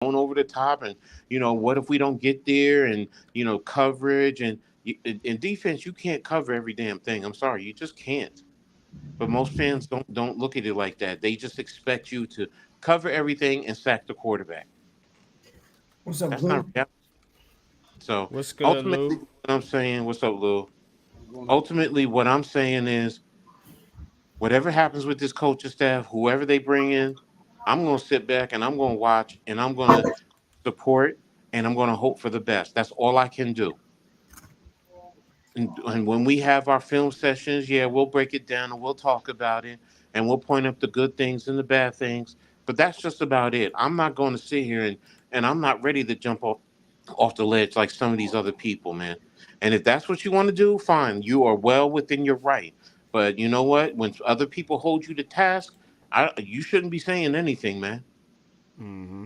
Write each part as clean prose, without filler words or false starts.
going over the top, and what if we don't get there, and coverage, and in defense you can't cover every damn thing. I'm sorry, you just can't. But most fans don't look at it like that. They just expect you to cover everything and sack the quarterback. What's up, That's not Lou? reality. So What's good, ultimately, Lou? what I'm saying, what's up, Lou? Going on? Ultimately, what I'm saying is, whatever happens with this coaching staff, whoever they bring in, I'm going to sit back and I'm going to watch and I'm going to support and I'm going to hope for the best. That's all I can do. And when we have our film sessions, yeah, we'll break it down and we'll talk about it and we'll point up the good things and the bad things. But that's just about it. I'm not going to sit here and I'm not ready to jump off the ledge like some of these other people, man. And if that's what you want to do, fine. You are well within your right. But you know what? When other people hold you to task, you shouldn't be saying anything, man. Mm-hmm.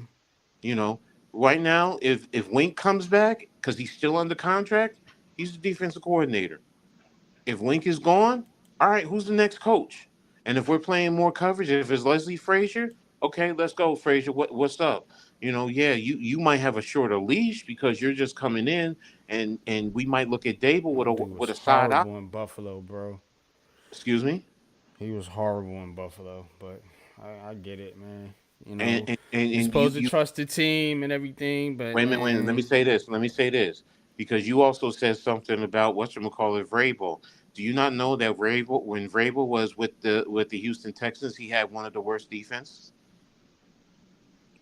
You know, right now, if Wink comes back because he's still under contract, he's the defensive coordinator. If Wink is gone, all right, who's the next coach? And if we're playing more coverage, if it's Leslie Frazier, okay, let's go, Frazier. What's up? Yeah, you might have a shorter leash because you're just coming in, and we might look at Dable with a That dude was side eye. horrible in Buffalo, bro. Excuse me. He was horrible in Buffalo, but I get it, man. You And know, and, and, you're and you supposed to you trust the team and everything, but wait a minute. Wait a minute. Let me man, say this. Let me say this because you also said something about whatchamacallit Vrabel. Do you not know that Vrabel, when Vrabel was with the Houston Texans, he had one of the worst defenses?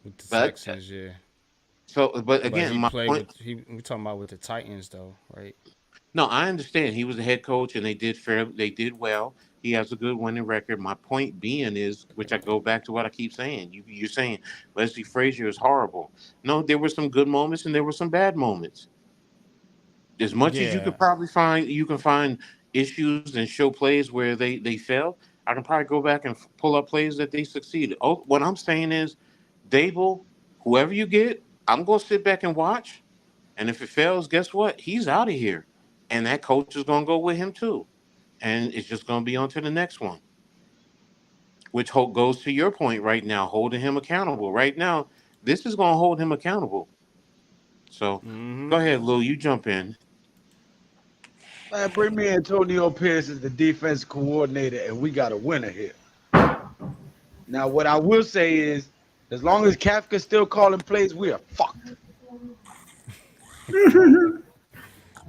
with the But Texans, yeah. but But again, he my played point. with we talking about with the Titans though, right? No, I understand he was the head coach and they did fair. They did well. He has a good winning record. My point being is, which I go back to what I keep saying. You're saying Leslie Frazier is horrible. No, there were some good moments and there were some bad moments. As much as you Yeah, could probably find, you can find issues and show plays where they failed. I can probably go back and pull up plays that they succeeded. Oh, what I'm saying is, Dable, whoever you get, I'm gonna sit back and watch. And if it fails, guess what? He's out of here. And that coach is going to go with him too. And it's just going to be on to the next one, which goes to your point right now, holding him accountable. Right now, this is going to hold him accountable. So go ahead, Lou. You jump in. Man, bring me Antonio Pierce as the defense coordinator, and we got a winner here. Now, what I will say is, as long as Kafka's still calling plays, we are fucked.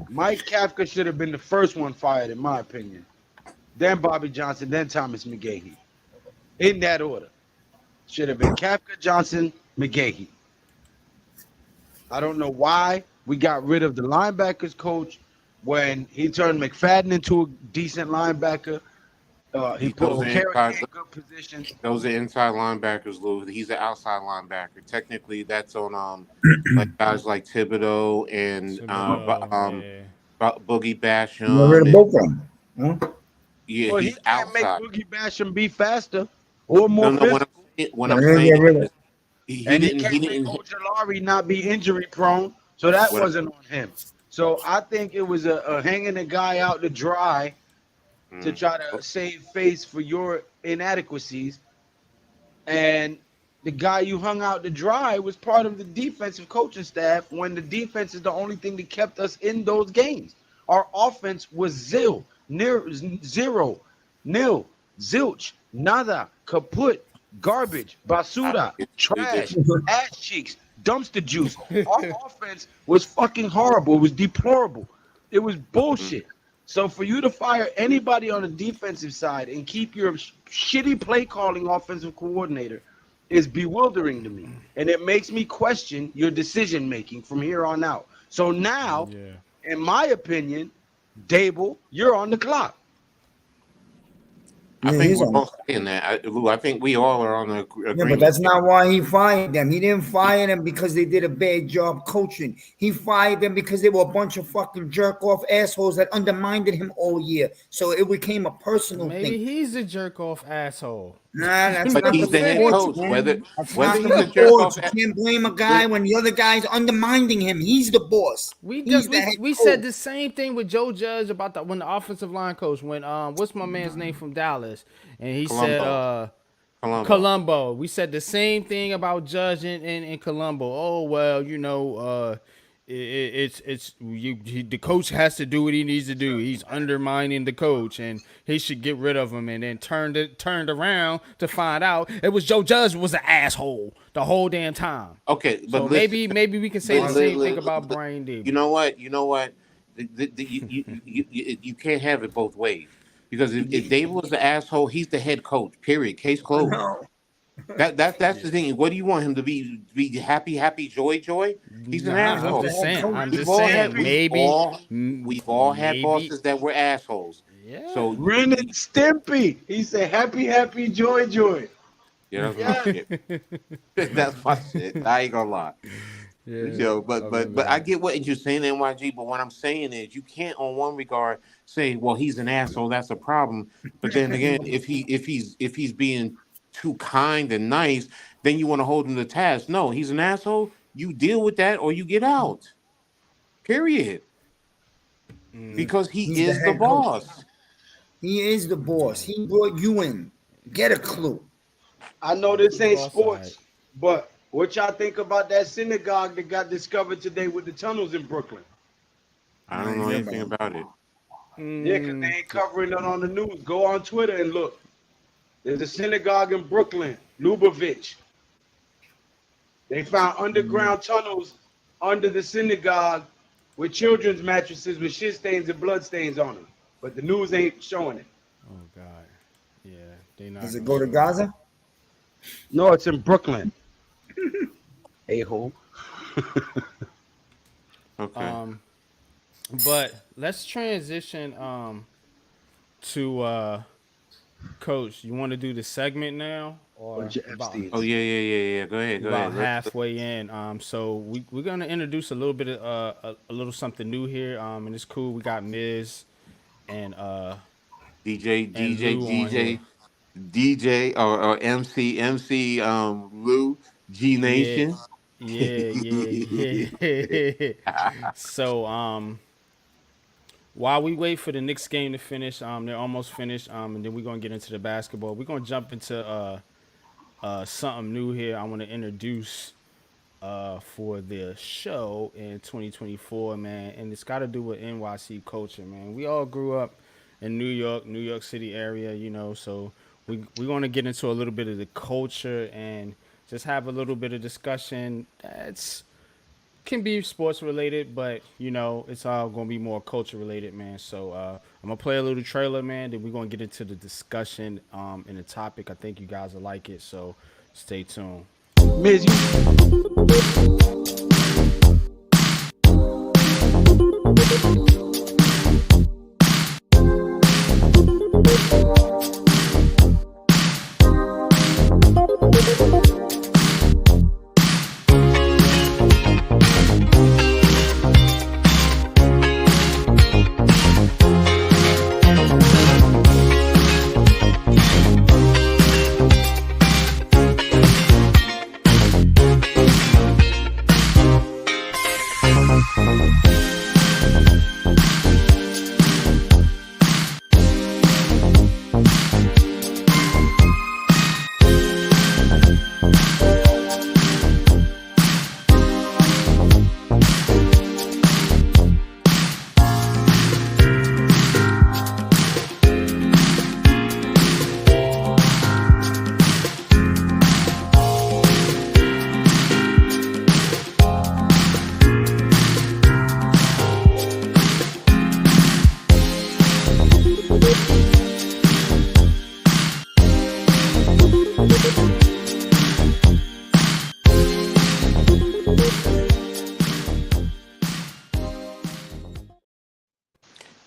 Mike Kafka should have been the first one fired, in my opinion. Then Bobby Johnson, then Thomas McGahee. In that order. Should have been Kafka, Johnson, McGahee. I don't know why we got rid of the linebackers coach when he turned McFadden into a decent linebacker. He put Those are inside. Okereke in good position. Those are inside linebackers, Lou. He's an outside linebacker. Technically, that's on like guys like Thibodeau and Thibodeau, yeah. Boogie You got rid Basham. of And, both of them. Huh? yeah, Well, he he's can't make outside. Boogie Basham be faster or No, more no. physical. What Yeah, I'm they saying got rid of. is he And he didn't. He can't make didn't. Ojolari not be injury prone. So that What? wasn't on him. So I think it was a hanging the guy out to dry to Mm. try to save face for your inadequacies. And the guy you hung out to dry was part of the defensive coaching staff when the defense is the only thing that kept us in those games. Our offense was zero, nil, zilch, nada, kaput, garbage, basura, trash, ass cheeks, dumpster juice. Our offense was fucking horrible. It was deplorable. It was Mm. bullshit. So for you to fire anybody on the defensive side and keep your shitty play calling offensive coordinator is bewildering to me. And it makes me question your decision making from here on out. So now, Yeah. in my opinion, Dable, you're on the clock. I Yeah, think he's we're on. all saying that, Lou. I think we all are on the Yeah, but agreement that's there. not why he fired them. He didn't fire them because they did a bad job coaching. He fired them because they were a bunch of fucking jerk off assholes that undermined him all year. So it became a personal thing. Maybe he's a jerk off asshole. Nah, You that's know But not what the I'm he's the head saying? reports, coach. man. That's Whether not the he's a jerk reports. off, You can't blame a li- guy when the other guy's undermining him. He's the boss. We He's just the head we said coach. the same thing with Joe Judge about the when the offensive line coach when what's my man's name from Dallas and he said Colombo. Colombo. We said the same thing about Judge in Colombo. Oh well, the coach has to do what he needs to do. He's undermining the coach, and he should get rid of him. And then turned around to find out it was Joe Judge was an asshole the whole damn time. Okay, but So listen, maybe we can say the same thing about listen, Brian Daboll. You know what? You can't have it both ways. Because if Dable is the asshole, he's the head coach. Period. Case closed. No. That's the thing. What do you want him to be? Be happy, joy? He's an asshole. I'm just saying. We've all had bosses that were assholes. Yeah. So Ren and Stimpy. He said, happy, joy. yeah, that's my shit. That's my shit. I ain't gonna lie. Yeah. But I get what you're saying, NYG. But what I'm saying is, you can't, on one regard, say, well, he's an asshole. That's a problem. But then again, if he's being too kind and nice, then you want to hold him to task. No, he's an asshole. You deal with that, or you get out. Period. Because He's he is the head boss. coach. He is the boss. He brought you in. Get a clue. I know this ain't Boss sports, side. but what y'all think about that synagogue that got discovered today with the tunnels in Brooklyn? I don't know anything about it. Yeah, because they ain't covering it on the news. Go on Twitter and look. There's a synagogue in Brooklyn, Lubavitch. They found underground tunnels under the synagogue with children's mattresses with shit stains and blood stains on them. But the news ain't showing it. Oh God. Yeah. They not. Does it go to Gaza? No, it's in Brooklyn. A-hole. Okay. But let's transition to Coach. You want to do the segment now, or Bunch of about, Epsteins. Oh yeah. Go ahead. about Let's- halfway in? So we're gonna introduce a little bit of a little something new here. And it's cool. We got Miz and DJ or MC Lou G Nation. Yeah. So while we wait for the Knicks game to finish, they're almost finished. And then we're gonna get into the basketball. We're gonna jump into something new here. I want to introduce for the show in 2024, man, and it's got to do with NYC culture, man. We all grew up in New York City area, so we're going to get into a little bit of the culture and just have a little bit of discussion that's can be sports related, but it's all going to be more culture related, man. So I'm going to play a little trailer, man, then we're going to get into the discussion and the topic. I think you guys will like it, so stay tuned. Miz,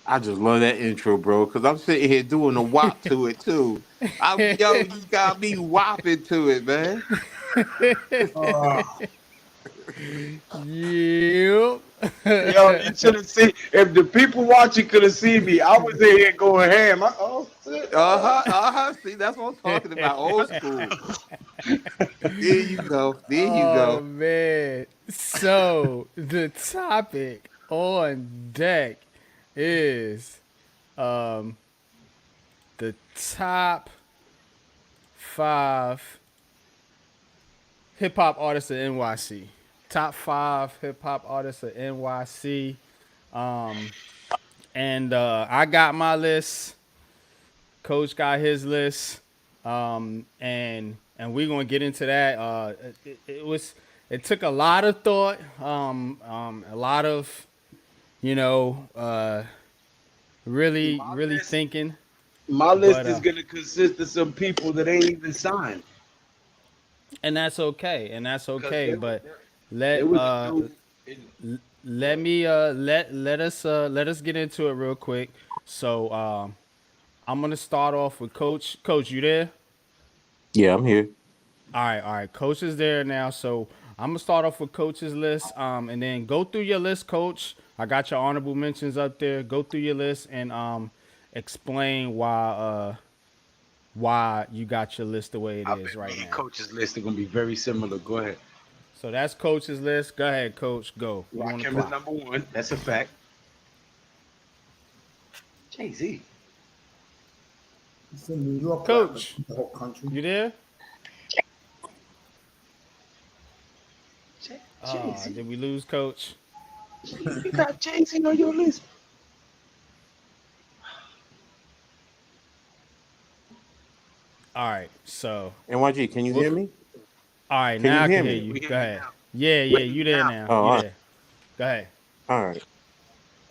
I just love that intro, bro, because I'm sitting here doing a wop to it too. You got me whopping to it, man. Yep. yo, you should have seen. If the people watching could have seen me, I was in here going ham. Oh shit. See, that's what I'm talking about. Old school. There you go. Oh man. So the topic on deck is the top 5 hip hop artists of NYC. Top 5 hip hop artists of NYC. Um, and I got my list. Coach got his list. And we're gonna get into that. It took a lot of thought, a lot of you know, My really list, thinking. my list But is gonna consist of some people that ain't even signed. and that's okay, and that's Cause okay. there was But there let was a dude. let me let us get into it real quick. So I'm gonna start off with Coach. Coach, you there? Yeah, I'm here. All right. Coach is there now. So I'm gonna start off with Coach's list, and then go through your list, Coach. I got your honorable mentions up there. Go through your list and explain why you got your list the way it I bet is right me and now. coach's list are gonna be very similar. Go ahead. So that's Coach's list. Go ahead, Coach. Go. We on the Rakim is clock. number one. That's a fact. Jay Z. It's in New York, rappers Coach, from the whole country. you there? Jay Z. Did we lose Coach? You got Jay Z on your list. All right. So, NYG, can you we'll, hear me? all right. Can you Now I hear can hear me? you. We hear Go you ahead. now. Yeah, We yeah. hear You you there now. now? Oh, You all right. there? Go ahead. All right.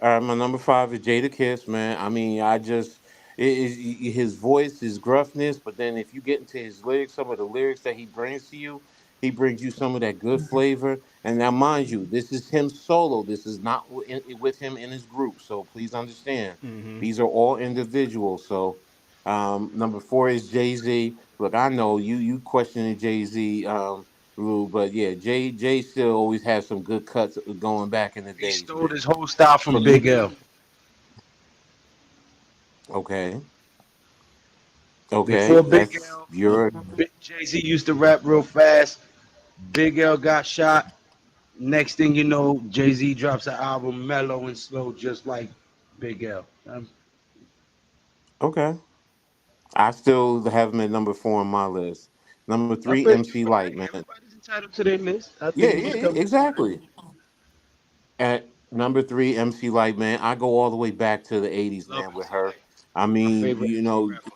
All right, my number 5 is Jada Kiss, man. I mean, I just his voice, his gruffness, but then if you get into his lyrics, some of the lyrics that he brings to you, he brings you some of that good flavor. And now, mind you, this is him solo. This is not with him in his group. So please understand, these are all individuals. So number 4 is Jay Z. Look, I know you questioning Jay Z, Lou, but yeah, Jay still always has some good cuts going back in the He days, stole man. his whole style So from you Big L. okay? Okay, Before Big that's L, your Jay Z used to rap real fast. Big L got shot. Next thing you know, Jay Z drops an album mellow and slow, just like Big L. okay. I still have him at number 4 on my list. Number I 3, feel you. MC Light, man. Everybody's entitled to their list. I Yeah, think yeah, most yeah, of them. exactly. At number 3, MC Light, man. I go all the way back to the '80s, Love man. With MC her, Light. I My mean, favorite you MC know, rapper.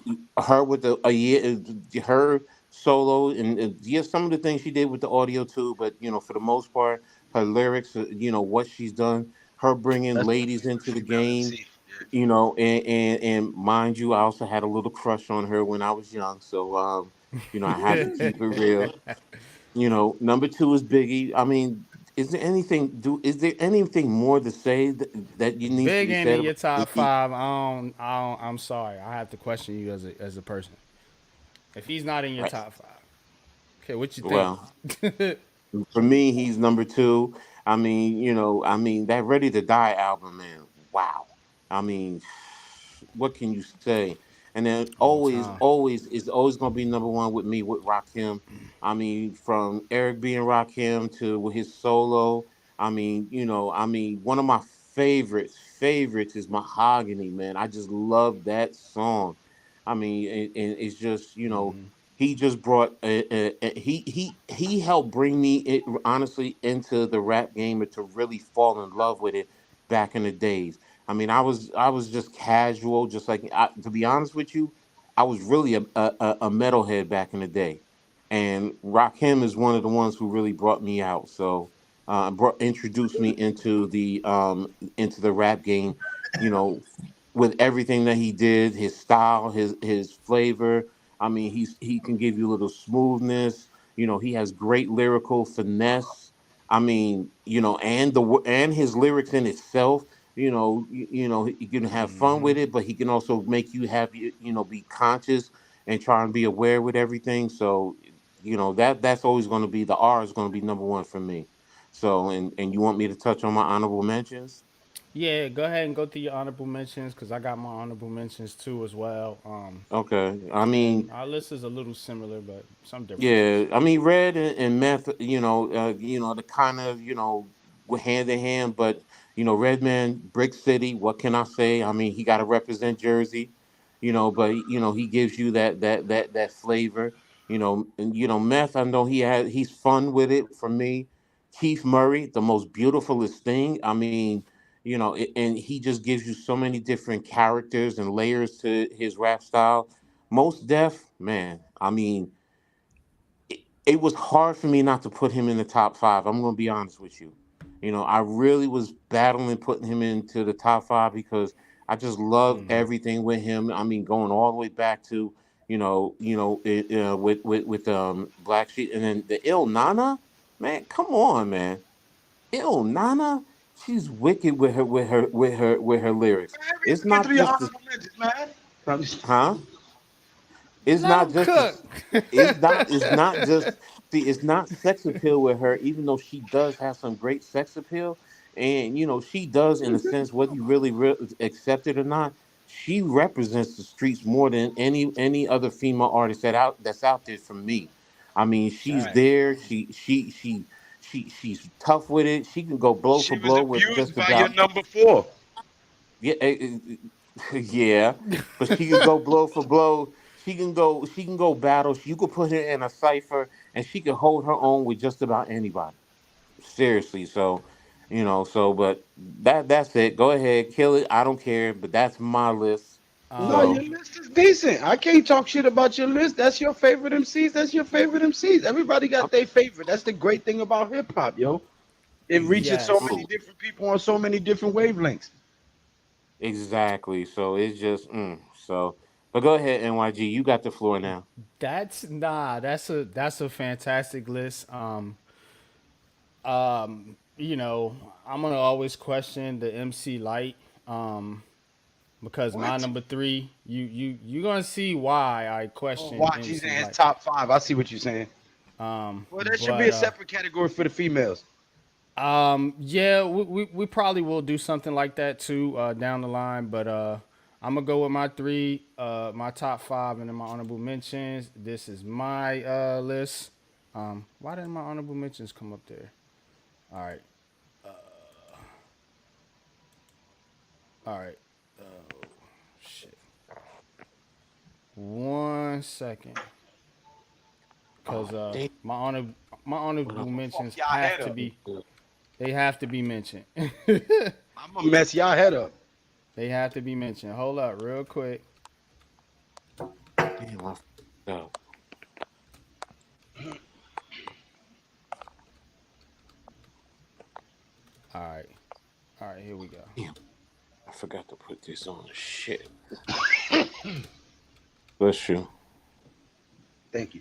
her with the a year, her solo, and yes, some of the things she did with the audio too. But for the most part, her lyrics, what she's done, her bringing That's my ladies favorite into the female game. MC. Yeah. And mind you, I also had a little crush on her when I was young. So I had to keep it real. Number 2 is Biggie. I mean, is there anything more to say that you needs to Big be ain't said in about your top Biggie? 5. I'm sorry. I have to question you as a person. If he's not in your Right. top 5, okay, what you think? Well, for me, he's number 2. I mean that Ready to Die album, man. Wow. I mean, what can you say? And then All always, time. always is always gonna be number 1 with me with Rakim. I mean, from Eric B and Rakim to with his solo. One of my favorites is Mahogany, man. I just love that song. I mean, and it's just he just brought he helped bring me honestly into the rap game and to really fall in love with it back in the days. I mean, I was just casual, just like to be honest with you, I was really a metalhead back in the day, and Rakim is one of the ones who really brought me out. So introduced me into the rap game, you know, with everything that he did, his style, his flavor. I mean, he can give you a little smoothness. He has great lyrical finesse. I mean, and his lyrics in itself. He can have fun with it, but he can also make you happy. Be conscious and try and be aware with everything. So, that's always going to be the R is going to be number 1 for me. So, and you want me to touch on my honorable mentions? Yeah, go ahead and go through your honorable mentions because I got my honorable mentions too as well. Okay. I And mean, our list is a little similar, but some differences. yeah, I mean, Red and Meth, the kind of, go hand in hand, but Redman, Brick City, what can I say? I mean, he got to represent Jersey, but he gives you that flavor. Meth. I know he's fun with it. For me, Keith Murray, the most beautifulest thing. I mean, and he just gives you so many different characters and layers to his rap style. Most Def, man. I mean, it was hard for me not to put him in the top five. I'm going to be honest with you. I really was battling putting him into the top five because I just love everything with him. I mean, going all the way back to with Black Sheep, and then the Il Nana, man. Come on, man. Il Nana, she's wicked with her lyrics. Man, It's get not through your just the honorable mentions, man. I'm just- huh. It's Let not him just cook. it's not just see, it's not sex appeal with her, even though she does have some great sex appeal. And she does, in a sense, whether you really accept it or not, she represents the streets more than any other female artist that's out there for me. I mean, she's Facts. there. She's tough with it. She can go blow She for was blow with abused just by your about. number 4. Yeah, yeah, but she can go blow for blow. She can go battle. You could put her in a cipher, and she can hold her own with just about anybody. Seriously. But that's it. Go ahead, kill it. I don't care. But that's my list. No, Um, your So list is decent. I can't talk shit about your list. That's your favorite MCs. That's your favorite MCs. Everybody got their favorite. That's the great thing about hip hop, yo. It reaches so yes. many different people on so many different wavelengths. exactly. So it's just so. But go ahead, NYG. You got the floor now. That's a fantastic list. I'm gonna always question the MC Light. Because my What? number three, you're gonna see why I Oh, question watch. He's in MC his Light. top 5. I see what you're saying. Well, there should be But a separate category for the females. yeah, we probably will do something like that too down the line. But I'm gonna go with my three, my top five, and then my honorable mentions. This is my list. Why didn't my honorable mentions come up there? All right, all right. Shit. 1 second, cause Damn. my honorable mentions Y'all head have to up. be they have to be mentioned. I'm gonna mess y'all head up. They have to be mentioned. Hold up, real quick. Damn, I forgot. All right, all right. Here we go. Damn, I forgot to put this on. Shit. Bless you. Thank you.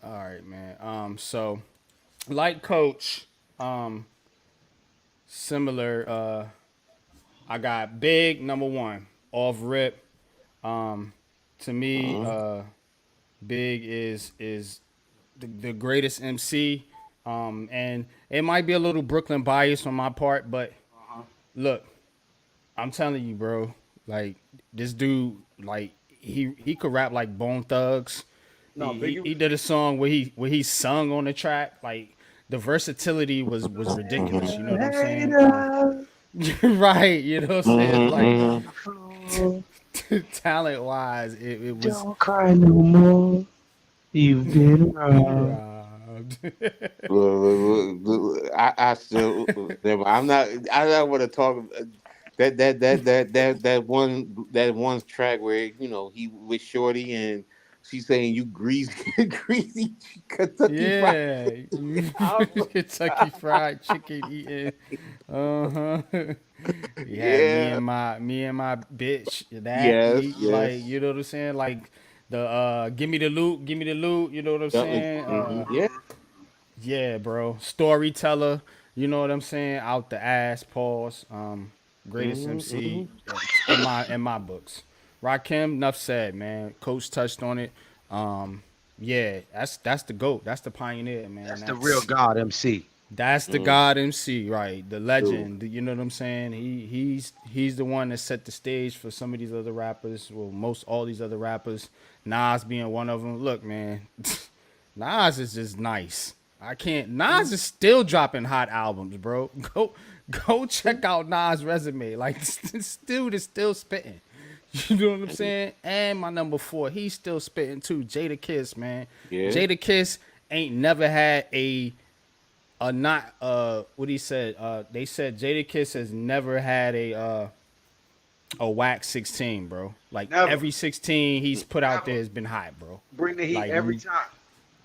All right, man. So like Coach, similar. I got Big number one off rip. To me, Big is the greatest MC. And it might be a little Brooklyn bias on my part, but look, I'm telling you, bro. Like this dude, like he could rap like Bone Thugs. No, He did a song where he sung on the track. Like the versatility was ridiculous. You know what I'm saying? Right. You know what I'm saying? Like talent wise, it was Don't cry no more. You've been robbed. robbed. Look, I still, I'm not. I don't want to talk that one track where he with Shorty and she's saying you greasy greasy Kentucky Fried. Yeah, I'm Kentucky Fried Chicken eating. Uh huh. Yeah, yeah. me and my bitch that Yes. eat like Yes. you know what I'm saying, like the give me the loot, give me the loot. You know what I'm saying? Yeah. Yeah, bro. Storyteller. You know what I'm saying? Out the ass. Pause. Greatest MC Mm-hmm. in my books. Rakim, enough said, man. Coach touched on it. Yeah, that's the GOAT. That's the pioneer, man. That's the real God MC. That's the Mm, God MC, right? The true. legend. You know what I'm saying? He's the one that set the stage for some of these other rappers. Well, most all these other rappers. Nas being one of them. Look, man, Nas is just nice. I can't. Nas is still dropping hot albums, bro. Go check out Nas' resume. Like this dude is still spitting. You know what I'm saying? And my number 4, he's still spitting too. Jadakiss, man. Yeah. Jadakiss ain't never had a not what he said. They said Jadakiss has never had a whack 16, bro. Like Never. every 16 he's put out Never. there has been hot, bro. Bring the heat Like, every time.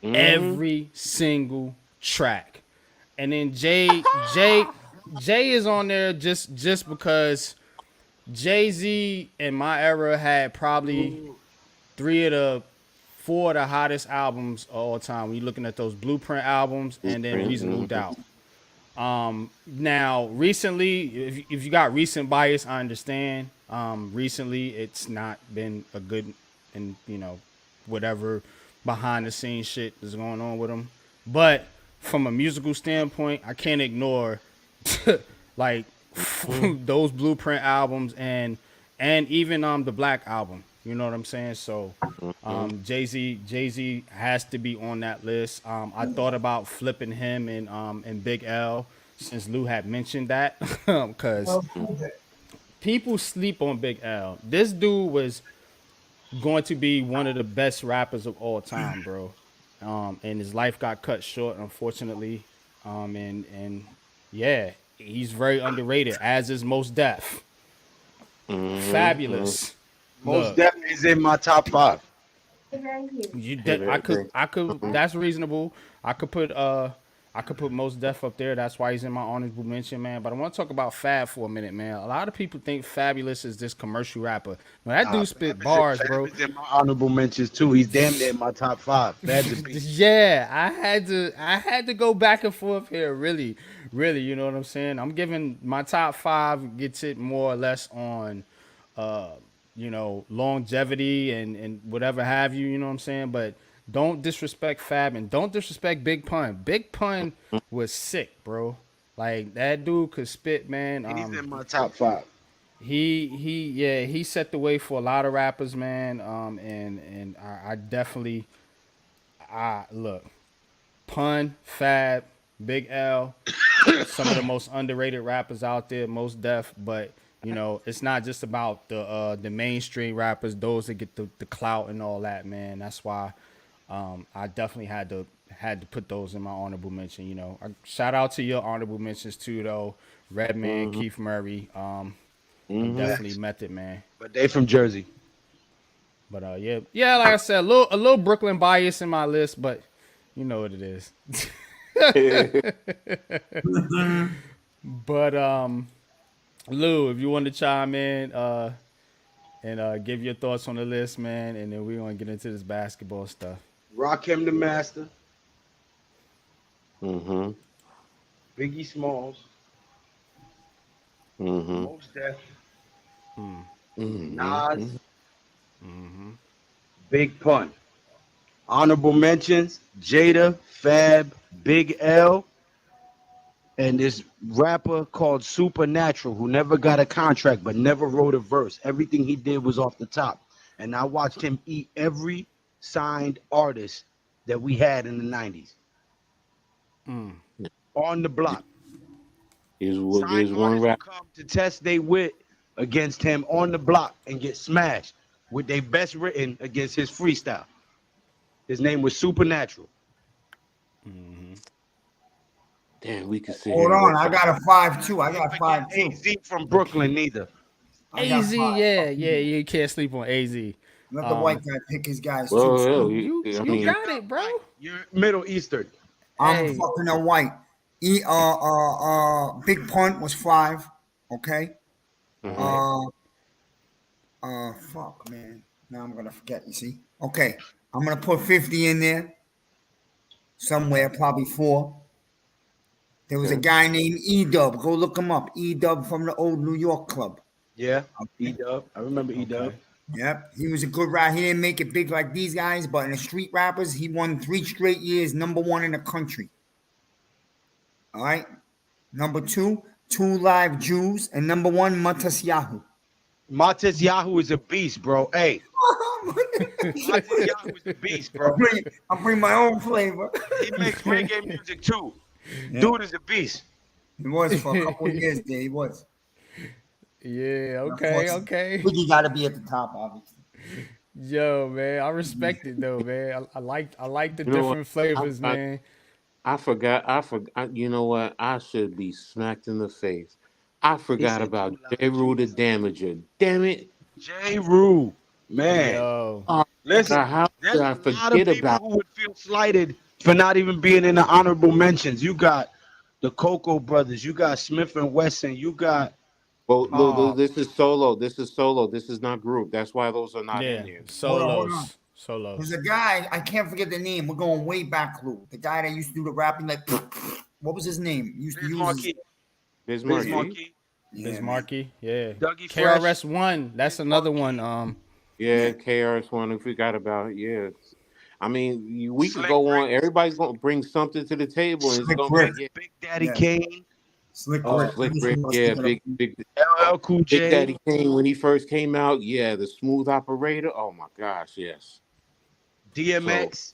Every single track. And then Jay is on there just because Jay-Z in my era had probably 4 of the hottest albums of all time. When you're looking at those Blueprint albums and then Reasonable Doubt. Now recently, if you got recent bias, I understand. Recently it's not been a good, and whatever behind the scenes shit is going on with him. But from a musical standpoint, I can't ignore like those Blueprint albums and even the Black album. You know what I'm saying? So Jay-Z has to be on that list. I thought about flipping him and Big L since Lou had mentioned that because people sleep on Big L. This dude was going to be one of the best rappers of all time, bro. And his life got cut short, unfortunately. And yeah, he's very underrated, as is Mos Def. Fabulous. Most definitely is in my top 5. I could. That's reasonable. I could put Mos Def up there. That's why he's in my honorable mention, man. But I want to talk about Fab for a minute, man. A lot of people think Fabulous is this commercial rapper. Now, that dude spit bars, bro. He's in my honorable mentions too. He's damn near in my top 5. That's a beast. Yeah, I had to go back and forth here. Really, you know what I'm saying? I'm giving my top 5 gets it more or less on longevity and whatever have you, you know what I'm saying? But don't disrespect Fab and don't disrespect Big Pun. Big Pun was sick, bro. Like, that dude could spit, man. He's in my top 5. He set the way for a lot of rappers, man. And I definitely look, Pun, Fab, Big L, some of the most underrated rappers out there, Mos Def, but it's not just about the mainstream rappers, those that get the clout and all that, man. That's why I definitely had to put those in my honorable mention. Shout out to your honorable mentions too, though. Redman, Keith Murray, definitely Method Man. But they from Jersey. But yeah, like I said, a little Brooklyn bias in my list, but you know what it is. But Lou, if you want to chime in and give your thoughts on the list, man, and then we're gonna get into this basketball stuff. Rakim the Master. Mm-hmm. Biggie Smalls. Mm-hmm. Mos Def. Mm-hmm. Nas. Big Pun. Honorable mentions: Jada, Fab, Big L, and this rapper called Supernatural, who never got a contract but never wrote a verse. Everything he did was off the top. And I watched him eat every signed artist that we had in the 90s. On the block. Here's Signed one artists rap. come to test their wit against him on the block and get smashed with their best written against his freestyle. His name was Supernatural. Damn, we can see. Hold on, I got a 5 too. I got 5 too. AZ from Brooklyn neither. I got AZ, 5. yeah, you can't sleep on AZ. Let the white guy pick his guys Well, too. hell, You I mean, got it, bro. You're Middle Eastern. I'm Hey. fucking a white. Big Punt was 5. Okay. Fuck, man. Now I'm gonna forget. You see? Okay, I'm gonna put 50 in there somewhere, probably 4. There was a guy named E-Dub. Go look him up. E-Dub from the old New York club. Yeah, E-Dub. I remember E-Dub. Yep, he was a good rapper. He didn't make it big like these guys, but in the street rappers, he won 3 straight years, #1 in the country. All right. Number 2, 2 Live Jews, and #1, Matas Yahoo. Mates Yahoo is a beast, bro. Hey, Mates Yahoo is a beast, bro. I'll bring my own flavor. He makes reggae music too. Yeah. Dude is a beast. He was for a couple of years there. He was. Yeah. Of Okay. course, Okay. Biggie got to be at the top, obviously. Yo, man, I respect it though, man. I like the You know what? different I, flavors, I, man. I forgot. I forgot. You know what? I should be smacked in the face. I He forgot said about two J. live Rule the trees. Damager. Damn it! J. Rule, man. Yo. Oh Listen, God, how there's did I a lot of forget people about? who would feel slighted for not even being in the honorable mentions. You got the Cocoa Brothers. You got Smith and Wesson. You got Well, uh this is solo. This is solo. This is not group. That's why those are not in Yeah. there. Hold on. Solos. There's Solos. a guy, I can't forget the name. We're going way back, Lou. The guy that used to do the rapping, like, what was his name? He used to Biz use his, Markie, Biz Biz yeah, Markie. Markie, yeah, man. Bismarcky. Yeah. Dougie Fresh, KRS-One. That's Biz another one. Markie, Yeah, Yeah. KRS One. We forgot about it. Yeah. I mean, we could Slick go Rick, on. Everybody's gonna bring something to the table, and it's Slick gonna be Rick. like, yeah, Big Daddy Yeah. Kane, Slick Rick. uh, Slick That's Rick. what I was Yeah, thinking of. LL Cool Big J, Daddy Kane when he first came out. Yeah, the Smooth Operator. Oh my gosh, yes. So DMX.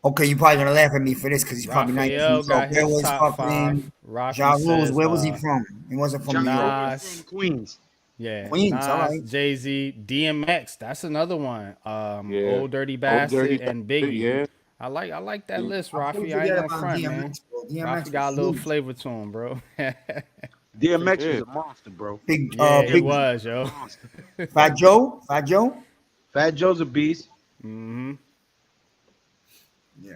Okay, you're probably gonna laugh at me for this because he's probably not from New Raphael York. got Where his was top fucking five. Rafi Ja Rule? says Where was he from? He wasn't from Ja New York. Rule was Nas. from Queens. Yeah. Queens, all Nas, right. Jay-Z, DMX. That's another one. yeah, Old Dirty Old Dirty Bastard and Bastard. Biggie. Yeah, I like that list, How can you Rafi. I ain't forget gonna about front, man. DMX, bro? Rafi DMX got a was little huge. flavor to him, bro. for DMX was sure. a monster, bro. Big, Yeah, he big was, yo. Monster. Fat Joe, Fat Joe. Fat Joe's a beast. Mm-hmm. Yeah.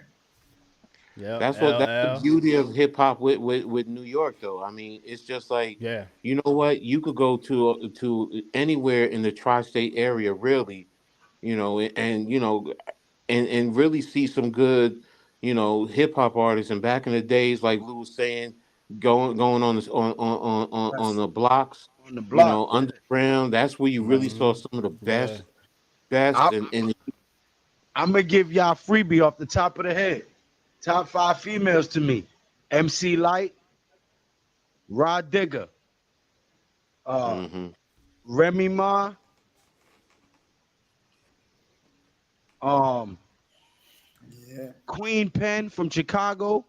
Yep. That's the LL. beauty of hip hop with New York, though. I mean, it's just like, Yeah. you know what? You could go to anywhere in the tri-state area, really, and and really see some good, hip hop artists. And back in the days, like Lou was saying, going on this on Yes. the blocks, On the block. Yeah. underground. That's where you really saw Mm-hmm. some of the Yeah. best, I, and I'm gonna give y'all a freebie off the top of the head. Top 5 females to me: MC Light, Rod Digger, uh, hmm Remy Ma, um, Yeah. Queen Pen from Chicago,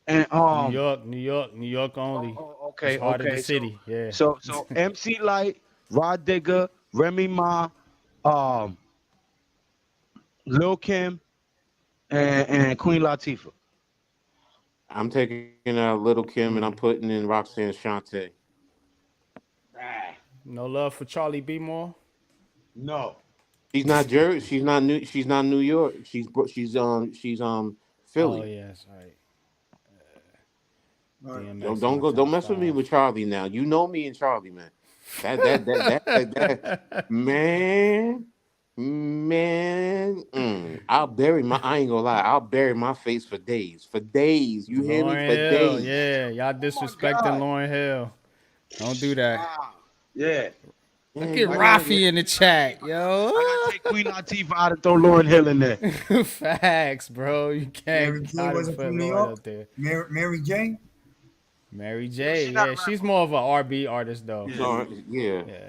and New York, New York only. It's okay, heart of the okay. So city. Yeah. so MC Light, Rod Digger, Remy Ma, um, Lil Kim, and Queen Latifah. I'm taking Little Kim and I'm putting in Roxanne Shante. No love for Charlie B. Moore. No. She's not Jersey. She's not New. She's not New York. She's Oh Philly. yes, right. All right. DMX in Don't my go. Don't top mess with me five. with Charlie now. You know me and Charlie, man. That man, man. I'll bury my. I ain't gonna lie. I'll bury my face for days. For days. You hear me? Lauren For Hill, days. yeah, y'all Oh my disrespecting God. Lauren Hill. Don't do that. Wow. Yeah. Yeah, Look at you know. Rafi in the chat, I gotta yo. take Queen Latifah out and throw Lauren Hill in there. Facts, bro. You Mary can't J gotta wasn't put from New Lauren York. up there. Mary J. Mary Yeah, J, she's not a yeah, she's rapper. more of a R&B artist though. She's Yeah. yeah. Yeah.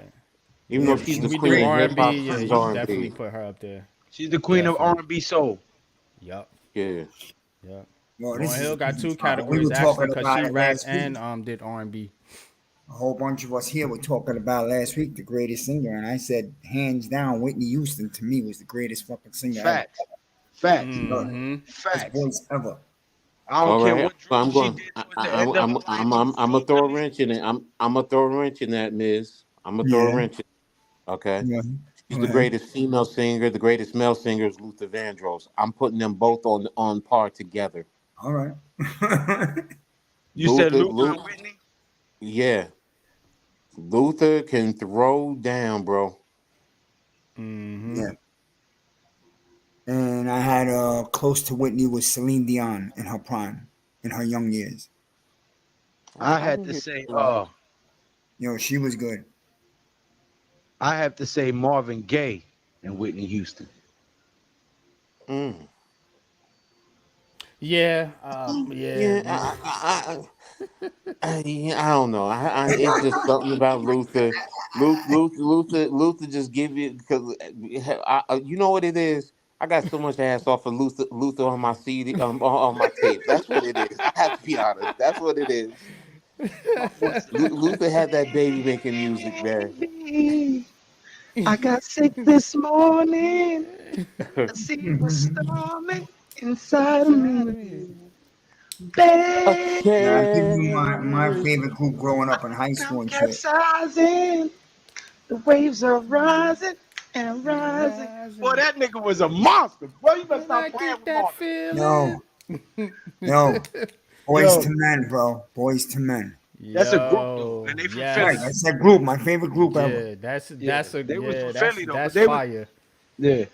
Even Yeah, though but she's she the was We do queen great. of hip hop, R&B, yeah, she's you R can and definitely B. put her up there. She's the queen of Definitely. R&B soul. Yup. Yeah. Yup. Well, Lauren Hill got this two is fine. We categories were actually talking because about she it rapped last week. and did R&B. A whole bunch of us here were talking about last week the greatest singer, and I said hands down, Whitney Houston to me was the greatest fucking singer ever. Facts. Facts. Mm-hmm. Best Facts. voice ever. I don't All care right. what So drug I'm she going. did towards the end of her life. I'm gonna throw a wrench in it. I'm gonna throw a wrench in that, Miz. I'm gonna throw a Yeah. wrench in it. Okay. Yeah. She's Go the ahead. greatest female singer. The greatest male singer is Luther Vandross. I'm putting them both on par together. All right. You said Luther and Luther, Whitney? yeah. Luther can throw down, bro. Mm-hmm. Yeah. And I had close to Whitney was Celine Dion in her prime, in her young years. I I had can to hear say, you. She was good. I have to say Marvin Gaye and Whitney Houston. Mm. Yeah, Yeah, I don't know. It's just something about Luther. Luther just give you because you know what it is. I got so much ass off of Luther on my CD on my tape. That's what it is. I have to be honest. That's what it is. My voice is Luther had that baby making music, man. baby. I got sick this morning. The sea was storming inside of Inside of me. me. Now I give you Baby, my favorite group growing up in high I'm school and shit. capsizing. The waves are rising and rising. Boy, Rising. that nigga was a monster. Boy, you better And I stop playing get with that Marvin. feeling. Yo, yo, boys Yo, to men, bro. Boys to men. that's a group though, Yo, and they from Right, Philly. yes. that's that group. My favorite group ever. Yeah, Yeah, they was from yeah, Philly though, but that's they was fire. yeah.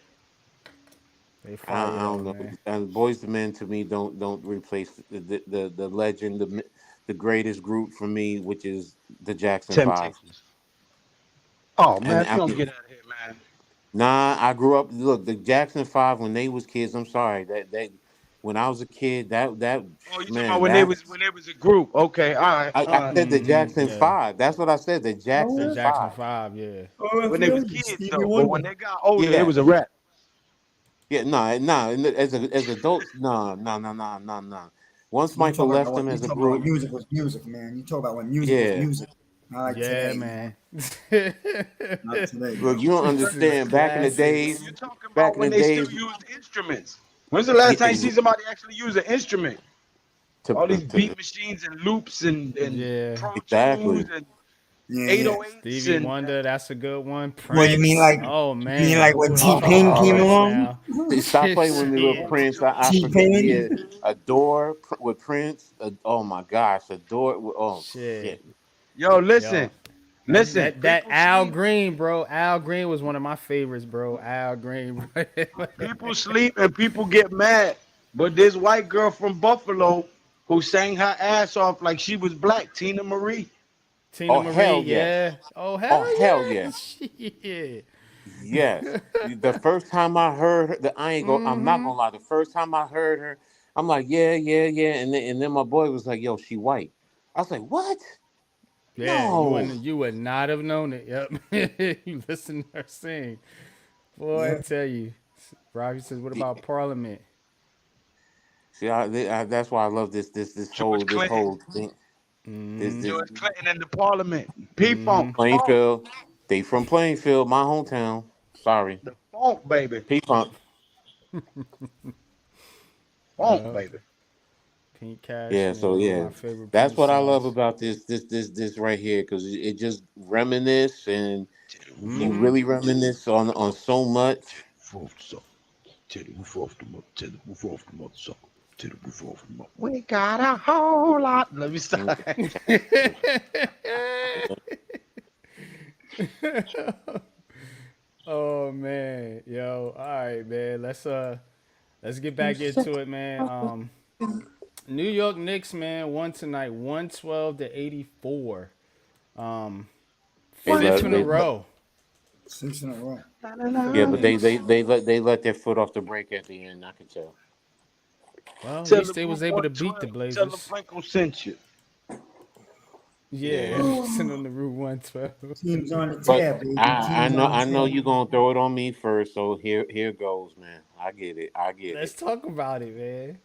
They I fire don't though, know. man. Boys to Men to me don't replace the legend, the greatest group for me, which is the Jackson Five. Temptations. Oh And man, if I you don't mean, get out of here, man. nah, I grew up. Look, the Jackson Five when they was kids. I'm sorry that when I was a kid, that Oh, you talking about man, that when they was a group? Okay, all right, all I right. said the Jackson Yeah. Five. That's what I said. The The Jackson Jackson Five. 5, yeah. Oh, When that's they was right. kids Stevie though, but when Wonder. they got older, it Yeah, was a rap. yeah. No. As adults, no. Once You Michael talk about left what them you as a talk about when group, music was music, man. You talk about when music was yeah. music. Not like Yeah, today. man. Not today, Look, bro. you don't This is understand. Back in the days, classics. You're talking back about in the when they still days, used instruments. When's the last yeah, time you see somebody actually use an instrument? All these to, beat machines and loops and Yeah. Pro Tools exactly. and Yeah, yeah. 808s Stevie and Wonder, that's a good one. Well, Prince. Oh you mean man, like who when was T talking Pain about came Oh, Prince along? now? stop playing with me, little Shit. Pro Prince. I T Tools. forget. Yeah, Pain. With Prince. Oh my gosh, Adore. Oh Shit. shit. Yo, Yo. listen, That listen. that that People Al sleep. Green, bro. Al Green was one of my favorites, bro. Al Green. People sleep and people get mad. But this white girl from Buffalo who sang her ass off like she was black, Tina Marie. Tina Oh Marie, hell yes. yeah. Oh Oh hell hell yeah. yeah. Shit. Yes. The first time I heard her, I ain't go. I'm not Mm-hmm. gonna lie. The first time I heard her, I'm like, yeah. And then my boy was like, yo, she white. I was like, what? Yeah, No. you would not have known it. Yep. You listen to her sing. Boy, I Yeah. tell you. Robbie says, what about Parliament? See, that's why I love George this Clinton. whole thing. Mm-hmm. This George Clinton and the Parliament. Mm-hmm. P-Funk. Funk. Plainfield. They from Plainfield, my hometown. Sorry, The funk, baby. P-Funk. Funk, Yep. baby. Pink Cash, Yeah, man, so one of yeah, my favorite that's Prince what I love songs. about this right here because it just reminisce and you Mm-hmm. really reminisce on so much. We got a whole lot. Let me stop. Oh man, yo, all right, man. Let's get back into it, man. New York Knicks, man, won tonight, 112-84. Um, They fifth let in a they row. 6 in a row. For the yeah, but Knicks. they let their foot off the brake at the end. I could tell. Well, at Tell least the they group was able to beat 112. the Tell them Blazers. Franco sent you. Yeah, Yeah, sitting on the Route 112. Teams on the but tab, baby. Teams on I the know tab. you gonna throw it on me first. So here goes, man. I get it. I get Let's it. talk about it, man.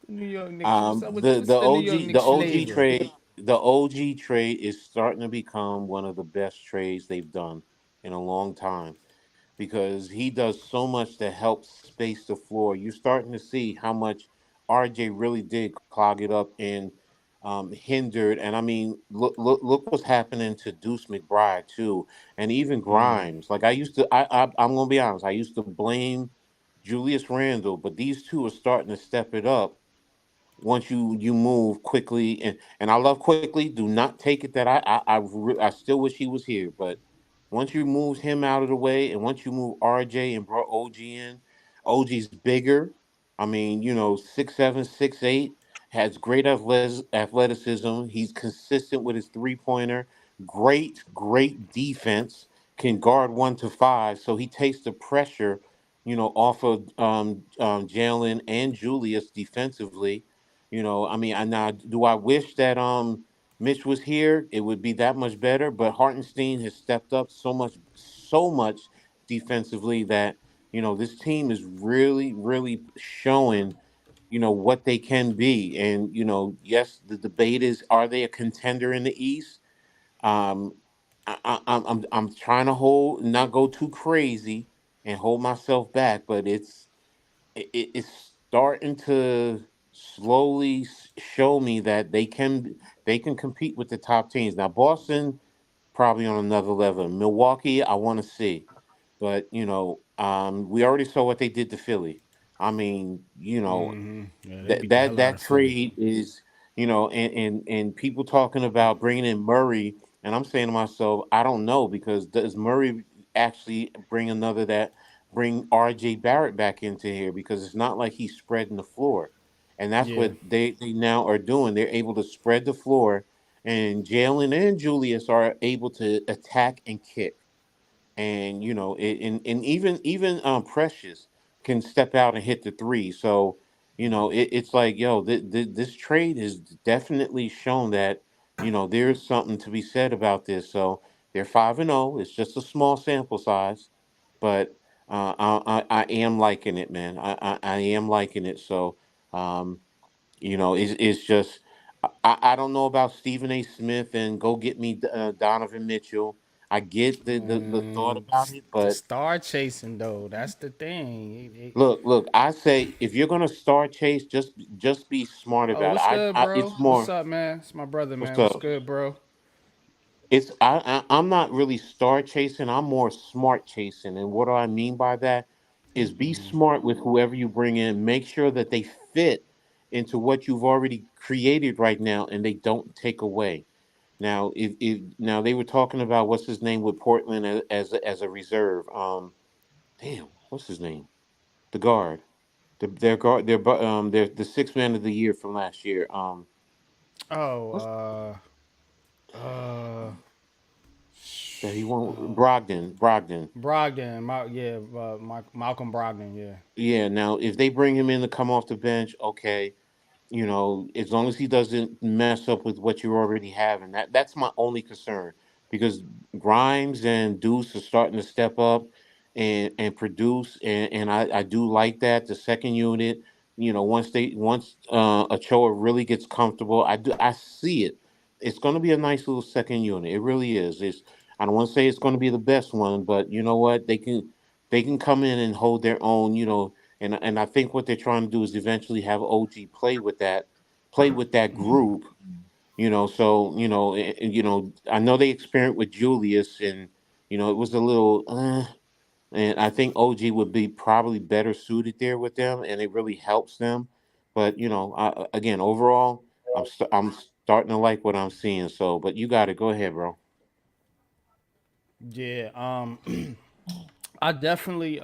The New York Knicks. What's up? What's The the New York Knicks flavor? The OG trade is starting to become one of the best trades they've done in a long time because he does so much to help space the floor. You're starting to see how much RJ really did clog it up and hindered. And I mean, look what's happening to Deuce McBride too, and even Mm, Grimes. Like I used to, I'm gonna be honest. I used to blame Julius Randle, but these two are starting to step it up once you move quickly and I love quickly. Do not take it that I still wish he was here, but once you move him out of the way and once you move RJ and brought OG in, OG's bigger. I mean, 6'7", 6'8", has great athleticism. He's consistent with his 3-pointer. Great defense. Can guard 1 to 5, so he takes the pressure, off of Jalen and Julius defensively. I mean, I now do I wish that Mitch was here, it would be that much better. But Hartenstein has stepped up so much defensively that this team is really, really showing. what they can be. And yes, the debate is, are they a contender in the East? Um, I'm trying to not go too crazy and hold myself back, but it's starting to slowly show me that they can compete with the top teams. Now Boston probably on another level. Milwaukee, I want to see, but we already saw what they did to Philly. I mean, Yeah, they that beat the that hell out that of Philly. trade is, and people talking about bringing in Murray, and I'm saying to myself, I don't know, because does Murray actually bring RJ Barrett back into here? Because it's not like he's spreading the floor, and that's Yeah. what they now are doing. They're able to spread the floor, and Jalen and Julius are able to attack and kick. And and even Precious can step out and hit the three. So it's like, yo, this trade has definitely shown that there's something to be said about this. So they're 5-0. It's just a small sample size, but I am liking it, man. I am liking it. So um, it's just, I don't know about Stephen A. Smith and go get me Donovan Mitchell. I get the thought about it, The but star chasing though, that's the thing. look. I say, if you're gonna start Chase, just be smart Oh, about it. what's good, bro? It's What's more. up, man? It's my brother, What's man. What's up? good, bro? I'm not really star chasing. I'm more smart chasing. And what do I mean by that? Is be smart with whoever you bring in. Make sure that they fit into what you've already created right now, and they don't take away. Now, if now they were talking about what's his name with Portland as a reserve. Damn, what's his name? The guard. Their guard. They're the sixth man of the year from last year. What's Oh, uh, that he won't uh, Brogdon. Brogdon, Malcolm Brogdon, yeah. Yeah. Now, if they bring him in to come off the bench, okay. As long as he doesn't mess up with what you already have, and that's my only concern, because Grimes and Deuce are starting to step up and produce, and I do like that. The second unit, once Ochoa really gets comfortable, I see it. It's going to be a nice little second unit. It really is. I don't want to say it's going to be the best one, but you know what? They can come in and hold their own. And I think what they're trying to do is eventually have OG play with that group. So I know they experienced with Julius, and it was a little, and I think OG would be probably better suited there with them, and it really helps them. But again, overall, I'm starting to like what I'm seeing. So, but you got to go ahead, bro. Yeah, I definitely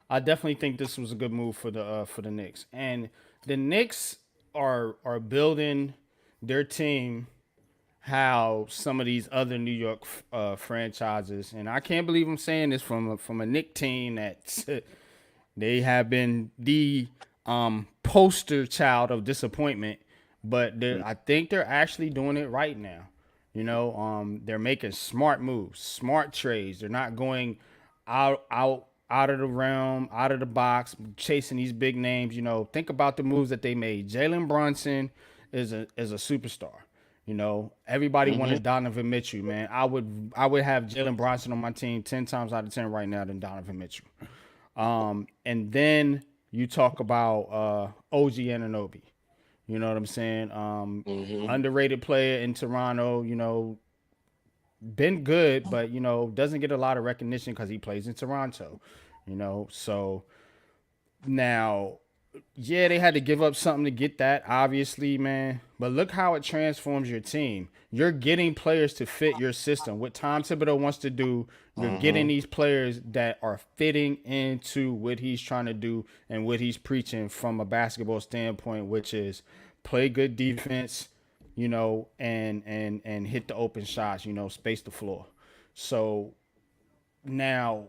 I definitely think this was a good move for the Knicks. And the Knicks are building their team how some of these other New York franchises, and I can't believe I'm saying this from a Knick team that they have been the poster child of disappointment, but I think they're actually doing it right now. They're making smart moves, smart trades. They're not going out of the realm, out of the box, chasing these big names. Think about the moves that they made. Jalen Brunson is a superstar. Everybody Hmm. wanted Donovan Mitchell, man. I would have Jalen Brunson on my team 10 times out of 10 right now than Donovan Mitchell. And then you talk about OG Anunoby. You know what I'm saying? Hmm. Underrated player in Toronto. Been good, but doesn't get a lot of recognition because he plays in Toronto. So now, yeah, they had to give up something to get that, obviously, man. But look how it transforms your team. You're getting players to fit your system. What Tom Thibodeau wants to do, you're getting Hmm. these players that are fitting into what he's trying to do and what he's preaching from a basketball standpoint, which is play good defense, and hit the open shots, space the floor. So now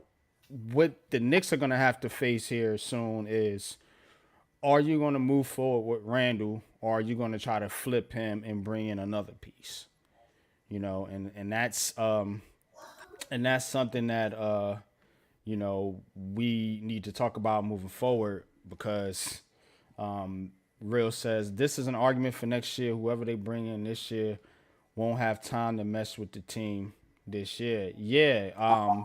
what the Knicks are gonna have to face here soon is, are you going to move forward with Randall, or are you going to try to flip him and bring in another piece? And that's something that we need to talk about moving forward, because Real says this is an argument for next year. Whoever they bring in this year won't have time to mess with the team this year. Yeah,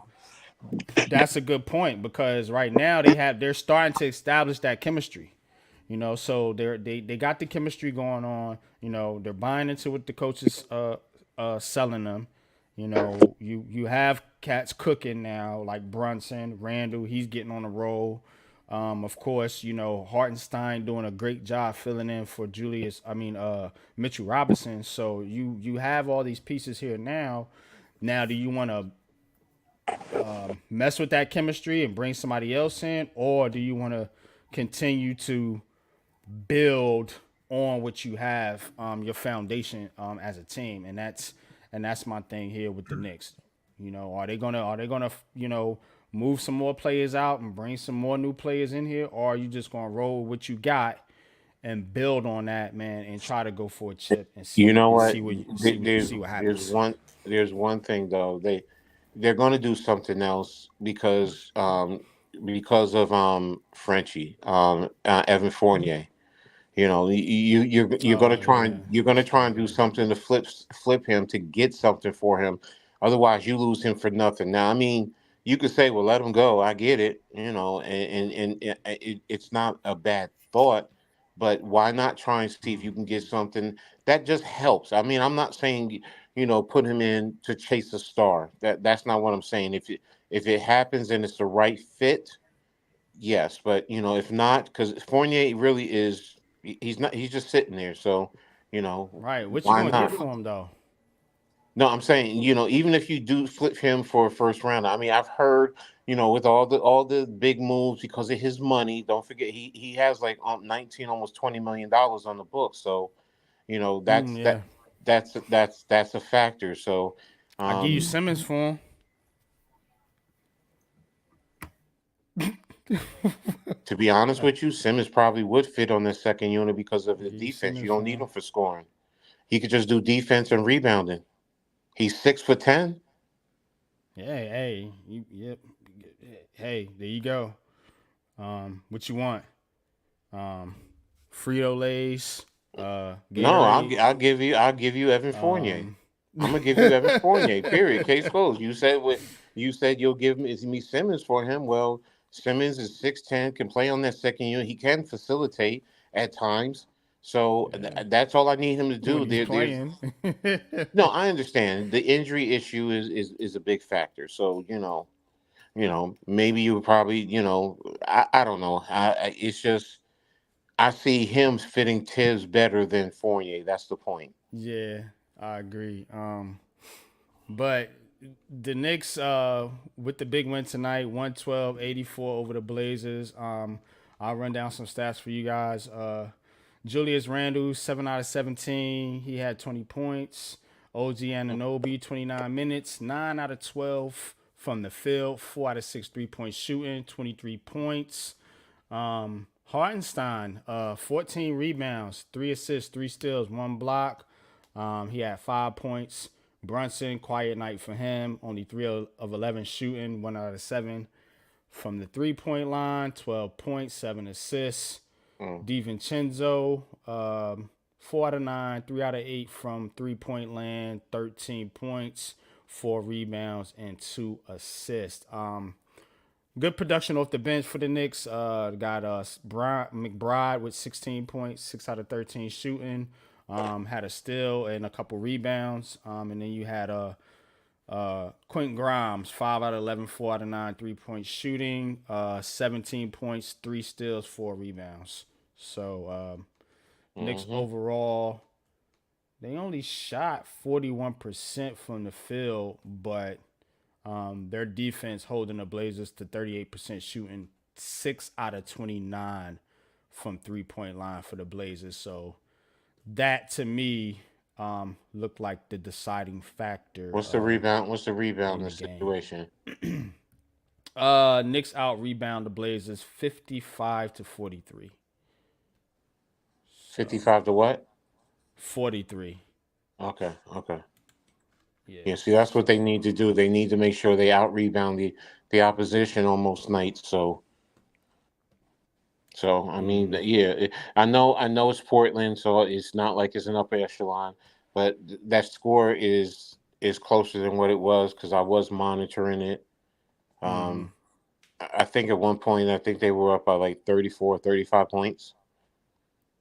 that's a good point because right now they're starting to establish that chemistry. So they got the chemistry going on. They're buying into what the coaches selling them. You have cats cooking now like Brunson, Randall. He's getting on the roll. Of course, Hartenstein doing a great job filling in for Mitchell Robinson. So you have all these pieces here now. Now, do you want to mess with that chemistry and bring somebody else in, or do you want to continue to build on what you have, your foundation as a team? And that's my thing here with the Knicks. Are they gonna move some more players out and bring some more new players in here, or are you just gonna roll with what you got and build on that, man, and try to go for a chip and see You know what? see what happens? There's one thing though. They're going to do something else because of Frenchie, Evan Fournier. You're going to try and do something to flip him to get something for him. Otherwise, you lose him for nothing. Now, I mean, you could say, well, let him go. I get it, and it's not a bad thought, but why not try and see if you can get something that just helps? I mean, I'm not saying, put him in to chase a star. That's not what I'm saying. If it happens and it's the right fit, yes. But if not, because Fournier really is, he's not. He's just sitting there. So, Right. What you why gonna not? get for him though? No, I'm saying, even if you do flip him for a first round, I mean, I've heard, with all the big moves because of his money. Don't forget, he has like 19, almost $20 million on the book. So, that's Yeah. that's a factor. So, I give you um, Simmons for to be honest with you, Simmons probably would fit on the second unit because of him. his Give you defense. You Simmons don't for need him him. for scoring. He could just do defense and rebounding. He's 6'10". Yep. Hey, there you go. What you want? Frito Lay's, No, Gatorade. I'll give you Evan Fournier. Um, I'm gonna give you Evan Fournier. Period. Case closed. You said you'll give me Simmons for him. Well, Simmons is 6'10", can play on that second unit. He can facilitate at times. So yeah. that's all I need him to do. When he's There's playing. no. I understand the injury issue is a big factor. So maybe you would probably I don't know. It's just I see him fitting Tibbs better than Fournier. That's the point. Yeah, I agree. But the Knicks, with the big win tonight, 112-84 over the Blazers. I'll run down some stats for you guys. Julius Randle, 7 out of 17. He had 20 points. OG Anunoby, 29 minutes, 9 out of 12 from the field, 4 out of 6 3-point shooting, 23 points. Hartenstein, 14 rebounds, 3 assists, 3 steals, 1 block. He had 5 points. Brunson, quiet night for him. Only 3 of 11 shooting, 1 out of 7 from the 3-point line. 12 points, 7 assists. DiVincenzo, 4 out of 9, 3 out of 8 from 3-point land. 13 points, 4 rebounds, and 2 assists. Good production off the bench for the Knicks. Got McBride with 16 points, 6 out of 13 shooting. Had a steal and a couple rebounds. And then you had Quentin Grimes, 5 out of 11, 4 out of 9 3-point shooting, 17 points, 3 steals, 4 rebounds. So Knicks overall, they only shot 41% from the field, but their defense holding the Blazers to 38% shooting, 6 out of 29 from 3-point line for the Blazers. So that to me looked like the deciding factor. What's the rebound? What's the rebound in in the the game. situation? Knicks out rebound the Blazers 55-43. 55 to what? 43. Okay. Yeah. Yeah, see, that's what they need to do. They need to make sure they out rebound the opposition on most nights. So So I mean, yeah, I know it's Portland, so it's not like it's an upper echelon, but that score is closer than what it was because I was monitoring it. Um, I think at one point I think they were up by like 34, 35 points.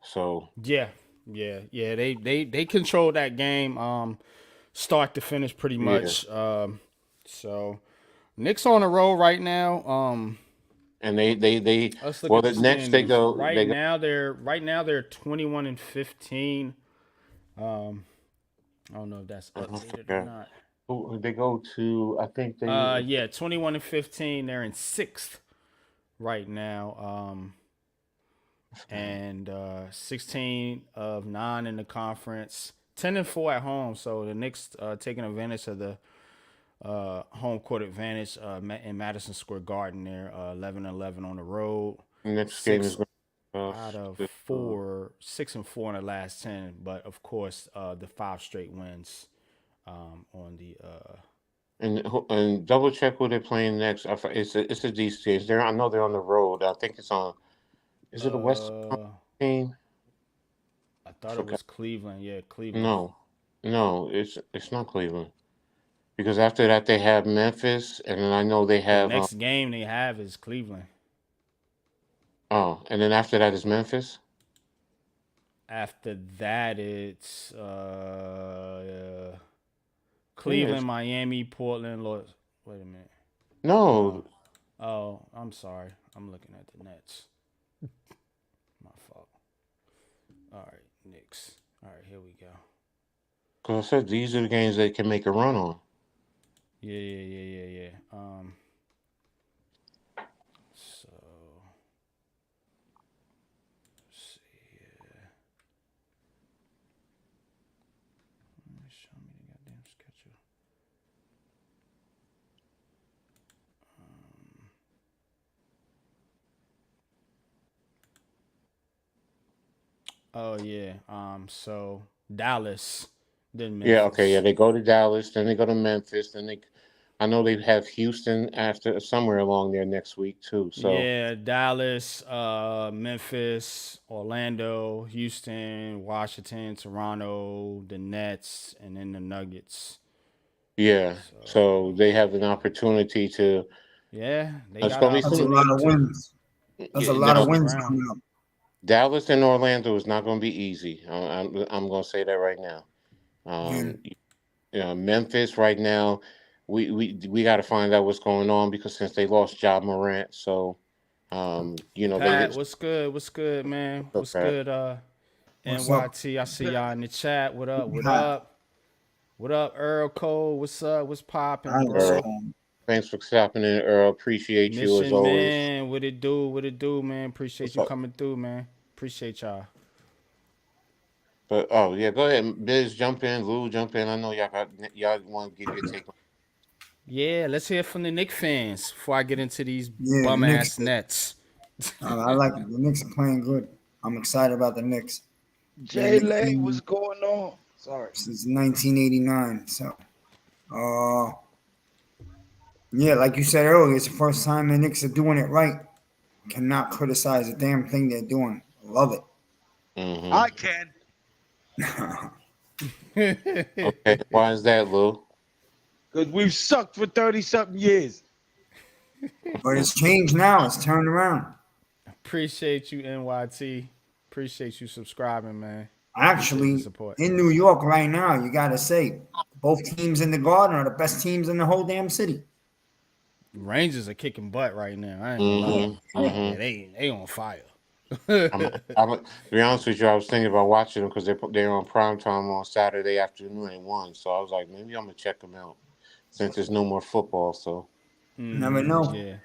So Yeah, yeah. They control that game, start to finish, pretty yeah, much. So Knicks on the road right now. and they Let's look well at the the next they standings. go they go. Right now they're 21-15. I don't know if that's I updated or forgot. not. They go to I think they Yeah, 21-15. They're in sixth right now. And 16 of 9 in the conference, 10-4 at home. So the Knicks taking advantage of the home court advantage in Madison Square Garden there, 11-11 on the road. next game is Six going out of 4, 6-4 in the last 10. But of course, the 5 straight wins on the. and double check who they're playing next. It's a DC team. I know they're on the road. I think it's on. Is it a West team? I thought it was Cleveland. Yeah, Cleveland. No, it's not Cleveland. Because after that they have Memphis, and then I know they The have next game they have is Cleveland. and then after that is Memphis. After that, it's Cleveland, Miami, Portland. Wait a minute. No, Oh, I'm sorry. I'm looking at the Nets. My fault. All right, Knicks. All right, here we go. because I said these are the games they can make a run on. Yeah. So let's see here. Show me the goddamn schedule. Oh yeah. So Dallas, then Memphis. Yeah, okay, yeah. They go to Dallas, then they go to Memphis, I know they have Houston after somewhere along there next week too. So Yeah, Dallas, Memphis, Orlando, Houston, Washington, Toronto, the Nets, and then the Nuggets. yeah, so they have an opportunity to. Yeah, they It's got gonna be That's a soon. lot of wins. That's a lot of wins Brown. coming up. Dallas and Orlando is not going to be easy. I'm going to say that right now. Memphis right now, we got to find out what's going on because since they lost Ja Morant, so Pat, what's good? What's good, man? What's Pat. good? What's up? NYT, I see y'all in the chat. What up? What Hi. up? What up, Earl Cole? What's up? What's popping, Hi, bro? Thanks for stopping in, Earl. Appreciate you as Mission always. man, what it do? What it do, man? Appreciate What's you up? coming through, man. Appreciate y'all. But yeah, go ahead, Biz, jump in, Lou, jump in. I know y'all want to give your take. Yeah, let's hear from the Knicks fans before I get into these Yeah, bum the ass Knicks. Nets. I like it. The Knicks are playing good. I'm excited about the Knicks. Jay Lay, what's going on? Sorry. Since 1989. So, yeah, like you said earlier, it's the first time the Knicks are doing it right. Cannot criticize a damn thing they're doing. Love it. Mm-hmm. I can. Okay, why is that, Lou? Because we've sucked for 30-something years. But it's changed now. It's turned around. Appreciate you, NYT. Appreciate you subscribing, man. Actually, Support. in New York right now, you got to say, both teams in the Garden are the best teams in the whole damn city. Rangers are kicking butt right now. I ain't gonna lie. Yeah, they on fire. To be honest with you, I was thinking about watching them because they're on primetime on Saturday afternoon at 1. So I was like, maybe I'm gonna check them out since there's no more football. So Never know. Yeah,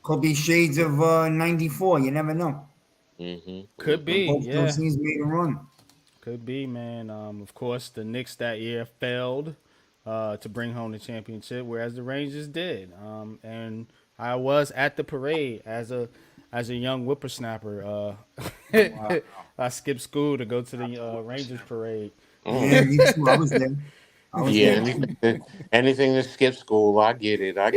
Could be shades of 94. You never know. could be. Both Yeah, those teams made a run. could be, man. Of course, the Knicks that year failed to bring home the championship, whereas the Rangers did. And I was at the parade as a young whippersnapper. I skipped school to go to the Rangers parade. Yeah, me too. I was there. anything to skip school, I get it. That's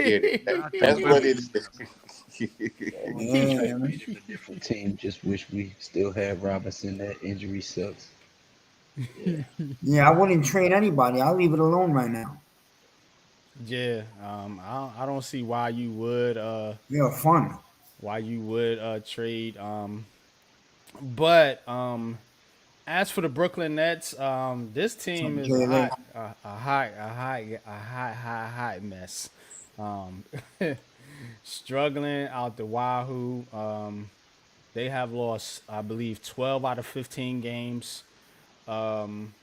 what it is. Yeah, Trade made him a different team. Just wish we still had Robinson. That injury sucks. Yeah. yeah. I wouldn't trade anybody. I'll leave it alone right now. Yeah, I don't see why you would They're fun. trade. But as for the Brooklyn Nets, this team is a Jay. hot mess. Um, struggling out the wahoo. They have lost, I believe, 12 out of 15 games. Um,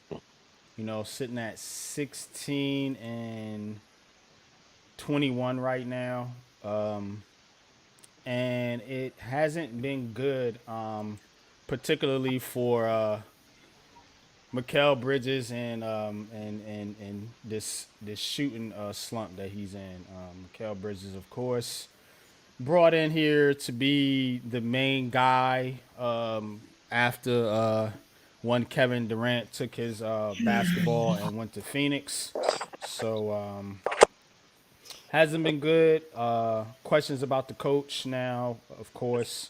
sitting at 16 and 21 right now. And it hasn't been good, particularly for Mikal Bridges and this shooting slump that he's in. Mikal Bridges, of course, brought in here to be the main guy after one Kevin Durant took his basketball and went to Phoenix. So hasn't been good. Questions about the coach now, of course.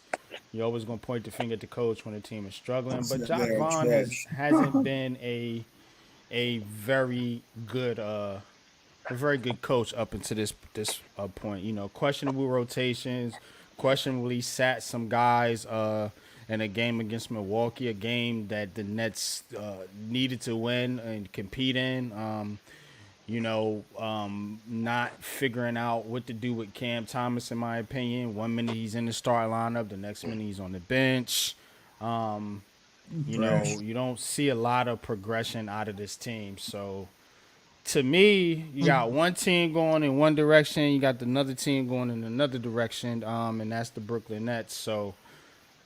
You're always going to point the finger at the coach when the team is struggling. But Jacque They're Vaughn trash. hasn't been a very good coach up until this point. Questionable rotations, questionably sat some guys in a game against Milwaukee, a game that the Nets needed to win and compete in. Not figuring out what to do with Cam Thomas, in my opinion. 1 minute he's in the start lineup, the next minute he's on the bench. You don't see a lot of progression out of this team. So, to me, you got one team going in one direction, you got another team going in another direction, and that's the Brooklyn Nets. So,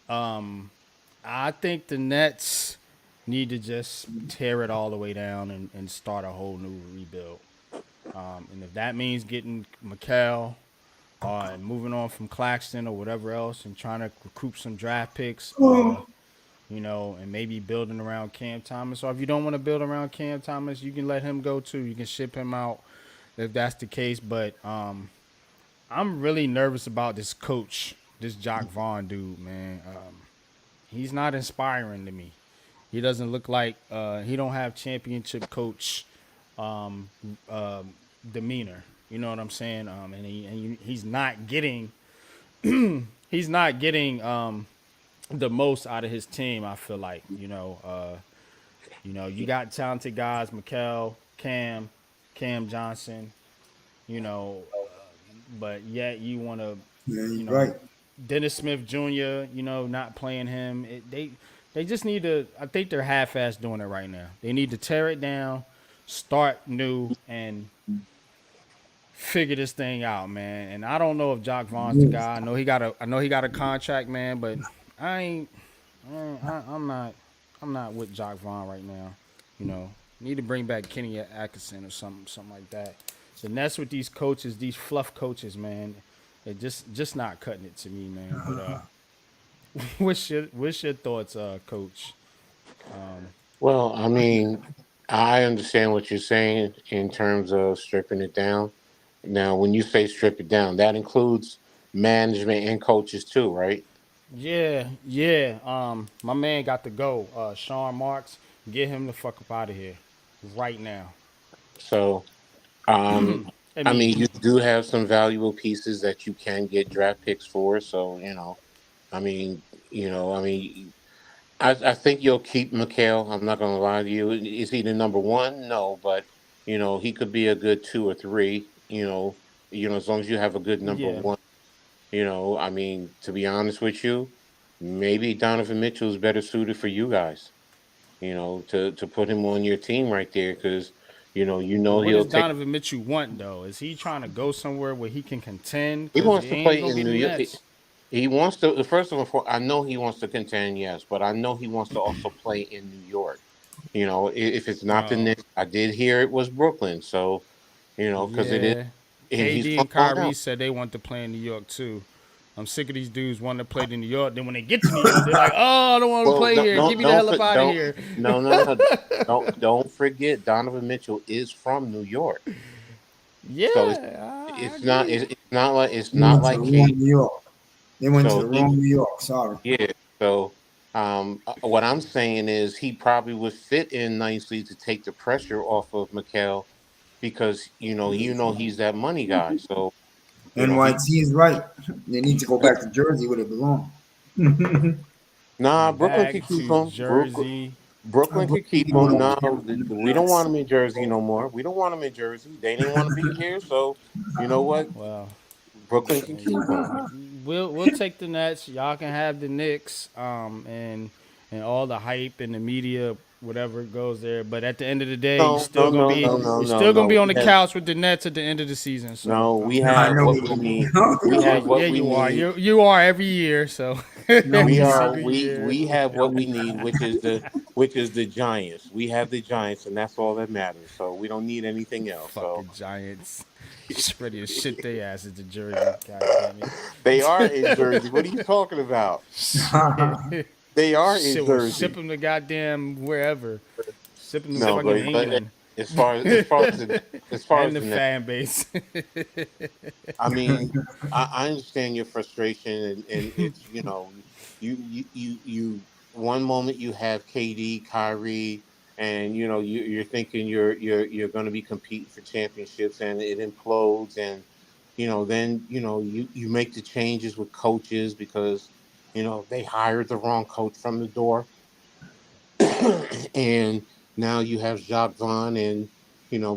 I think the Nets need to just tear it all the way down and start a whole new rebuild. And if that means getting Mikal and moving on from Claxton or whatever else and trying to recoup some draft picks, and maybe building around Cam Thomas. Or if you don't want to build around Cam Thomas, you can let him go too. You can ship him out if that's the case. But I'm really nervous about this coach, this Jacque Vaughn dude, man. He's not inspiring to me. He doesn't look like he don't have championship coach demeanor. You know what I'm saying? And he's not getting the most out of his team. I feel like you got talented guys, Mikal, Cam Johnson. But yet you want to. Yeah, you're right. Dennis Smith Jr., not playing him. They just need to – I think they're half-assed doing it right now. They need to tear it down, start new, and figure this thing out, man. And I don't know if Jacque Vaughn's the guy. I know he got a contract, man, but I'm not with Jacque Vaughn right now. Need to bring back Kenny Atkinson or something like that. The Nets with these coaches, these fluff coaches, man – it just not cutting it to me, man. But what's your thoughts, Coach? Well, I mean, I understand what you're saying in terms of stripping it down. Now, when you say strip it down, that includes management and coaches too, right? Yeah. My man got to go. Sean Marks, get him the fuck up out of here right now. So, I mean, you do have some valuable pieces that you can get draft picks for. So, I think you'll keep Mikal. I'm not going to lie to you. Is he the number one? No, but he could be a good 2 or 3. As long as you have a good number one. To be honest with you, maybe Donovan Mitchell is better suited for you guys. To put him on your team right there because. What he'll does Donovan Mitchell want though? Is he trying to go somewhere where he can contend? He wants to play in New York. He wants to. First of all, I know he wants to contend, yes, but I know he wants to also play in New York. If it's not the Knicks, I did hear it was Brooklyn. So, because it is. KD and Kyrie said they want to play in New York too. I'm sick of these dudes wanting to play in New York. Then when they get to New York, they're like, "Oh, I don't want to play here. Give me the hell up out of here." No. Don't forget, Donovan Mitchell is from New York. Yeah, so it's not like KD. New York. They went to So the wrong New York. Sorry. yeah. So what I'm saying is he probably would fit in nicely to take the pressure off of Mikel because he's that money guy. So NYT is right. They need to go back to Jersey where they belong. Brooklyn could Back keep to him. Jersey. Brooklyn could keep him. No, we don't want him in Jersey no more. We don't want him in Jersey. They didn't want to be here, so you know what? Well, Brooklyn can keep him. we'll take the Nets. Y'all can have the Knicks. And all the hype and the media, whatever goes there. But at the end of the day, you're still gonna be on the couch with the Nets at the end of the season. So no, we have what we need. We have what we you are. need. You are every year. So We are. Every year. We have what we need, which is the Giants. We have the Giants, and that's all that matters. So we don't need anything else. Fucking So Giants. Just ready to shit their asses to Jersey. God damn it. they are in Jersey. What are you talking about? They are in Shit, we'll Jersey. ship them to goddamn wherever. Ship them to No, fucking but England. as far as the And the fan base. I mean, I understand your frustration, and it's you. One moment you have KD, Kyrie, and you're thinking you're going to be competing for championships, and it implodes, and then you make the changes with coaches because they hired the wrong coach from the door, and now you have Jacques Vaughn, and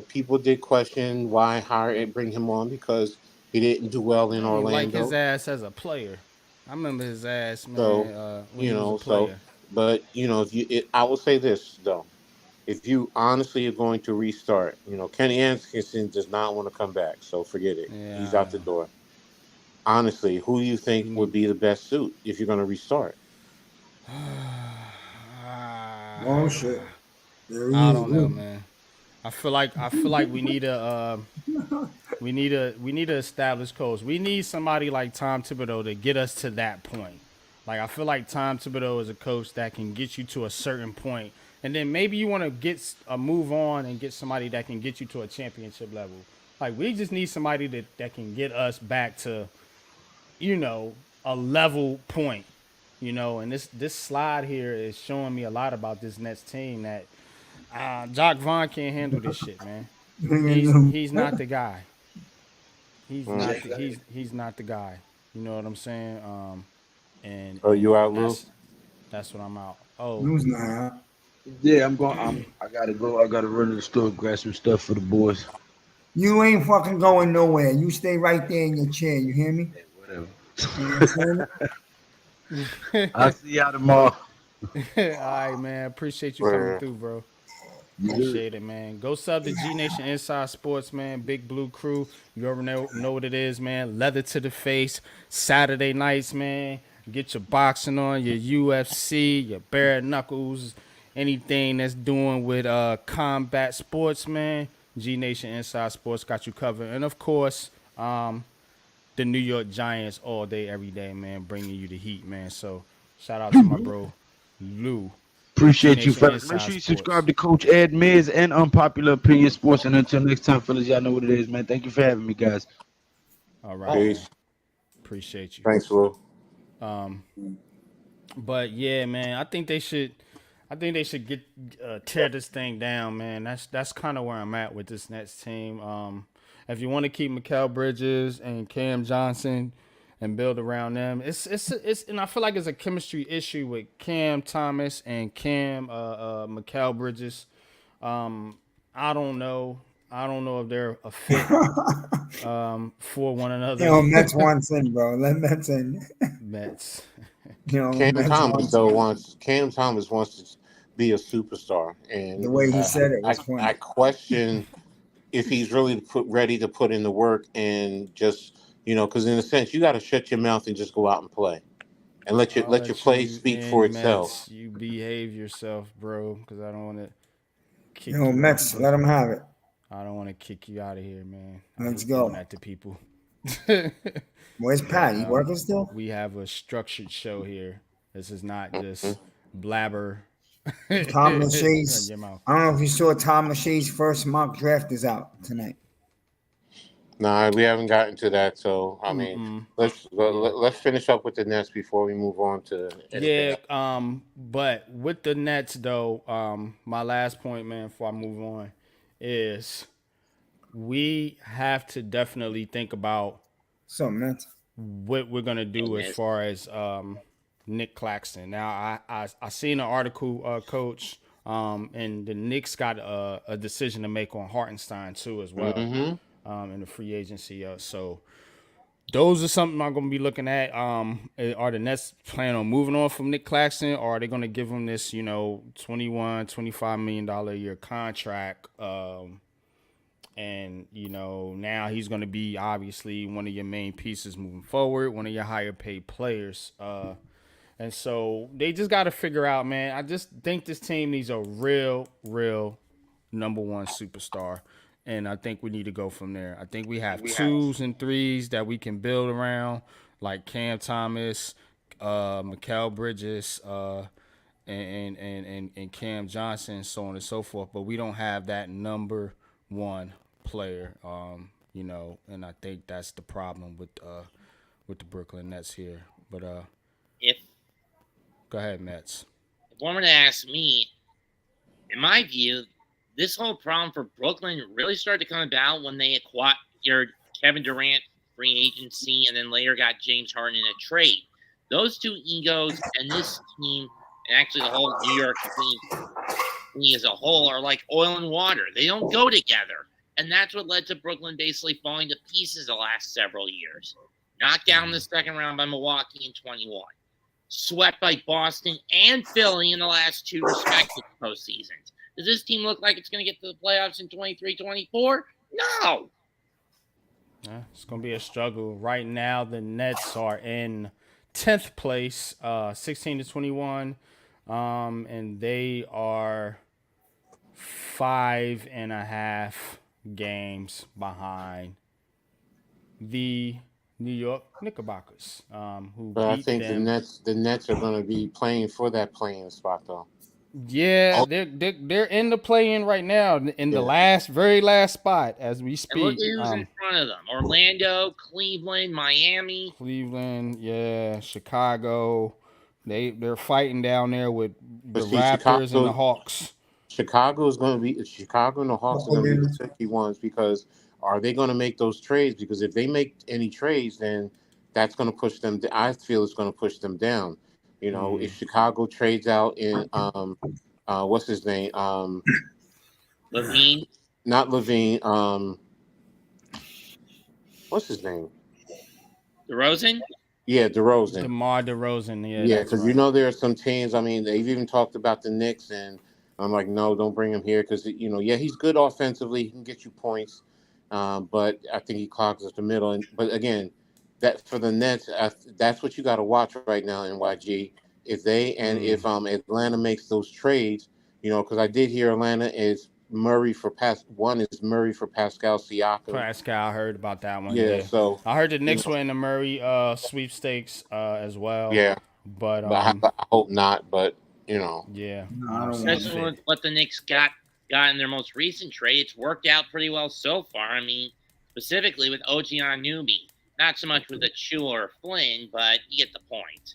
people did question why hire and bring him on because he didn't do well in I Orlando. like his ass as a player. I remember his ass, man. So, when he was a player. But I will say this though, if you honestly are going to restart, Kenny Atkinson does not want to come back, so forget it. Yeah. He's out the door. Honestly, who do you think would be the best suit if you're going to restart? Oh shit. I don't know, man. I feel like we need we need a established coach. We need somebody like Tom Thibodeau to get us to that point. Like I feel like Tom Thibodeau is a coach that can get you to a certain point, and then maybe you want to get a move on and get somebody that can get you to a championship level. Like we just need somebody that can get us back to, a level point. And this slide here is showing me a lot about this Nets team that Jacques Vaughn can't handle this shit, man. He's not the guy. He's not the guy. You know what I'm saying? And you out, Lou? That's what I'm out. Oh, Lou's not out. Yeah, I'm going. I gotta go. I gotta run to the store, grab some stuff for the boys. You ain't fucking going nowhere. You stay right there in your chair. You hear me? Hey, whatever. I'll see y'all tomorrow. all right, man. Appreciate you coming through, bro. Appreciate it, man. Go sub to G Nation Inside Sports, man. Big Blue Crew. You already know what it is, man. Leather to the face. Saturday nights, man. Get your boxing on, your UFC, your bare knuckles, anything that's doing with combat sports, man. G Nation Inside Sports got you covered. And of course, the New York Giants all day, every day, man, bringing you the heat, man. So shout out to my bro, Lou. Appreciate you, G-Nation fellas. Inside Make sure you Sports. subscribe to Coach Ed Miz and Unpopular Opinion Sports. And until next time, fellas, y'all know what it is, man. Thank you for having me, guys. All right. Peace. Man. Appreciate you. Thanks, Lou. But yeah, man, I think they should get tear this thing down, man. That's kind of where I'm at with this Nets team. If you want to keep Mikal Bridges and Cam Johnson and build around them, it's and I feel like it's a chemistry issue with Cam Thomas and Mikal Bridges. I don't know if they're a fit for one another. Mets wants in, bro. Let Mets in. Mets. Cam Thomas wants to be a superstar, and the way he said it was funny. I question if he's really ready to put in the work and just because in a sense you got to shut your mouth and just go out and play, and let your play speak for itself. You behave yourself, bro, because I don't want to kick Mets, let him have it. I don't want to kick you out of here, man. Let's go. That to people. Where's Pat? He working still? We have a structured show here. This is not just blabber. Tom Lachey's. Your mouth. I don't know if you saw Tom Lachey's first mock draft is out tonight. Nah, we haven't gotten to that. So I mean, let's finish up with the Nets before we move on to anything Yeah, else. but with the Nets though, my last point, man, before I move on, is we have to definitely think about Something that's what we're gonna do as Goodness. far as Nick Claxton. Now, I seen an article, coach, and the Knicks got a decision to make on Hartenstein too as well, Mm-hmm. in the free agency. So those are something I'm going to be looking at. Are the Nets planning on moving on from Nick Claxton, or are they going to give him this, $21-25 million a year contract? And, now he's going to be obviously one of your main pieces moving forward, one of your higher paid players. And so they just got to figure out, man. I just think this team needs a real number one superstar. And I think we need to go from there. I think we have twos and threes that we can build around, like Cam Thomas, Mikal Bridges, and Cam Johnson, so on and so forth. But we don't have that number one player, and I think that's the problem with the Brooklyn Nets here. But If go ahead, Mets. one were to ask me, in my view, this whole problem for Brooklyn really started to come about when they acquired Kevin Durant free agency and then later got James Harden in a trade. Those two egos and this team, and actually the whole New York team as a whole, are like oil and water. They don't go together. And that's what led to Brooklyn basically falling to pieces the last several years. Knocked down in the second round by Milwaukee in 21. Swept by Boston and Philly in the last two respective postseasons. Does this team look like it's going to get to the playoffs in 23-24? No. Yeah, it's going to be a struggle. Right now, the Nets are in 10th place, 16-21, and they are 5.5 games behind the New York Knickerbockers, who But I beat think them. the Nets are going to be playing for that playing spot though. Yeah, Oh. they're in the play-in right now, in the Yeah. very last spot as we And look speak. at who's in front of them. Orlando, Cleveland, Miami. Cleveland, yeah, Chicago. They're fighting down there with the But see, Raptors and the Hawks. Chicago and the Hawks are going to be the tricky ones because are they going to make those trades? Because if they make any trades, then that's going to push them. I feel it's going to push them down. If Chicago trades out in what's his name? Levine. Not Levine. What's his name? DeRozan? Yeah, DeRozan. DeMar DeRozan, Yeah, because right. there are some teams. I mean, they've even talked about the Knicks, and I'm like, no, don't bring him here because he's good offensively. He can get you points, but I think he clogs up the middle. But again, that for the Nets, that's what you got to watch right now. NYG, if Atlanta makes those trades, because I did hear Atlanta is Murray for Pascal Siakam. Pascal, I heard about that one. Yeah, so I heard the Knicks were in the Murray sweepstakes as well. Yeah, but I hope not. But yeah, No, I don't want Especially with what the Knicks got in their most recent trade, it's worked out pretty well so far. I mean, specifically with OG Anunoby. Not so much with Achua or Flynn, but you get the point.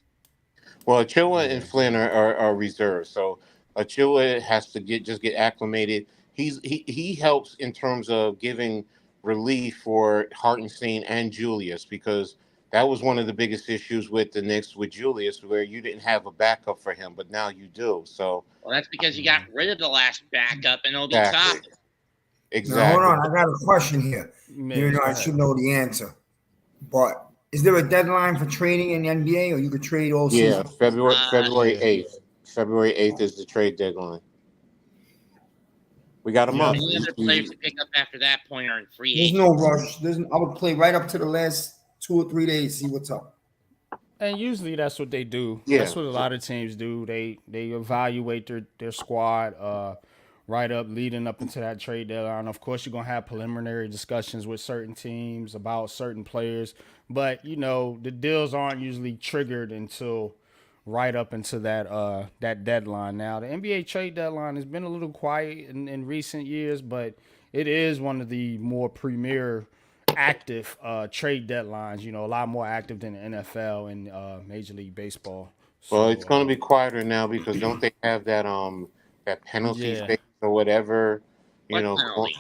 Well, Achua and Flynn are reserves, so Achua has to get acclimated. He helps in terms of giving relief for Hartenstein and Julius because that was one of the biggest issues with the Knicks with Julius, where you didn't have a backup for him, but now you do. So Well, that's because you got rid of the last backup and Obi Toppin. Exactly. Now, hold on, I got a question here. I should know the answer. But is there a deadline for trading in the NBA, or you could trade all season? Yeah, February 8th. February 8th is the trade deadline. We got a month. Any other players to pick up after that point are in free There's agency. no rush. I would play right up to the last 2 or 3 days, see what's up. And usually that's what they do. Yeah. That's what a lot of teams do. They evaluate their squad right up leading up into that trade deadline. Of course, you're gonna have preliminary discussions with certain teams about certain players, but the deals aren't usually triggered until right up into that deadline. Now, the NBA trade deadline has been a little quiet in recent years, but it is one of the more premier active trade deadlines. You know, a lot more active than the NFL and Major League Baseball. Well, So it's going to be quieter now because don't they have that penalty yeah, phase or whatever? You What know, penalty?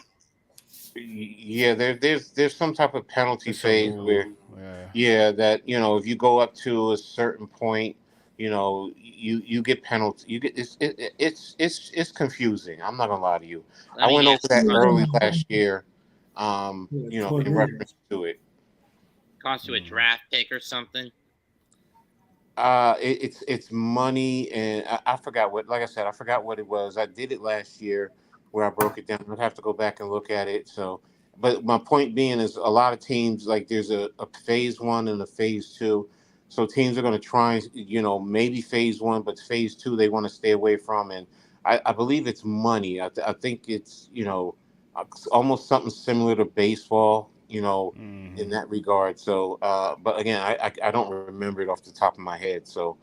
yeah. There's some type of penalty it's a phase where rule. Yeah. yeah, that if you go up to a certain point, you get penalty. You get it's confusing. I'm not gonna lie to you. I Let went me over ask that you early something. last year. In reference to it. Cost you a draft pick or something? It's money, and I forgot what. Like I said, I forgot what it was. I did it last year, where I broke it down. I'd have to go back and look at it. So, but my point being is, a lot of teams like there's a phase one and a phase two. So teams are going to try, maybe phase one, but phase two they want to stay away from. And I believe it's money. I think it's almost something similar to baseball. In that regard. So, but again, I don't remember it off the top of my head. So,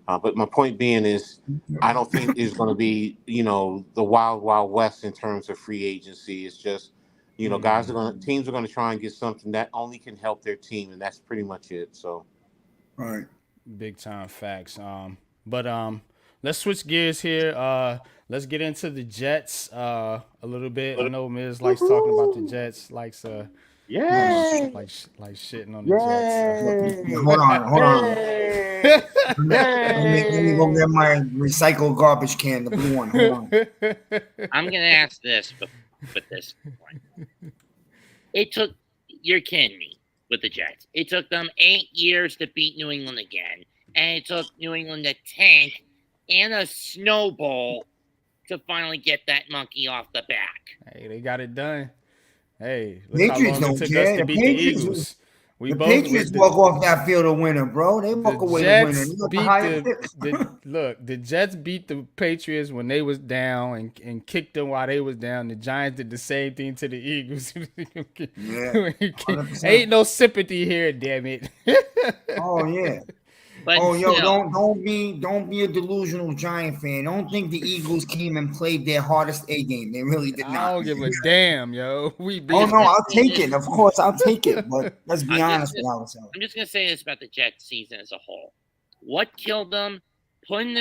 but my point being is, I don't think it's going to be, the wild, wild west in terms of free agency. It's just, teams are going to try and get something that only can help their team, and that's pretty much it. So, Right. Big time facts. But let's switch gears here. Let's get into the Jets a little bit. I know Miz likes talking about the Jets, likes yeah, like shitting on the Jets. Yeah, hold on. Let me go get my recycled garbage can, the blue one. Hold on. I'm gonna ask this with this one. You're kidding me with the Jets. It took them 8 years to beat New England again, and it took New England a tank and a snowball to finally get that monkey off the back. Hey, they got it done. Hey, look Patriots how long don't it took care. us to beat the Eagles. The Patriots walk off that field a winner, bro. They walk away the winner. Jets beat the Jets beat the Patriots when they was down and kicked them while they was down. The Giants did the same thing to the Eagles. Yeah, Ain't no sympathy here, damn it. Oh yeah. But yo, still, don't be a delusional Giant fan. Don't think the Eagles came and played their hardest A game. They really did I not. don't give a damn, yo. We beat Oh no, them. I'll take it. Of course, I'll take it. But let's be honest with ourselves. I'm just gonna say this about the Jets season as a whole. What killed them? Putting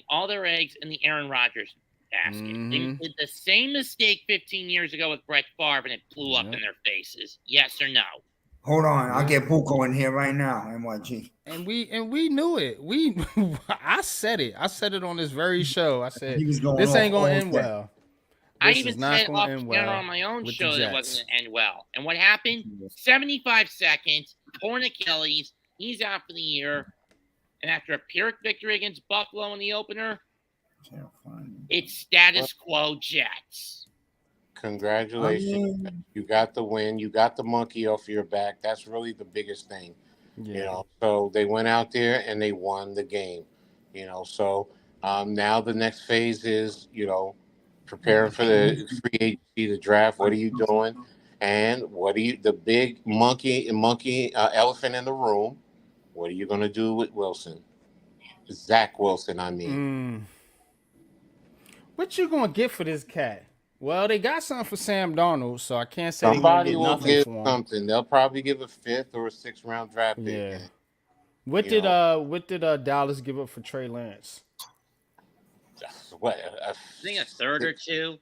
all their eggs in the Aaron Rodgers basket. Mhm. They did the same mistake 15 years ago with Brett Favre, and it blew up in their faces. Yes or no? Hold on, I'll get Buko in here right now. NYG. And we knew it. I said it. I said it on this very show. I said He was going this ain't off gonna all end day. well. I This even is not said gonna off end camera well on my own with show the that it Jets. wasn't going to end well. And what happened? 75 seconds, torn Achilles. He's out for the year. And after a Pyrrhic victory against Buffalo in the opener, it's status quo Jets. congratulations. You got the win. You got the monkey off your back. That's really the biggest thing. Yeah. So they went out there and they won the game. So now the next phase is, preparing for the free agency, the draft. What are you doing? And the big monkey elephant in the room? What are you going to do with Wilson? Zach Wilson, I mean. What you gonna get for this cat? Well, they got something for Sam Darnold, so I can't say they're gonna Somebody get will nothing give for him. something. They'll probably give a 5th or a 6th round draft pick. Yeah. And, What did Dallas give up for Trey Lance? what? I think a third or two.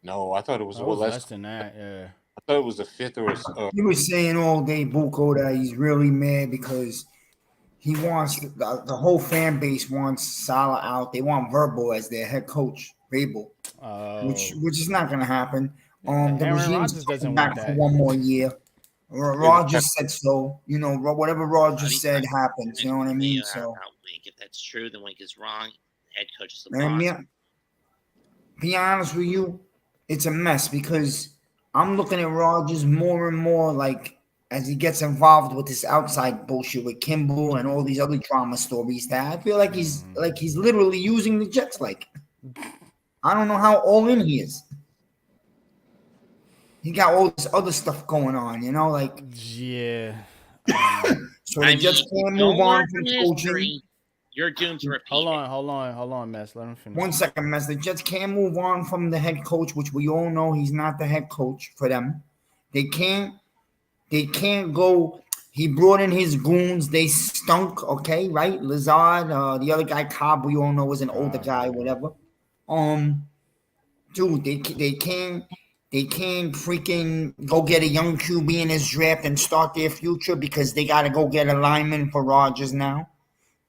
No, I thought it was less than that. Yeah. I thought it was a 5th or He was saying all day, Buko, that he's really mad because he wants the whole fan base wants Salah out. They want Verbal as their head coach, Vrabel, which is not going to happen. The Aaron regime's Rodgers doesn't back want for that. one more year. Rodgers said so. Whatever Rodgers said happens. You know what I mean? So, Wink. If that's true, then Wink is wrong. Head coach is the and boss. yeah, be honest with you, it's a mess because I'm looking at Rodgers more and more like as he gets involved with this outside bullshit with Kimball and all these other drama stories. That I feel like he's literally using the Jets. Like, I don't know how all in he is. He got all this other stuff going on, like. Yeah. So the Jets can't move on from coaching. You're doomed to repeat. Hold on, Mess. Let him finish. 1 second, Mess. The Jets can't move on from the head coach, which we all know he's not the head coach for them. They can't go. He brought in his goons. They stunk. Okay, right? Lazard, the other guy, Cobb, we all know was an older guy, whatever. Dude, they can't freaking go get a young QB in his draft and start their future because they got to go get a lineman for Rodgers now.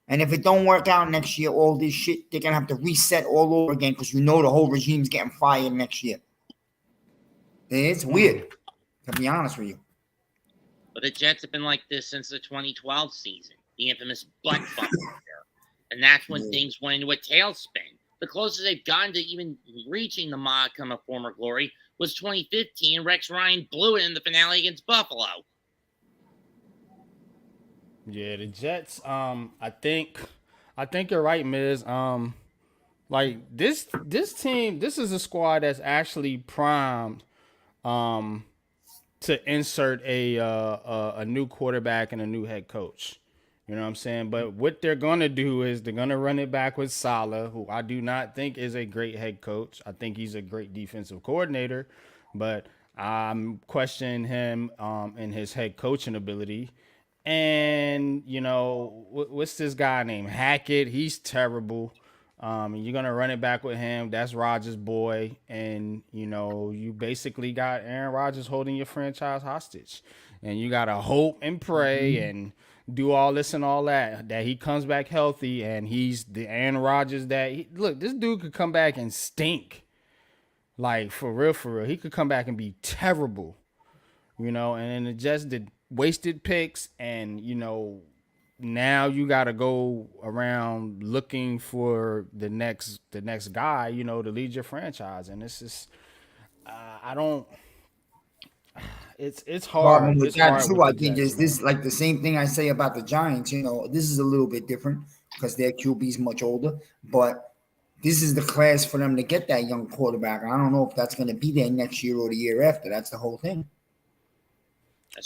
And if it don't work out next year, all this shit, they're gonna have to reset all over again because the whole regime's getting fired next year. It's weird, to be honest with you. But the Jets have been like this since the 2012 season, the infamous butt bump year. And that's when things went into a tailspin. The closest they've gotten to even reaching the modicum of former glory was 2015, and Rex Ryan blew it in the finale against Buffalo. Yeah, the Jets. I think you're right, Miz. Like this team, this is a squad that's actually primed, to insert a new quarterback and a new head coach. You know what I'm saying? But what they're gonna do is they're gonna run it back with Saleh, who I do not think is a great head coach. I think he's a great defensive coordinator, but I'm questioning him in his head coaching ability. And what's this guy named Hackett? He's terrible. And you're gonna run it back with him. That's Rodgers' boy, and you basically got Aaron Rodgers holding your franchise hostage, and you gotta hope and pray and do all this and all that he comes back healthy, and he's the Aaron Rodgers look. This dude could come back and stink, like for real. He could come back and be terrible, and then it just did. Wasted picks, and now you got to go around looking for the next guy, to lead your franchise, and this is I don't. It's hard. With It's that hard too, with I the think Jets, is this like the same thing I say about the Giants. This is a little bit different because their QB's much older, but this is the class for them to get that young quarterback. I don't know if that's going to be there next year or the year after. That's the whole thing.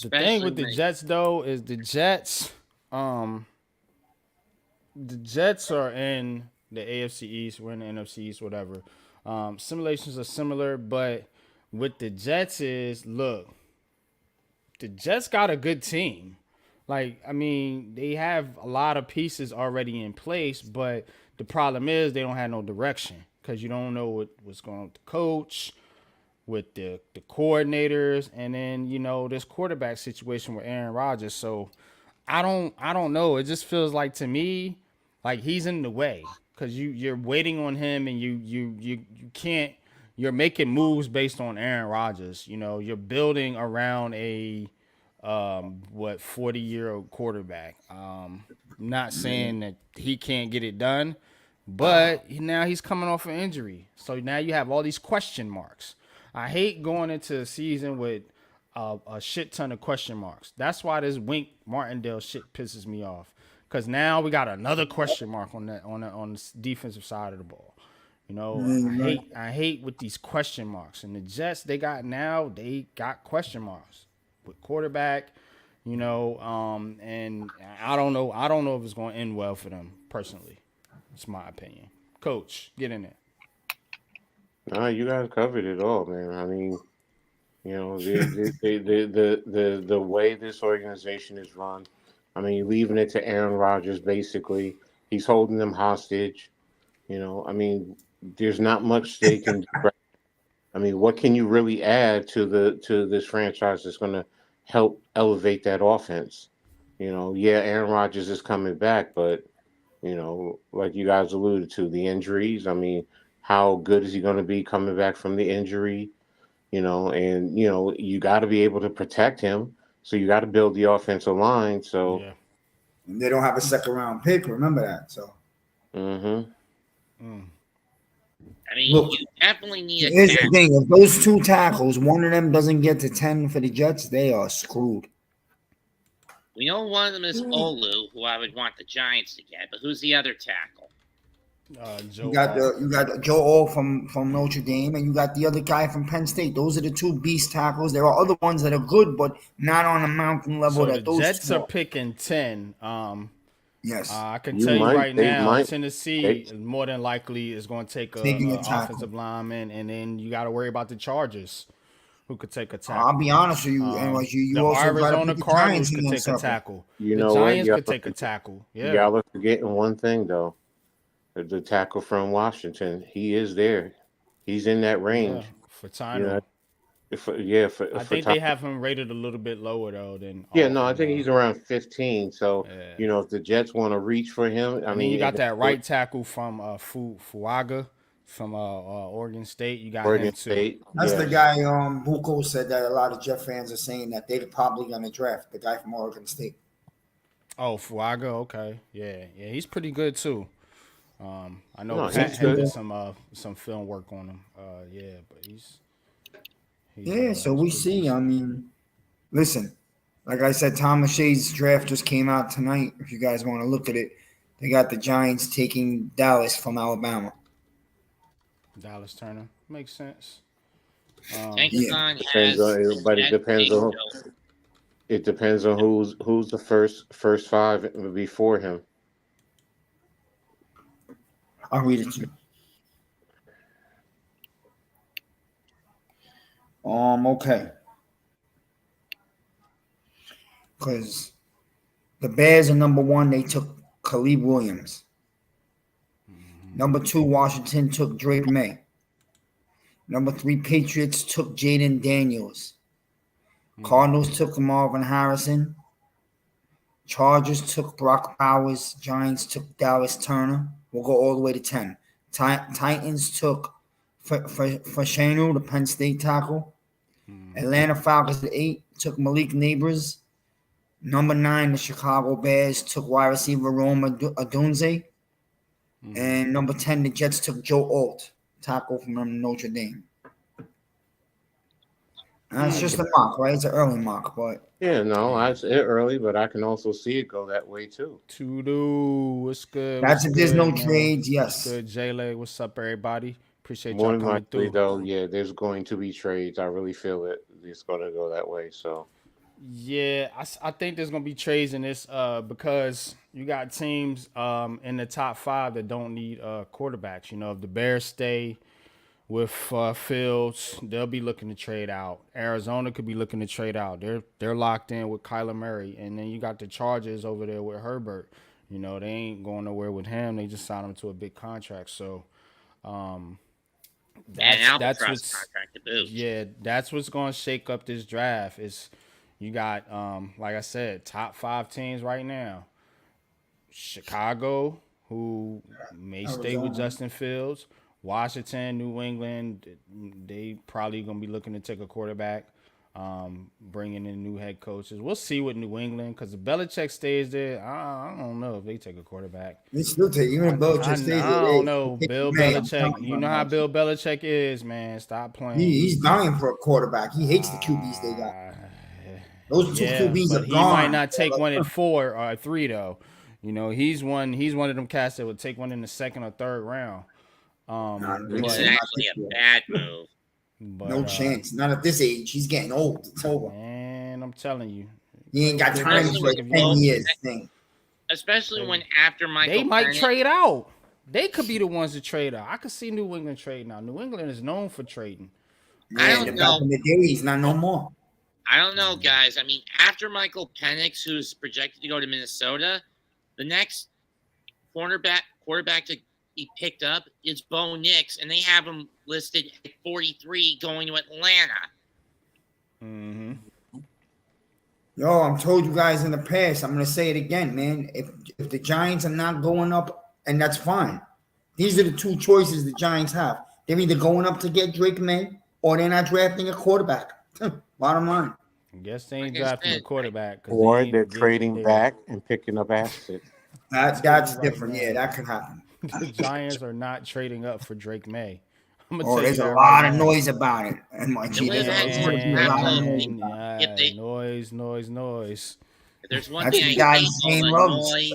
The thing with the Jets, though, is the Jets are in the AFC East. We're in the NFC East, whatever. Simulations are similar, but with the Jets look, the Jets got a good team. Like, I mean, they have a lot of pieces already in place, but the problem is they don't have no direction because you don't know what's going on with the coach, with the coordinators, and then this quarterback situation with Aaron Rodgers. So I don't know. It just feels like to me like he's in the way because you're waiting on him, and you can't. You're making moves based on Aaron Rodgers. You're building around a 40-year-old quarterback. Not saying that he can't get it done, but now he's coming off an injury. So now you have all these question marks. I hate going into a season with a shit ton of question marks. That's why this Wink Martindale shit pisses me off. Because now we got another question mark on the defensive side of the ball. I hate with these question marks. And the Jets, they got question marks with quarterback. And I don't know if it's going to end well for them personally. It's my opinion. Coach, get in there. No, you guys covered it all, man. I mean, the way this organization is run. I mean, leaving it to Aaron Rodgers, basically, he's holding them hostage. I mean, there's not much they can do. I mean, what can you really add to this franchise that's going to help elevate that offense? Aaron Rodgers is coming back, but like you guys alluded to, the injuries. I mean, how good is he going to be coming back from the injury? And you got to be able to protect him. So you got to build the offensive line. So they don't have a second round pick. Remember that. So. I mean, look, you definitely need a here's tackle. the thing. If those two tackles, one of them doesn't get to 10 for the Jets, they are screwed. We know one of them is Olu, who I would want the Giants to get, but who's the other tackle? Joe. You got Joe O from Notre Dame, and you got the other guy from Penn State. Those are the two beast tackles. There are other ones that are good, but not on a mountain level. So that the those Jets two are picking 10. Yes, I can tell you right now, Tennessee more than likely is going to take an offensive lineman, and then you got to worry about the Chargers. who could take a tackle. I'll be honest with you, and like you The also got to Arizona put the Cardinals Giants in could that take a circle. tackle. You The know what? Giants Y'all could take a are- tackle. Yeah. Y'all are forgetting one thing though. The tackle from Washington, he is there. He's in that Yeah. range. For Tino. You know, I think they have him rated a little bit lower though than Yeah, no, I think he's around 15. So, Yeah. if the Jets want to reach for him, I And then mean, you got that right tackle from Fuaga from Oregon State. You got him Oregon too. State. That's yeah. the guy. Buko said that a lot of Jet fans are saying that they're probably going to draft the guy from Oregon State. Oh, Fuaga, okay, yeah, he's pretty good too. I know No, Pat he's had good. did some film work on him. Yeah, but he's So we he's see. I mean, listen, like I said, Thomas Shade's draft just came out tonight. If you guys want to look at it, they got the Giants taking Dallas from Alabama. Dallas Turner makes sense. Tankathon Depends has on, but it depends on Angel. it depends on who's the first five before him. I'll read it to you. Okay. Because the Bears are number 1. They took Khalid Williams. Number 2, Washington took Drake May. Number 3, Patriots took Jaden Daniels. Cardinals took Marvin Harrison. Chargers took Brock Bowers. Giants took Dallas Turner. We'll go all the way to 10. Titans took Fashanu, the Penn State tackle. Atlanta Falcons at 8 took Malik Neighbors. Number 9, the Chicago Bears took wide receiver Roma Odunze. And number 10, the Jets took Joe Alt, tackle from Notre Dame. That's just a mock, right? It's an early mock, but Yeah, no, I said it early, but I can also see it go that way too. Tudu, what's good? that's if What's there's good, no man? trades. Yes. Good, J-Leg. What's up, everybody? Appreciate More y'all than coming likely, through. though, yeah, there's going to be trades. I really feel it. It's going to go that way. So, Yeah, I think there's gonna be trades in this because you got teams in the top 5 that don't need quarterbacks. If the Bears stay with Fields, they'll be looking to trade out. Arizona could be looking to trade out. They're locked in with Kyler Murray, and then you got the Chargers over there with Herbert. They ain't going nowhere with him. They just signed him to a big contract. So that's what's contract to boot. yeah, that's what's going to shake up this draft. Is you got like I said, top 5 teams right now. Chicago, who may stay with Arizona. Justin Fields. Washington, New England, they probably going to be looking to take a quarterback, bringing in new head coaches. We'll see with New England because if Belichick stays there, I don't know if they take a quarterback. They still take, even if Belichick stays there. I don't know. they- Bill Man, I'm Belichick, telling you know how Bill Belichick is, man. Stop playing. He's dying for a quarterback. He hates the QBs they got. Those two Yeah, QBs but are he gone. might not take one at 4 or 3 though. He's one of them cats that would take one in the 2nd or 3rd round. Which but- is actually a bad move. But, No chance. Not at this age. He's getting old. It's over. Man, I'm telling you, He ain't got time for Especially a with 10 both- years thing. Especially when after Michael they might Penix- trade out. They could be the ones to trade out. I could see New England trading out. New England is known for trading. I Man, don't back know. in the days, not no more. I don't know, guys. I mean, after Michael Penix, who's projected to go to Minnesota, the next quarterback to be picked up is Bo Nix, and they have him listed at 43 going to Atlanta. Mm-hmm. Yo, I'm told you guys in the past. I'm gonna say it again, man. If the Giants are not going up, and that's fine. These are the 2 choices the Giants have. They're either going up to get Drake May, or they're not drafting a quarterback. Bottom line. I guess they ain't Like I drafting a said, quarterback. 'cause or ain't they're getting trading there. back and picking up assets. That's right different. now. Yeah, that could happen. The Giants are not trading up for Drake May. I'm gonna Oh, tell there's you a that lot right of now. noise about it. And my G, would have there's had a lot of noise. Man, If they- noise. If If there's one That's thing I the guy hate, all Shane the loves. noise.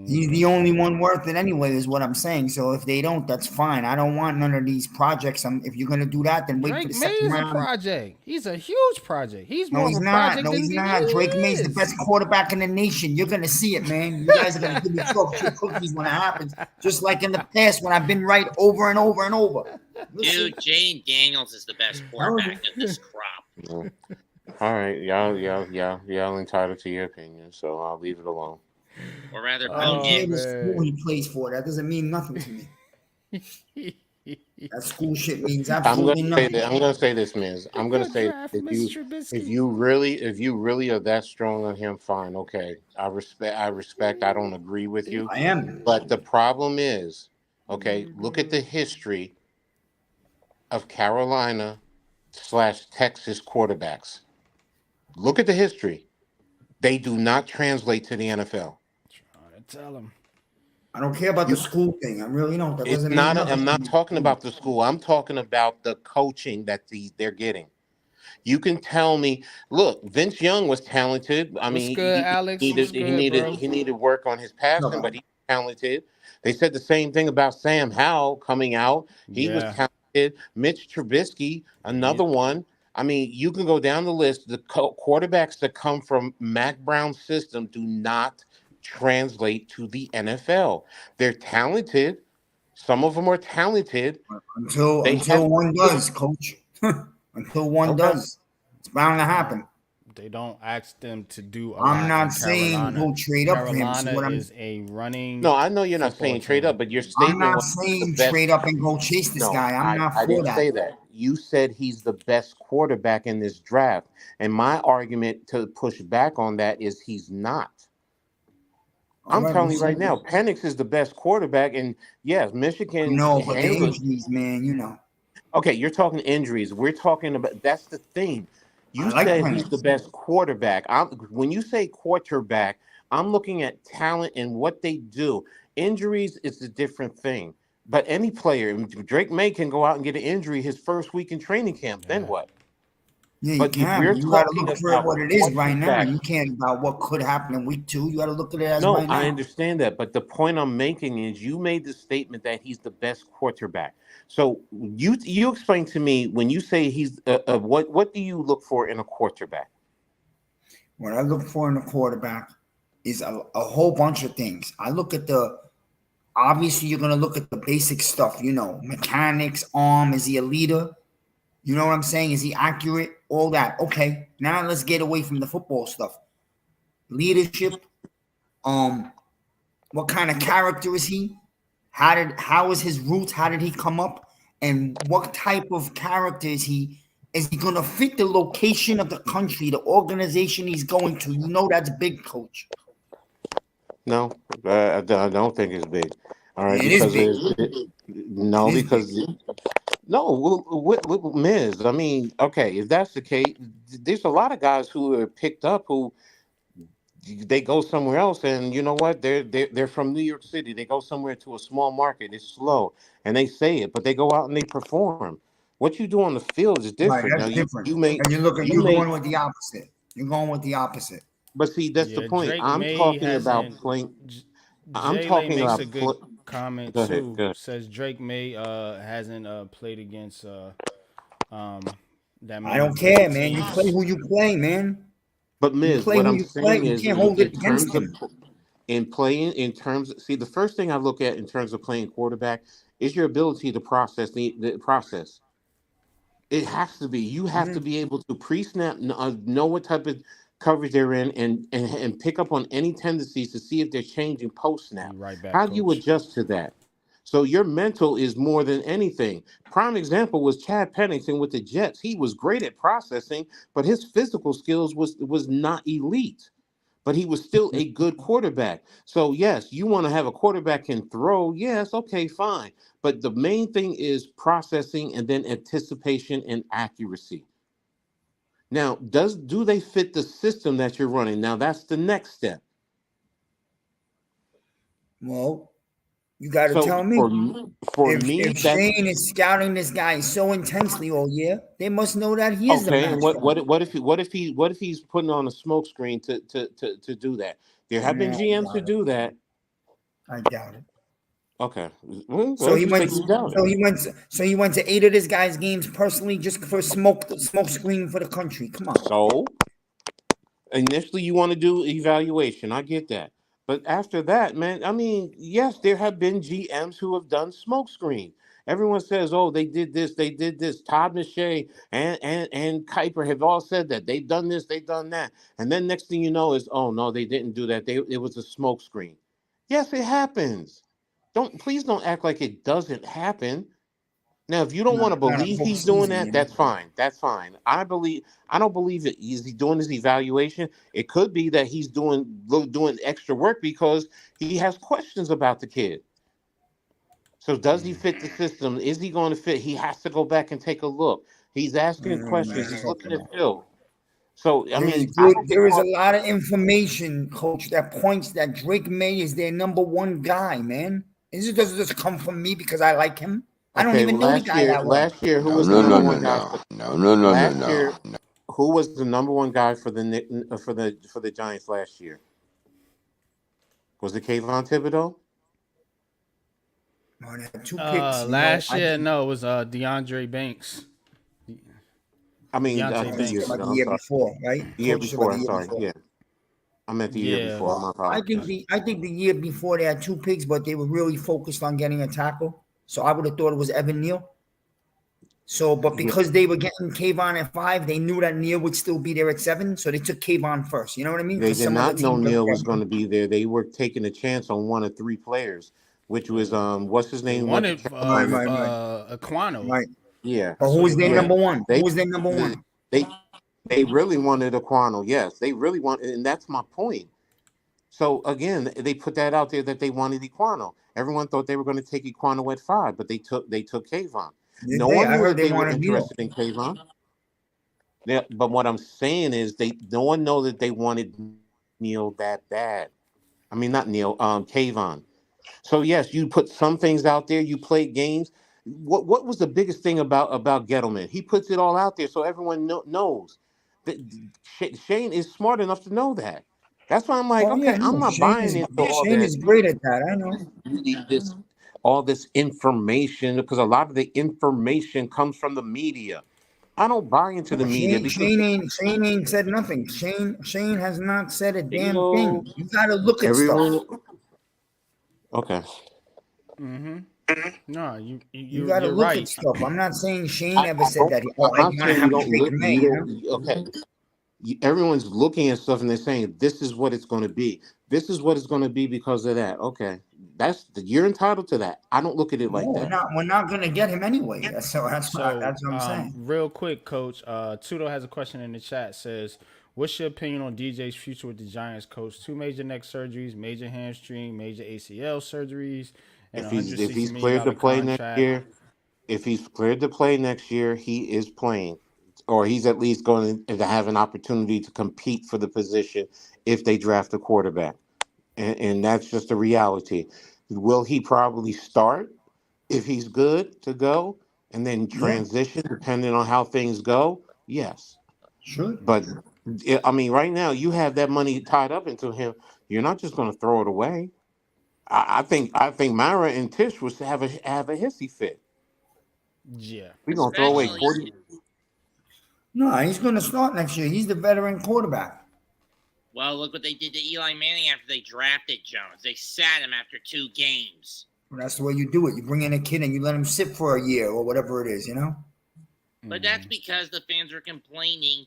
He's the only one worth it anyway, is what I'm saying. So if they don't, that's fine. I don't want none of these projects. If you're gonna do that, then wait for Drake the May second is a round. project. He's a huge project. He's No, more of he's a not. project No, than he's he not. Drake May's the is. best quarterback in the nation. You're gonna see it, man. You guys are gonna give me talk shit cookies when it happens, just like in the past when I've been right over and over and over. Listen, Dude, Jane Daniels is the best quarterback of this crop. No. All right, y'all entitled to your opinion, so I'll leave it alone. Or rather, I Bo don't care Nix. the school he plays for. That doesn't mean nothing to me. That school shit means absolutely nothing. I'm gonna say this, Miz. I'm gonna say Draft if Mr. you Trubisky. if you really are that strong on him, fine, okay. I respect. I don't agree with you, I am. but the problem is, okay. Look at the history of Carolina/Texas quarterbacks. Look at the history. They do not translate to the NFL. Trying to tell him. I don't care about the school thing. I really don't. That It's doesn't mean not. nothing. I'm to not me. talking about the school. I'm talking about the coaching that they're getting. You can tell me. Look, Vince Young was talented. I What's mean, good, Alex? What's good, bro? he needed work on his passing, No. but he's talented. They said the same thing about Sam Howell coming out. He was Yeah. talented. Mitch Trubisky, another one. I mean, you can go down the list. The quarterbacks that come from Mac Brown's system do not translate to the NFL. They're talented. Some of them are talented. Until They have one does, coach. Until one Okay. does. It's bound to happen. They don't ask them to do a I'm lot not in saying Carolina. go trade up for him. See Carolina what I'm is a running. No, I know you're not football saying trade team. up, but your I'm statement not was the saying best. trade up and go chase this No, guy. I'm not I for didn't that. say that. You said he's the best quarterback in this draft. And my argument to push back on that is he's not. I'm All telling you we'll right see. now, Penix is the best quarterback. And yes, Michigan No, but the handled. injuries, man, you know. Okay, you're talking injuries. We're talking about that's the thing. You I like said he's the Penix. best quarterback. When you say quarterback, I'm looking at talent and what they do. Injuries is a different thing. But any player, Drake May can go out and get an injury his first week in training camp. Then what? Yeah, you But if can, we're but you got to talking look for it about what it is right now. quarterback, You can't about what could happen in week 2. You got to look at it as no, right I now. understand that. But the point I'm making is you made the statement that he's the best quarterback. So you explain to me when you say he's what do you look for in a quarterback? What I look for in a quarterback is a whole bunch of things. I look at obviously you're going to look at the basic stuff, mechanics, arm, is he a leader? You know what I'm saying? Is he accurate? All that. Okay, now let's get away from the football stuff. Leadership, what kind of character is he? How is his roots? How did he come up? And what type of character is he? Is he going to fit the location of the country, the organization he's going to? You know that's big, coach. No, I don't think it's big. All right, Yeah, it is because big. no, It is because no, Miz. I mean, okay, if that's the case, there's a lot of guys who are picked up who they go somewhere else, and you know what? They're from New York City. They go somewhere to a small market. It's slow, and they say it, but they go out and they perform. What you do on the field is right. different. Now That's different. you may And you you're may, going with the opposite. You're going with the opposite. but see, that's the Yeah, point. Drake I'm May talking about hasn't. playing. I'm Jay talking makes about. a good comment Go ahead. too. Go ahead. Says Drake May hasn't played against that I many don't good care, man. You play teams. who you play, man. But You Miz, play what who I'm you play. saying You is, can't hold it in against terms of them. in terms see, the first thing I look at in terms of playing quarterback is your ability to process the process. It has to be. You have to Mhm. be able to pre-snap, know what type of coverage they're in, and pick up on any tendencies to see if they're changing post-snap. You right back, How do you coach. adjust to that? So your mental is more than anything. Prime example was Chad Pennington with the Jets. He was great at processing, but his physical skills was not elite. But he was still a good quarterback. So yes, you want to have a quarterback can throw. Yes, okay, fine. But the main thing is processing and then anticipation and accuracy. Now, do they fit the system that you're running? Now that's the next step. Well, You got to So tell me. for If me, that's Shane is scouting this guy so intensely all year, they must know that he is the okay. match. And what if he's putting on a smoke screen to do that? There have been No, I GMs to doubt it. do that. I doubt it. Okay. Well, So he just went. say you doubt So it. he went. So he went to 8 of this guy's games personally, just for smoke screen for the country. Come on. So initially you want to do evaluation. I get that. But after that, man, I mean, yes, there have been GMs who have done smokescreen. Everyone says, "Oh, they did this, they did this." Todd McShay and Kuiper have all said that they've done this, they've done that, and then next thing you know is, "Oh no, they didn't do that. It was a smokescreen." Yes, it happens. Please don't act like it doesn't happen. Now, if you don't want to Not a believe whole he's doing season, that, that's fine. That's fine. I don't believe it. Is he doing his evaluation? It could be that he's doing extra work because he has questions about the kid. So does he fit the system? Is he going to fit? He has to go back and take a look. He's asking questions. He's looking at film. So I mean, There is a lot of information, Coach, that points that Drake May is their number one guy. Man, does this come from me because I like him? I don't okay, even well, know the guy that well. last year, who No, was no, the no, number no, one guy? Last year, who was the number one guy for the Giants last year? Was it Kayvon Thibodeau? Oh, they had 2 picks. Last year, no, it was DeAndre Banks. I mean, Deontay 2 Banks. years Like ago. the I'm year sorry. before, right? The year Coach, before. about I'm the year sorry. before. Yeah, I meant the year Yeah. before. My apologies. I think the year before they had 2 picks, but they were really focused on getting a tackle. So I would have thought it was Evan Neal. So, but because they were getting Kayvon at 5, they knew that Neal would still be there at 7, so they took Kayvon first. You know what I mean? They 'Cause did some other not know teams Neal don't was get going him. to be there. They were taking a chance on one of 3 players, which was what's his They name? wanted Right. Aquano. Right. Yeah, But who was their yeah. number one? They Who was their number one? they really wanted Aquano. Yes, they really wanted, and that's my point. So again, they put that out there that they wanted Aquano. Everyone thought they were going to take Aquano at 5, but they took Kayvon. No one I knew heard that they were wanted Neal. interested in Kayvon. Yeah, but what I'm saying is no one know that they wanted Neal that bad. I mean, not Neal, Kayvon. So yes, you put some things out there. You play games. What was the biggest thing about Gettleman? He puts it all out there so everyone knows. That Shane is smart enough to know that. That's why I'm like, Oh, okay, yeah, I'm no, not buying into all Shane that. is great at that. I know. You need all this information because a lot of the information comes from the media. I don't buy into the media because Shane ain't said nothing. Shane has not said a damn know, thing. You gotta look at stuff. everyone. Okay. No, You gotta you're look right. at stuff. I'm not saying Shane ever said that. I'm I not want to saying you have don't Drake look. May. Okay. Everyone's looking at stuff and they're saying this is what it's going to be. This is what it's going to be because of that. Okay, you're entitled to that. I don't look at it like No, that. we're not gonna get him anyway. That's what I'm saying. Real quick, Coach, Tudo has a question in the chat. Says, what's your opinion on DJ's future with the Giants, Coach? 2 major neck surgeries, major hamstring, major ACL surgeries, and If he's $160 cleared to million play contract. next year, he is playing, or he's at least going to have an opportunity to compete for the position if they draft a quarterback, and that's just a reality. Will he probably start if he's good to go, and then transition depending on how things go? Yes, Sure. but I mean, right now you have that money tied up into him. You're not just going to throw it away. I think Myra and Tish was to have a hissy fit. Yeah. We're gonna throw away 40. No, he's gonna start next year. He's the veteran quarterback. Well, look what they did to Eli Manning after they drafted Jones. They sat him after 2 games. Well, that's the way you do it. You bring in a kid and you let him sit for a year or whatever it is, you know? But that's because the fans are complaining.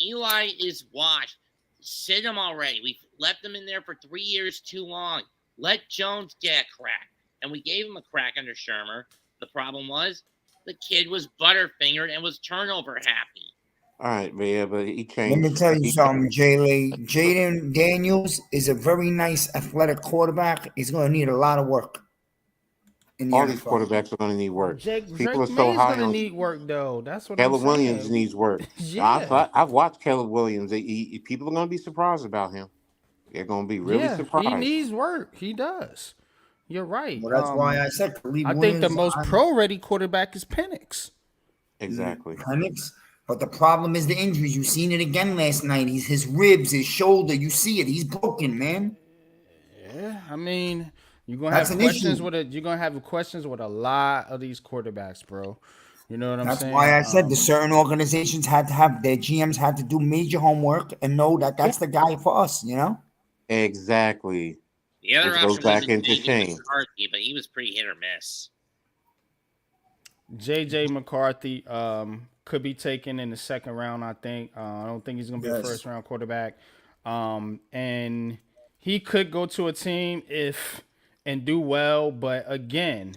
Eli is washed. Sit him already. We've left him in there for 3 years too long. Let Jones get a crack. And we gave him a crack under Shermer. The problem was the kid was butterfingered and was turnover happy. All right, but he Let changed. me tell you something, Jaden Daniels is a very nice athletic quarterback. He's going to need a lot of work. All these quarterbacks are going to need work. Drake People are so high gonna on. need work though. That's what Caleb I'm saying. Williams needs work. Yeah. I've watched Caleb Williams. People are going to be surprised about him. They're going to be really surprised. He needs work. He does. You're right. Well, that's why I said Khalid I think the Williams most on pro-ready quarterback is Penix. Exactly. Penix. But the problem is the injuries. You seen it again last night. His ribs, his shoulder. You see it. He's broken, man. Yeah, I mean, you're gonna That's have an questions issue. with it. You're gonna have questions with a lot of these quarterbacks, bro. You know what I'm That's saying? why I said the certain organizations had to have their GMs had to do major homework and know that that's the guy for us. You know. Exactly. The other Which goes option was back into JJ Shane. McCarthy, but he was pretty hit or miss. JJ McCarthy could be taken in the second round. I think. I don't think he's gonna be a Yes. first round quarterback. And he could go to a team and do well, but again,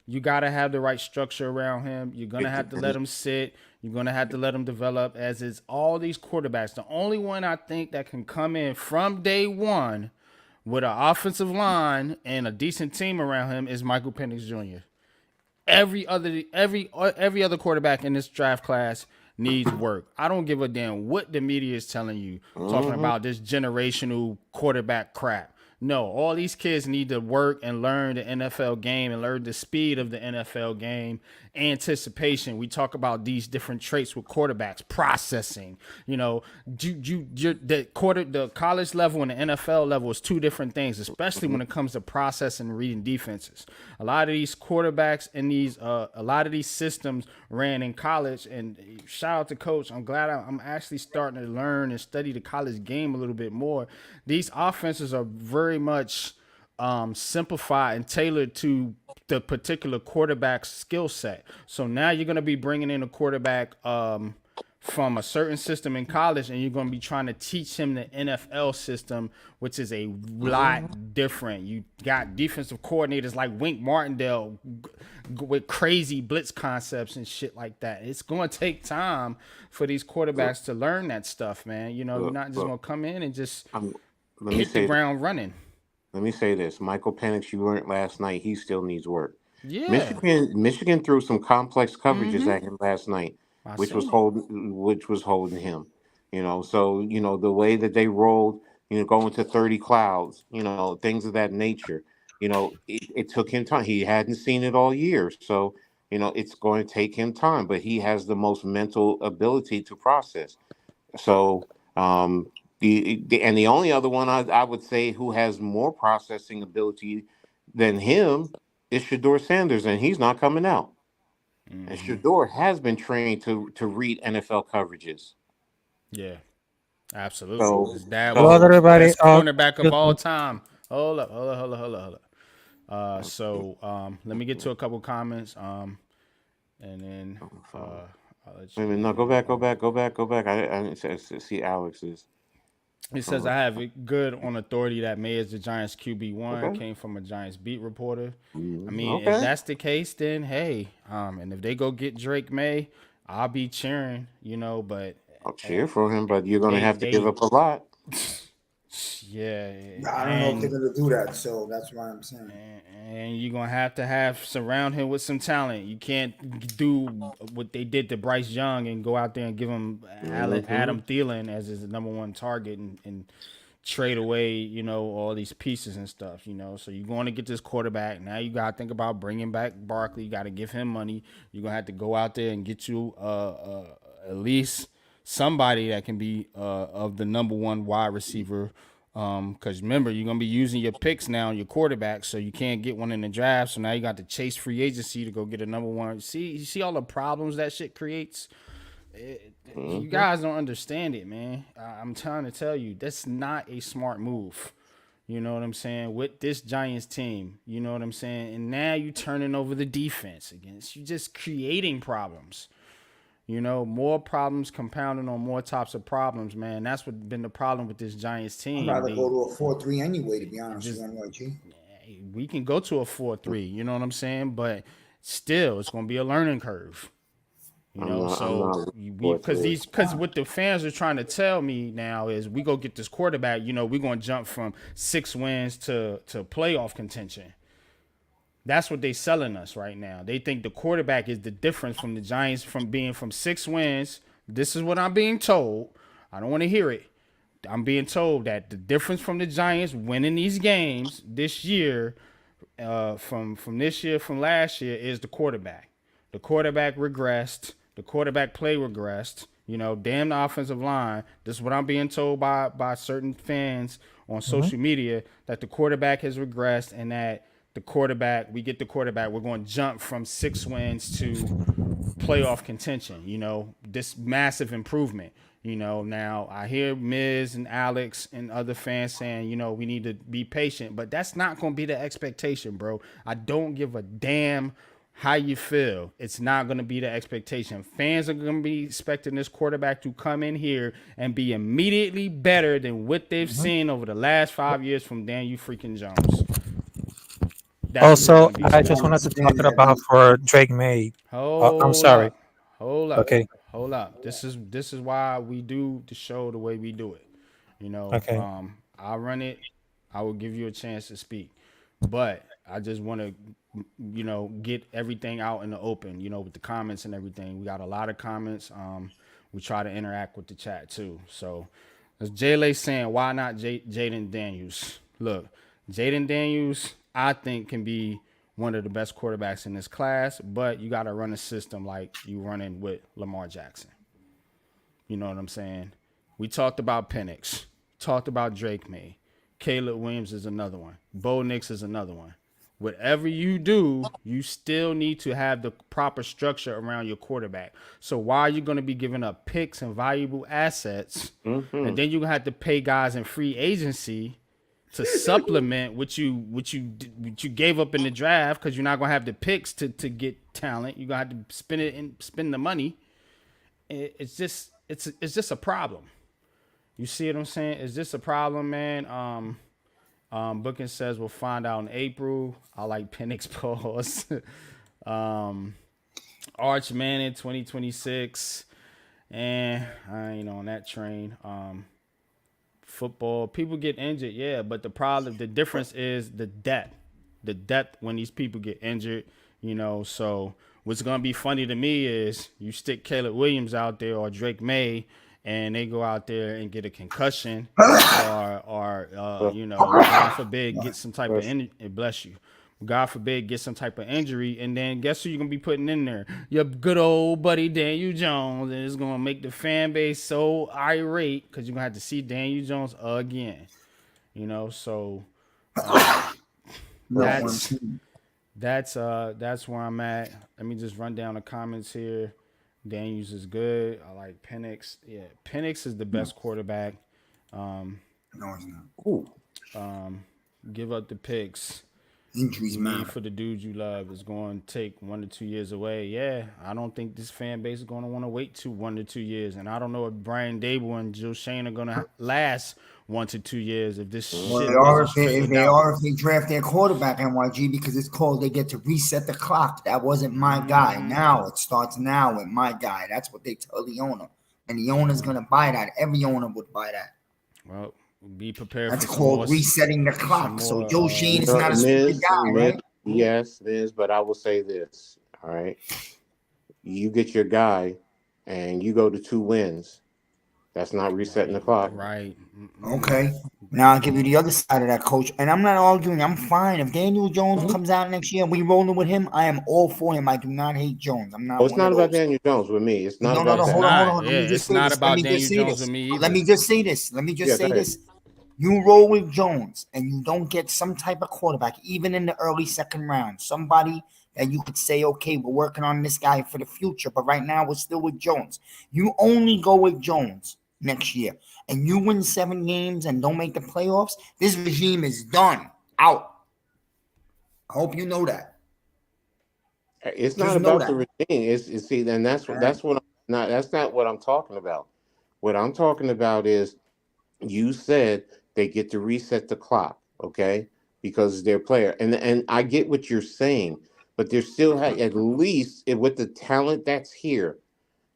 you got to have the right structure around him. You're gonna have to let him sit. You're gonna have to let him develop. As is all these quarterbacks. The only one I think that can come in from day one with an offensive line and a decent team around him is Michael Penix Jr. Every other quarterback in this draft class needs work. I don't give a damn what the media is telling you, talking about this generational quarterback crap. No, all these kids need to work and learn the NFL game and learn the speed of the NFL game, anticipation. We talk about these different traits with quarterbacks, processing. You know, the college level and the NFL level is two different things, especially when it comes to processing and reading defenses. A lot of these quarterbacks in these, a lot of these systems ran in college. And shout out to Coach. I'm glad I'm actually starting to learn and study the college game a little bit more. These offenses are very much simplified and tailored to the particular quarterback's skill set. So now you're going to be bringing in a quarterback from a certain system in college, and you're going to be trying to teach him the NFL system, which is a lot different. You got defensive coordinators like Wink Martindale with crazy blitz concepts and shit like that. It's going to take time for these quarterbacks to learn that stuff, man. You know, you're not just going to come in and just hit the ground running. Let me say this. Michael Penix, you learned last night, he still needs work. Yeah. Michigan threw some complex coverages at him last night, which was holding him. You know, so you know the way that they rolled, you know, going to 30 clouds, you know, things of that nature. You know, it took him time. He hadn't seen it all year, so you know it's going to take him time. But he has the most mental ability to process. So, the only other one I would say who has more processing ability than him is Shador Sanders, and he's not coming out. And Shador has been trained to read NFL coverages. Yeah, absolutely. So- His dad Hello, was the everybody. best cornerback of all time. Hold up. Let me get to a couple comments. And then I'll let Wait a you. minute, no, go back. I didn't see Alex's. It says I have it good on authority that May is the Giants QB1. Okay. Came from a Giants beat reporter. I mean, Okay. if that's the case, then hey, and if they go get Drake May, I'll be cheering. You know, but I'll cheer for him, but you're going to have to they- give up a lot. yeah, I don't know if they're gonna do that, so that's why I'm saying. and you're gonna have to surround him with some talent. You can't do what they did to Bryce Young and go out there and give him Adam Thielen as his number one target and trade away, you know, all these pieces and stuff, you know. So you're going to get this quarterback. Now you got to think about bringing back Barkley. You got to give him money. You're going to have to go out there and get you at least somebody that can be of the number one wide receiver. Because remember, you're going to be using your picks now on your quarterback, so you can't get one in the draft. So now you got to chase free agency to go get a number one. You see all the problems that shit creates? You guys don't understand it, man. I'm trying to tell you, that's not a smart move. You know what I'm saying? With this Giants team, you know what I'm saying? And now you turning over the defense against you, just creating problems. You know, more problems compounding on more types of problems, man. That's what been the problem with this Giants team. I'd rather go to a 4-3 anyway, to be honest with you, We can go to a 4-3, you know what I'm saying? But still, it's going to be a learning curve. You know, because what the fans are trying to tell me now is we go get this quarterback, you know, we're going to jump from 6 wins to playoff contention. That's what they selling us right now. They think the quarterback is the difference from the Giants from being from 6 wins. This is what I'm being told. I don't want to hear it. I'm being told that the difference from the Giants winning these games this year from this year, from last year, is the quarterback. The quarterback regressed. The quarterback play regressed. You know, damn the offensive line. This is what I'm being told by certain fans on social media, that the quarterback has regressed, and that we get the quarterback, we're going to jump from 6 wins to playoff contention. You know, this massive improvement. You know, now I hear Miz and Alex and other fans saying, you know, we need to be patient, but that's not going to be the expectation, bro. I don't give a damn how you feel. It's not going to be the expectation. Fans are going to be expecting this quarterback to come in here and be immediately better than what they've seen over the last 5 years from Daniel freaking Jones. That's Also, what they're gonna I be just wanted to expecting. talk about for Drake May. I'm sorry. Hold up. Okay. Hold up. This is why we do the show the way we do it. You know, Okay. I'll run it. I will give you a chance to speak, but I just want to, you know, get everything out in the open. You know, with the comments and everything. We got a lot of comments. We try to interact with the chat too. So, as Jay saying, why not Jaden Daniels? Look, Jaden Daniels, I think, can be one of the best quarterbacks in this class, but you got to run a system like you running with Lamar Jackson. You know what I'm saying? We talked about Penix, talked about Drake May. Caleb Williams is another one. Bo Nix is another one. Whatever you do, you still need to have the proper structure around your quarterback. So why are you going to be giving up picks and valuable assets, and then you're going to have to pay guys in free agency to supplement what you gave up in the draft, because you're not going to have the picks to get talent. You're going to have to spend the money. It's just a problem. You see what I'm saying? It's just a problem, man. Booking says we'll find out in April. I like Penix pause. Arch Manning 2026. And I ain't on that train. Football, people get injured, yeah, but the difference is the depth when these people get injured, you know. So what's gonna be funny to me is you stick Caleb Williams out there or Drake May, and they go out there and get a concussion, or you know, God forbid, get some type of bless you. God forbid, get some type of injury, and then guess who you're going to be putting in there? Your good old buddy Daniel Jones, and it's going to make the fan base so irate because you're going to have to see Daniel Jones again. You know, so that's where I'm at. Let me just run down the comments here. Daniels is good. I like Penix. Yeah, Penix is the best quarterback. No, it's not. Give up the picks. Injuries matter. For the dudes you love is going to take 1 to 2 years away. Yeah, I don't think this fan base is going to want to wait 1 to 2 years, and I don't know if Brian Dable and Joe Shane are going to last 1 to 2 years if this shit. Well, if they draft their quarterback, NYG, because it's called they get to reset the clock. That wasn't my guy. Now it starts now with my guy. That's what they tell the owner, and the owner's going to buy that. Every owner would buy that. Well, be prepared. That's for called resetting the clock. So Joe Shane is not a stupid guy, right? Yes, it is. But I will say this. All right, you get your guy, and you go to 2 wins. That's not resetting the clock, right? Okay. Now I'll give you the other side of that, coach. And I'm not arguing. I'm fine. If Daniel Jones comes out next year and we rolling with him, I am all for him. I do not hate Jones. I'm not. Oh, it's not about Daniel Jones with me. It's not. No. Hold on. Yeah, it's not about Daniel Jones with me either. Let me just say this. You roll with Jones and you don't get some type of quarterback, even in the early second round, somebody that you could say, okay, we're working on this guy for the future, but right now we're still with Jones. You only go with Jones next year and you win 7 games and don't make the playoffs, this regime is done. Out. I hope you know that. It's not about the regime. That's not what I'm talking about. What I'm talking about is you said they get to reset the clock, okay? Because they're player. And I get what you're saying, but there's still at least with the talent that's here.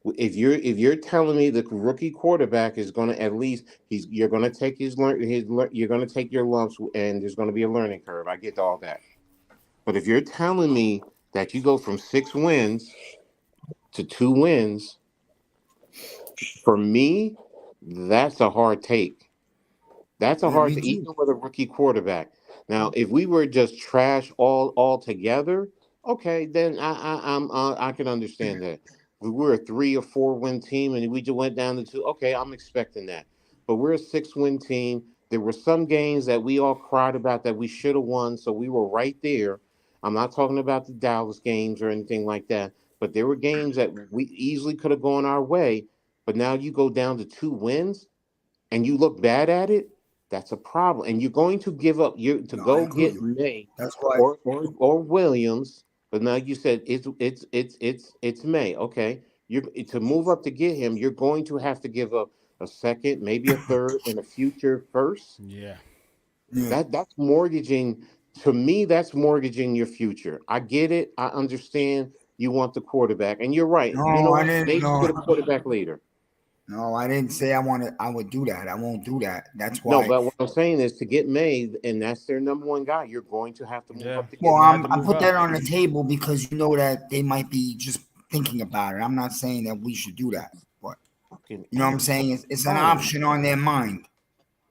If you're telling me the rookie quarterback is going to at least you're going to take you're going to take your lumps and there's going to be a learning curve. I get all that. But if you're telling me that you go from 6 wins to 2 wins, for me, that's a hard take. That's a hard take, even with a rookie quarterback. Now, if we were just trash all together, okay, then I can understand that. If we're a 3 or 4 win team and we just went down to 2, okay, I'm expecting that. But we're a 6 win team. There were some games that we all cried about that we should have won, so we were right there. I'm not talking about the Dallas games or anything like that, but there were games that we easily could have gone our way. But now you go down to 2 wins and you look bad at it, that's a problem. And you're going to give up you to No, I go agree. get May That's why. or Williams. But now you said it's May. Okay, you to move up to get him, you're going to have to give up a second, maybe a third, and a future first. Yeah. Yeah. That's mortgaging. To me, that's mortgaging your future. I get it. I understand. You want the quarterback, and you're right. You No, know I what? didn't. Maybe you No, get a quarterback later. no, I didn't say I wanted. I would do that. I won't do that. That's No, why. but what I'm saying is to get made, and that's their number 1 guy. You're going to have to move Yeah. up to Well, get You had him. to I move put that up. on the table because you know that they might be just thinking about it. I'm not saying that we should do that, but Fucking you know what I'm ass. saying. It's an Oh. option on their mind.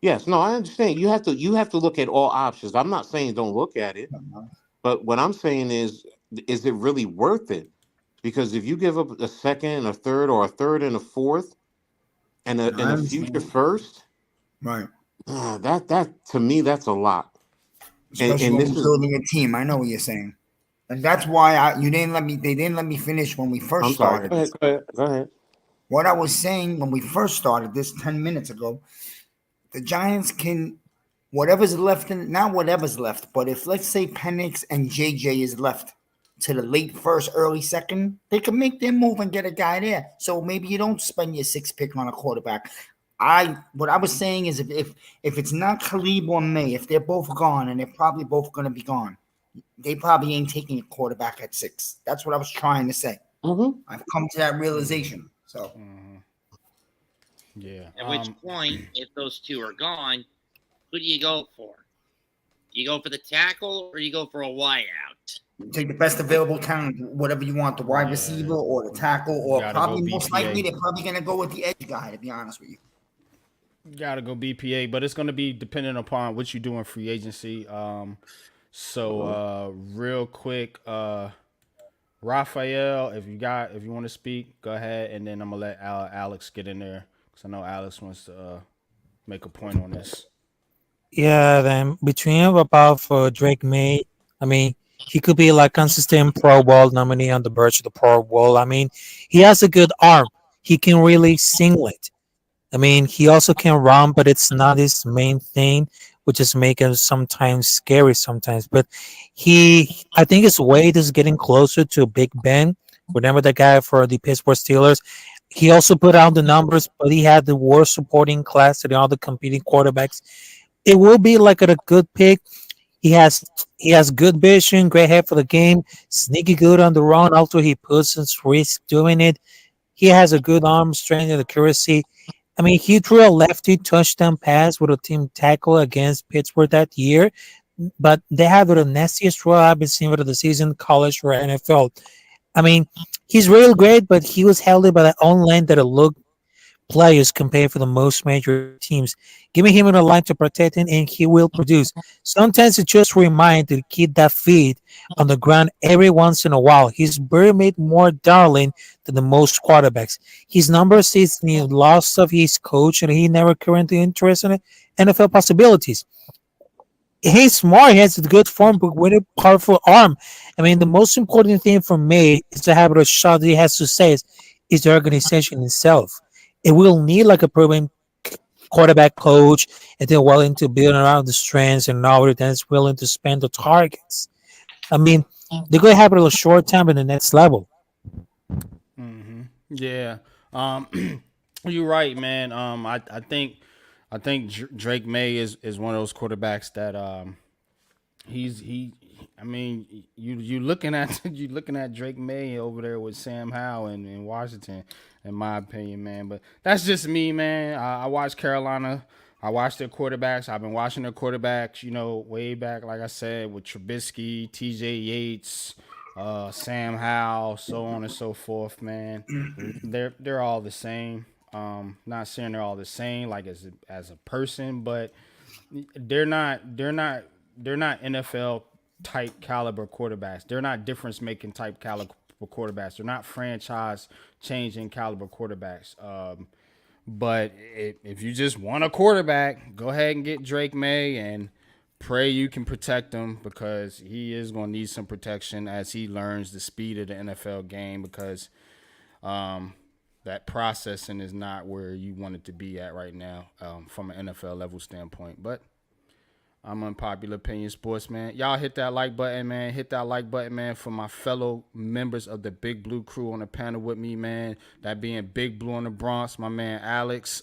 Yes, no, I understand. You have to look at all options. I'm not saying don't look at it, but what I'm saying is it really worth it? Because if you give up a second, a third, or a third and a fourth, and a I future understand. first, Right. that to me that's a lot. Especially And when this you're is building a team. I know what you're saying, and that's why you didn't let me. They didn't let me finish when we first I'm sorry. started Go ahead. this. Go ahead. Go ahead. What I was saying when we first started this 10 minutes ago, the Giants can whatever's left in not whatever's left, but if let's say Penix and JJ is left to the late first, early second, they can make their move and get a guy there. So maybe you don't spend your 6th pick on a quarterback. What I was saying is if it's not Khalib or May, if they're both gone and they're probably both gonna be gone, they probably ain't taking a quarterback at 6. That's what I was trying to say. Mm-hmm. I've come to that realization. So Mhm. Yeah. At which point, if those two are gone, who do you go for? You go for the tackle or you go for a wideout? take the best available talent, whatever you want, the wide Yeah. receiver or the tackle, or Gotta probably go most likely BPA. they're probably gonna go with the edge guy, to be honest with you. Gotta go BPA, but it's gonna be dependent upon what you do in free agency. So real quick, Raphael, if you want to speak, go ahead, and then I'm gonna let Alex get in there because I know Alex wants to make a point on this. Yeah, then between about for Drake May, I mean, he could be like consistent Pro Bowl nominee on the verge of the Pro Bowl. I mean, he has a good arm. He can really singlet. I mean, he also can run, but it's not his main thing, which is make him sometimes scary sometimes. But I think his weight is getting closer to Big Ben. Remember that guy for the Pittsburgh Steelers? He also put out the numbers, but he had the worst supporting class than all the competing quarterbacks. It will be like a good pick. He has good vision, great head for the game, sneaky good on the run. Also, he puts his risk doing it. He has a good arm strength and accuracy. I mean, he threw a lefty touchdown pass with a team tackle against Pittsburgh that year, but they had the nastiest throw I've been seeing for the season, college or NFL. I mean, he's real great, but he was held by that own lane that it looked players compared for the most major teams. Give me him in a line to protect him, and he will produce. Sometimes it just reminds to keep that feet on the ground every once in a while. He's very made more darling than the most quarterbacks. His numbers is the loss of his coach, and he never currently interested in NFL possibilities. He's smart. He has a good form, but with a powerful arm. I mean, the most important thing for me is to have a shot that he has to say is the organization itself. It will need like a proven quarterback coach and they're willing to build around the strengths and knowledge that's willing to spend the targets. I mean, they're going to have it a short time in the next level. Mm-hmm. Yeah. You're right, man. I think Drake May is one of those quarterbacks that he. I mean, you looking at you looking at Drake May over there with Sam Howell in Washington, in my opinion, man. But that's just me, man. I watch Carolina. I watch their quarterbacks. I've been watching their quarterbacks, way back, like I said, with Trubisky, T.J. Yates, Sam Howell, so on and so forth, man. They're all the same. Not saying they're all the same, like as a person, but they're not NFL type caliber quarterbacks. They're not difference making type caliber quarterbacks. They're not franchise changing caliber quarterbacks. But if you just want a quarterback, go ahead and get Drake May and pray you can protect him, because he is going to need some protection as he learns the speed of the NFL game, because that processing is not where you want it to be at right now from an NFL level standpoint. But I'm Unpopular Opinion Sports, man. Y'all hit that like button, man. Hit that like button, man, for my fellow members of the Big Blue crew on the panel with me, man. That being Big Blue in the Bronx, my man Alex.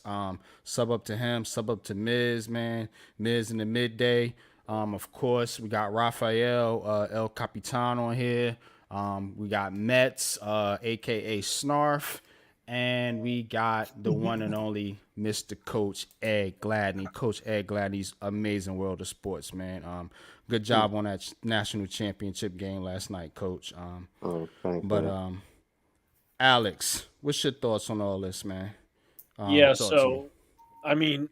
Sub up to him. Sub up to Miz, man. Miz in the midday. Of course, we got Rafael El Capitan on here. We got Mets, a.k.a. Snarf. And we got the one and only Mr. Coach Ed Gladney. Coach Ed Gladney's amazing world of sports, man. Good job on that national championship game last night, Coach. Thank But you. Alex, what's your thoughts on all this, man? Yeah, talk to me. so I mean,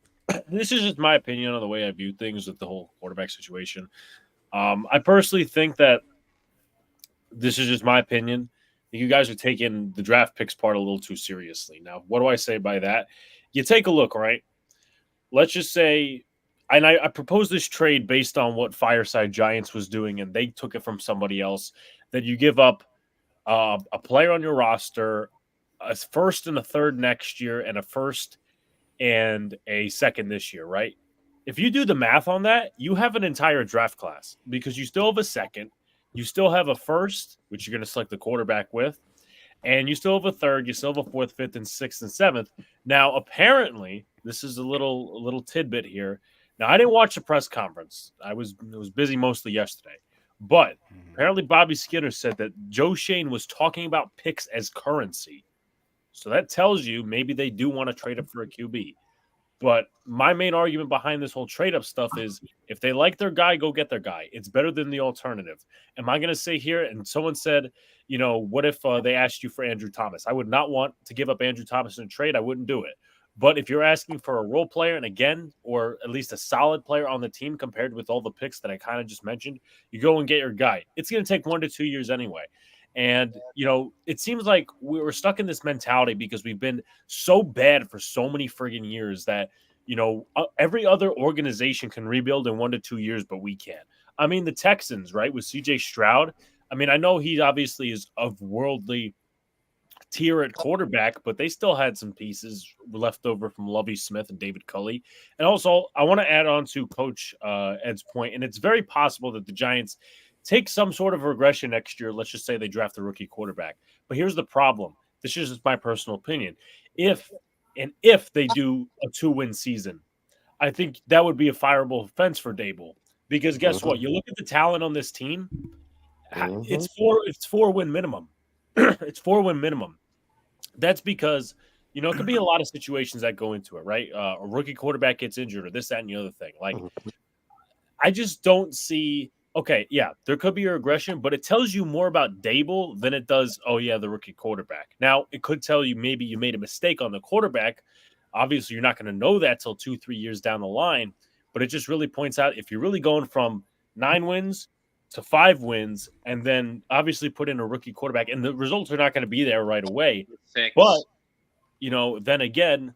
this is just my opinion on the way I view things with the whole quarterback situation. I personally think that this is just my opinion. You guys are taking the draft picks part a little too seriously. Now, what do I say by that? You take a look, right? Let's just say, and I proposed this trade based on what Fireside Giants was doing, and they took it from somebody else, that you give up a player on your roster, a first and a third next year, and a first and a second this year, right? If you do the math on that, you have an entire draft class, because you still have a second, you still have a first, which you're going to select the quarterback with, and you still have a third, you still have a fourth, fifth, and sixth, and seventh. Now, apparently, this is a little tidbit here. Now, I didn't watch the press conference. I was busy mostly yesterday. But apparently Bobby Skinner said that Joe Shane was talking about picks as currency. So that tells you maybe they do want to trade up for a QB. But my main argument behind this whole trade-up stuff is, if they like their guy, go get their guy. It's better than the alternative. Am I going to say here, and someone said, what if they asked you for Andrew Thomas? I would not want to give up Andrew Thomas in a trade. I wouldn't do it. But if you're asking for a role player, and again, or at least a solid player on the team compared with all the picks that I kind of just mentioned, you go and get your guy. It's going to take 1 to 2 years anyway. And, it seems like we're stuck in this mentality because we've been so bad for so many friggin' years that, every other organization can rebuild in 1 to 2 years, but we can't. I mean, the Texans, right, with CJ Stroud. I mean, I know he obviously is of worldly tier at quarterback, but they still had some pieces left over from Lovie Smith and David Culley. And also, I want to add on to Coach Ed's point, and it's very possible that the Giants take some sort of regression next year. Let's just say they draft a rookie quarterback. But here's the problem. This is just my personal opinion. If they do a 2-win season, I think that would be a fireable offense for Dable. Because guess what? You look at the talent on this team, it's 4-win minimum. It's 4-win minimum. That's because, it could be a lot of situations that go into it, right? A rookie quarterback gets injured or this, that, and the other thing. Like, I just don't see. Okay, yeah, there could be a regression, but it tells you more about Dable than it does, the rookie quarterback. Now, it could tell you maybe you made a mistake on the quarterback. Obviously, you're not going to know that till 2-3 years down the line, but it just really points out if you're really going from 9 wins to 5 wins and then obviously put in a rookie quarterback, and the results are not going to be there right away. 6. But, then again,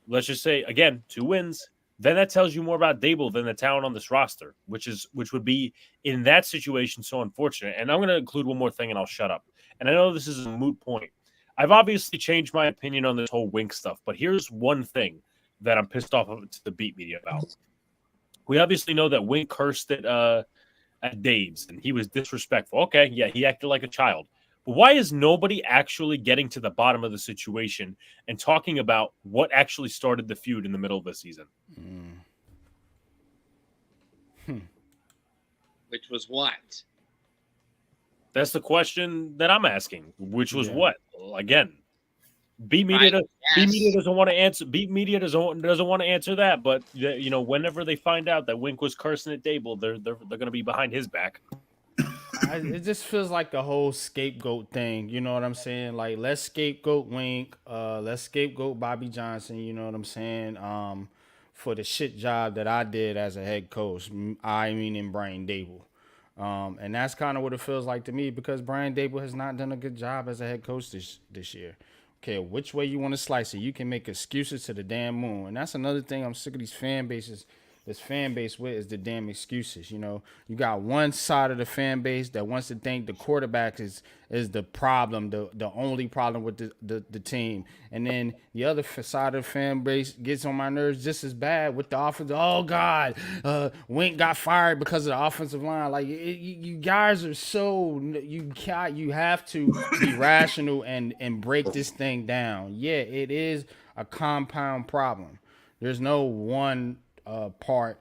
let's just say, again, 2 wins. Then that tells you more about Dable than the talent on this roster, which would be in that situation so unfortunate. And I'm going to include one more thing, and I'll shut up. And I know this is a moot point. I've obviously changed my opinion on this whole Wink stuff, but here's one thing that I'm pissed off to the beat media about. We obviously know that Wink cursed at Daves, and he was disrespectful. Okay, yeah, he acted like a child. But why is nobody actually getting to the bottom of the situation and talking about what actually started the feud in the middle of the season? Which was what? That's the question that I'm asking. Which was what? Again, Beat Media doesn't want to answer. Beat Media doesn't want to answer that. But whenever they find out that Wink was cursing at Dable, they're going to be behind his back. It just feels like the whole scapegoat thing. You know what I'm saying? Like, let's scapegoat Wink. Let's scapegoat Bobby Johnson. You know what I'm saying? for the shit job that I did as a head coach. I mean, Brian Dable. And that's kind of what it feels like to me because Brian Dable has not done a good job as a head coach this year. Okay, which way you want to slice it, you can make excuses to the damn moon. And that's another thing I'm sick of these fan bases. This fan base with is the damn excuses. You know, you got one side of the fan base that wants to think the quarterback is the problem, the only problem with the team, and then the other side of the fan base gets on my nerves just as bad with the offense. Oh God, Wink got fired because of the offensive line. Like you guys are so you have to be rational and break this thing down. Yeah, it is a compound problem. There's no one part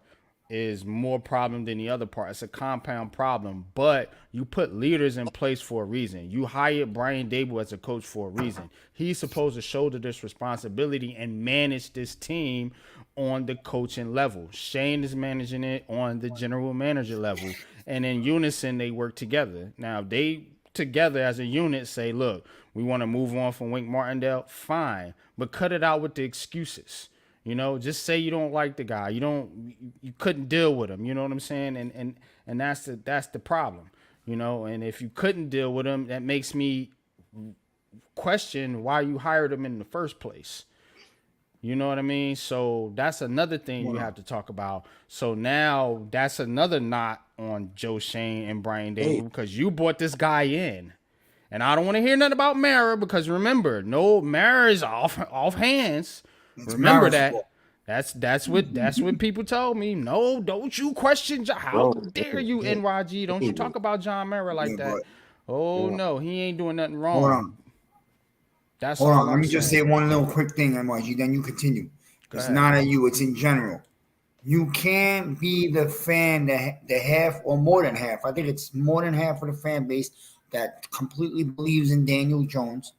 is more problem than the other part. It's a compound problem, but you put leaders in place for a reason. You hired Brian Dable as a coach for a reason. He's supposed to shoulder this responsibility and manage this team on the coaching level. Shane is managing it on the general manager level, and in unison they work together. Now they together as a unit say, look, we want to move on from Wink Martindale, fine, but cut it out with the excuses. You know, just say you don't like the guy. You couldn't deal with him. You know what I'm saying? And that's the problem. You know, and if you couldn't deal with him, that makes me question why you hired him in the first place. You know what I mean? So that's another thing you have to talk about. So now that's another knot on Joe Shane and Brian Dable because you brought this guy in. And I don't want to hear nothing about Mara because remember, no, Mara is off hands. Remember that. That's what people told me. No, don't you question John. How dare you, NYG? Don't you talk about John Mara like that? Oh no, he ain't doing nothing wrong. Hold on. That's Hold all on. Let me just say one little quick thing, NYG. Then you continue. It's not at you. It's in general. You can't be the fan, the half or more than half. I think it's more than half of the fan base that completely believes in Daniel Jones.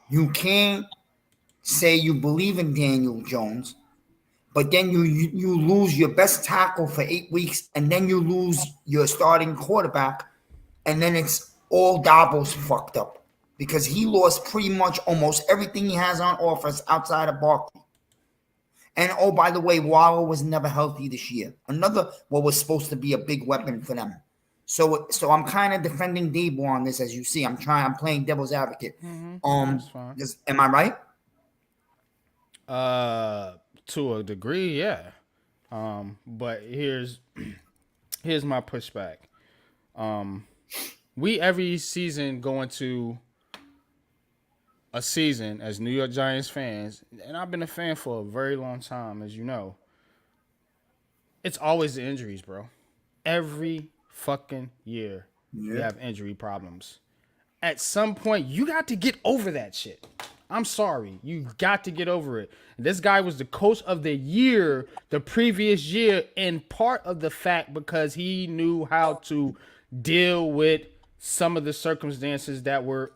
You can't say you believe in Daniel Jones, but then you lose your best tackle for 8 weeks, and then you lose your starting quarterback, and then it's all Dabo's fucked up because he lost pretty much almost everything he has on offense outside of Barkley. And oh, by the way, Waller was never healthy this year. Another what was supposed to be a big weapon for them. So I'm kind of defending Dable on this, as you see. I'm playing devil's advocate. Am I right? To a degree, yeah. But here's my pushback. We every season go into a season as New York Giants fans, and I've been a fan for a very long time, as you know. It's always the injuries, bro. Every fucking year we have injury problems. At some point, you got to get over that shit. I'm sorry. You got to get over it. This guy was the coach of the year the previous year, in part of the fact because he knew how to deal with some of the circumstances that were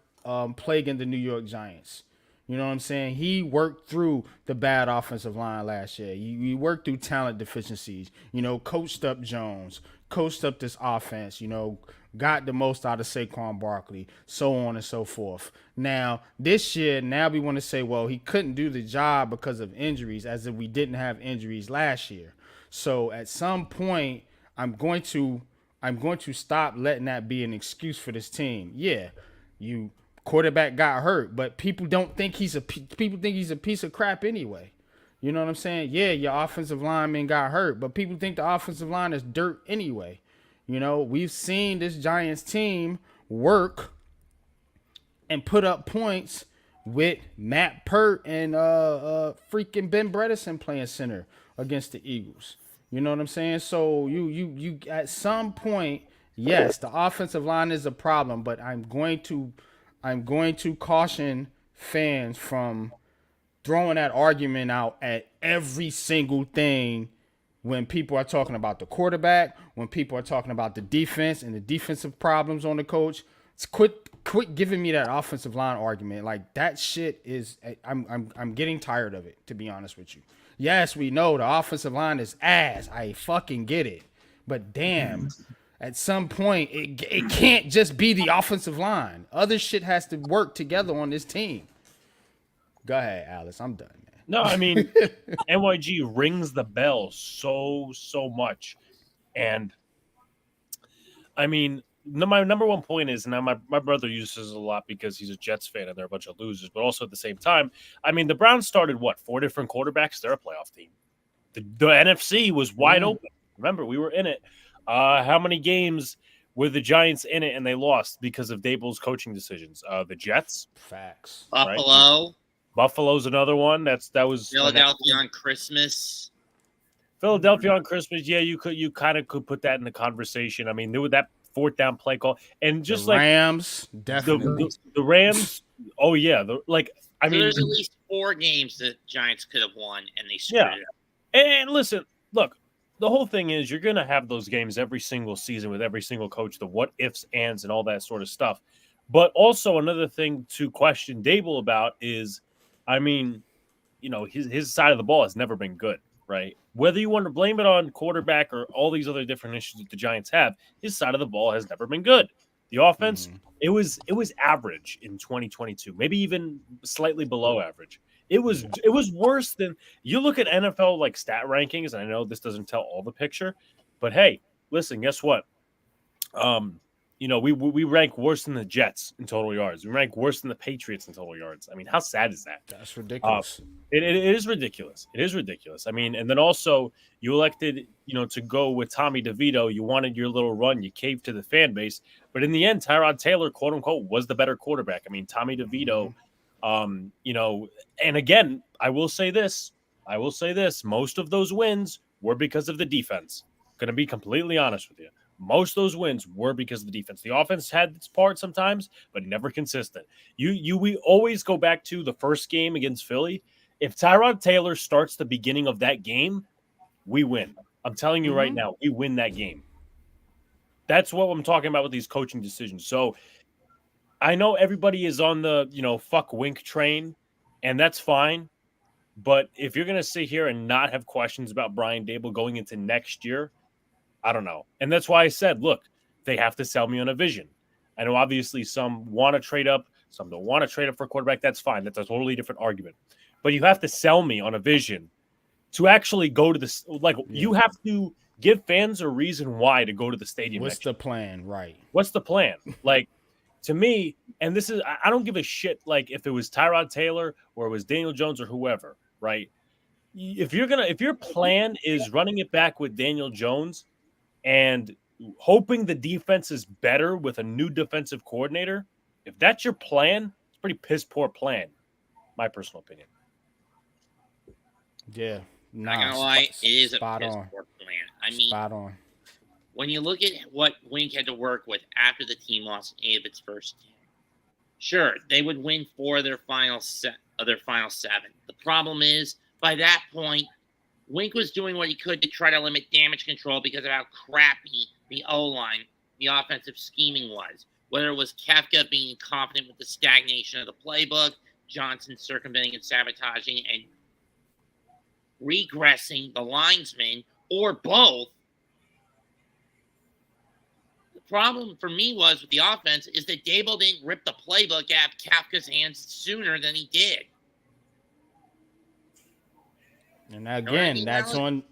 plaguing the New York Giants. You know what I'm saying? He worked through the bad offensive line last year. He worked through talent deficiencies, you know, coached up Jones, coached up this offense, you know, got the most out of Saquon Barkley, so on and so forth. Now, this year, we want to say, well, he couldn't do the job because of injuries, as if we didn't have injuries last year. So at some point, I'm going to stop letting that be an excuse for this team. Yeah, you quarterback got hurt, but people think he's a piece of crap anyway. You know what I'm saying? Yeah, your offensive lineman got hurt, but people think the offensive line is dirt anyway. You know, we've seen this Giants team work and put up points with Matt Pert and freaking Ben Bredesen playing center against the Eagles. You know what I'm saying? So you at some point, yes, the offensive line is a problem, but I'm going to caution fans from throwing that argument out at every single thing when people are talking about the quarterback, when people are talking about the defense and the defensive problems on the coach. It's quit giving me that offensive line argument. Like that shit is I'm getting tired of it, to be honest with you. Yes, we know the offensive line is ass. I fucking get it. But damn, at some point it can't just be the offensive line. Other shit has to work together on this team. Go ahead, Alice. I'm done, man. No, I mean NYG rings the bell so much, and I mean my number one point is now my brother uses this a lot because he's a Jets fan and they're a bunch of losers, but also at the same time, I mean the Browns started what 4 different quarterbacks. They're a playoff team. The NFC was wide open. Remember, we were in it. How many games were the Giants in it and they lost because of Dable's coaching decisions? The Jets, Facts. Buffalo, Buffalo's another one. That was Philadelphia on Christmas. Philadelphia on Christmas. Yeah, you kind of could put that in the conversation. I mean, there was that 4th down play call, and just the like Rams, definitely. the Rams. Oh yeah, I mean, There's at least 4 games that Giants could have won, and they screwed it up. And listen, look, the whole thing is you're going to have those games every single season with every single coach, the what ifs, ands, and all that sort of stuff. But also another thing to question Dable about is, I mean, you know, his side of the ball has never been good, right? Whether you want to blame it on quarterback or all these other different issues that the Giants have, his side of the ball has never been good. The offense, it was average in 2022, maybe even slightly below average. It was worse than you look at NFL like stat rankings, and I know this doesn't tell all the picture, but hey, listen, guess what? You know, we rank worse than the Jets in total yards. We rank worse than the Patriots in total yards. I mean, how sad is that? That's ridiculous. It is ridiculous. It is ridiculous. I mean, and then also you elected, you know, to go with Tommy DeVito. You wanted your little run. You caved to the fan base, but in the end, Tyrod Taylor, quote unquote, was the better quarterback. I mean, Tommy DeVito. You know, and again, I will say this. Most of those wins were because of the defense. Going to be completely honest with you. Most of those wins were because of the defense. The offense had its part sometimes, but never consistent. We always go back to the first game against Philly. If Tyrod Taylor starts the beginning of that game, we win. I'm telling you right now, we win that game. That's what I'm talking about with these coaching decisions. So I know everybody is on the, you know, fuck Wink train, and that's fine. But if you're going to sit here and not have questions about Brian Dable going into next year, I don't know. And that's why I said, look, they have to sell me on a vision. I know obviously some want to trade up, some don't want to trade up for a quarterback. That's fine. That's a totally different argument. But you have to sell me on a vision to actually go to this. Like, you have to give fans a reason why to go to the stadium. What's the plan? Right. What's the plan? Like, to me, and this is, I don't give a shit, like, if it was Tyrod Taylor or it was Daniel Jones or whoever, right? If your plan is running it back with Daniel Jones and hoping the defense is better with a new defensive coordinator, if that's your plan, it's a pretty piss poor plan, my personal opinion. Yeah. Not gonna lie, it is a piss poor plan. I mean, spot on. When you look at what Wink had to work with after the team lost 8 of its first 10, sure, they would win 4 of their final 7. The problem is, by that point, Wink was doing what he could to try to limit damage control because of how crappy the O-line, the offensive scheming was. Whether it was Kafka being confident with the stagnation of the playbook, Johnson circumventing and sabotaging and regressing the linesmen, or both. Problem for me was with the offense is that Dable didn't rip the playbook out of Kafka's hands sooner than he did. And again, that's on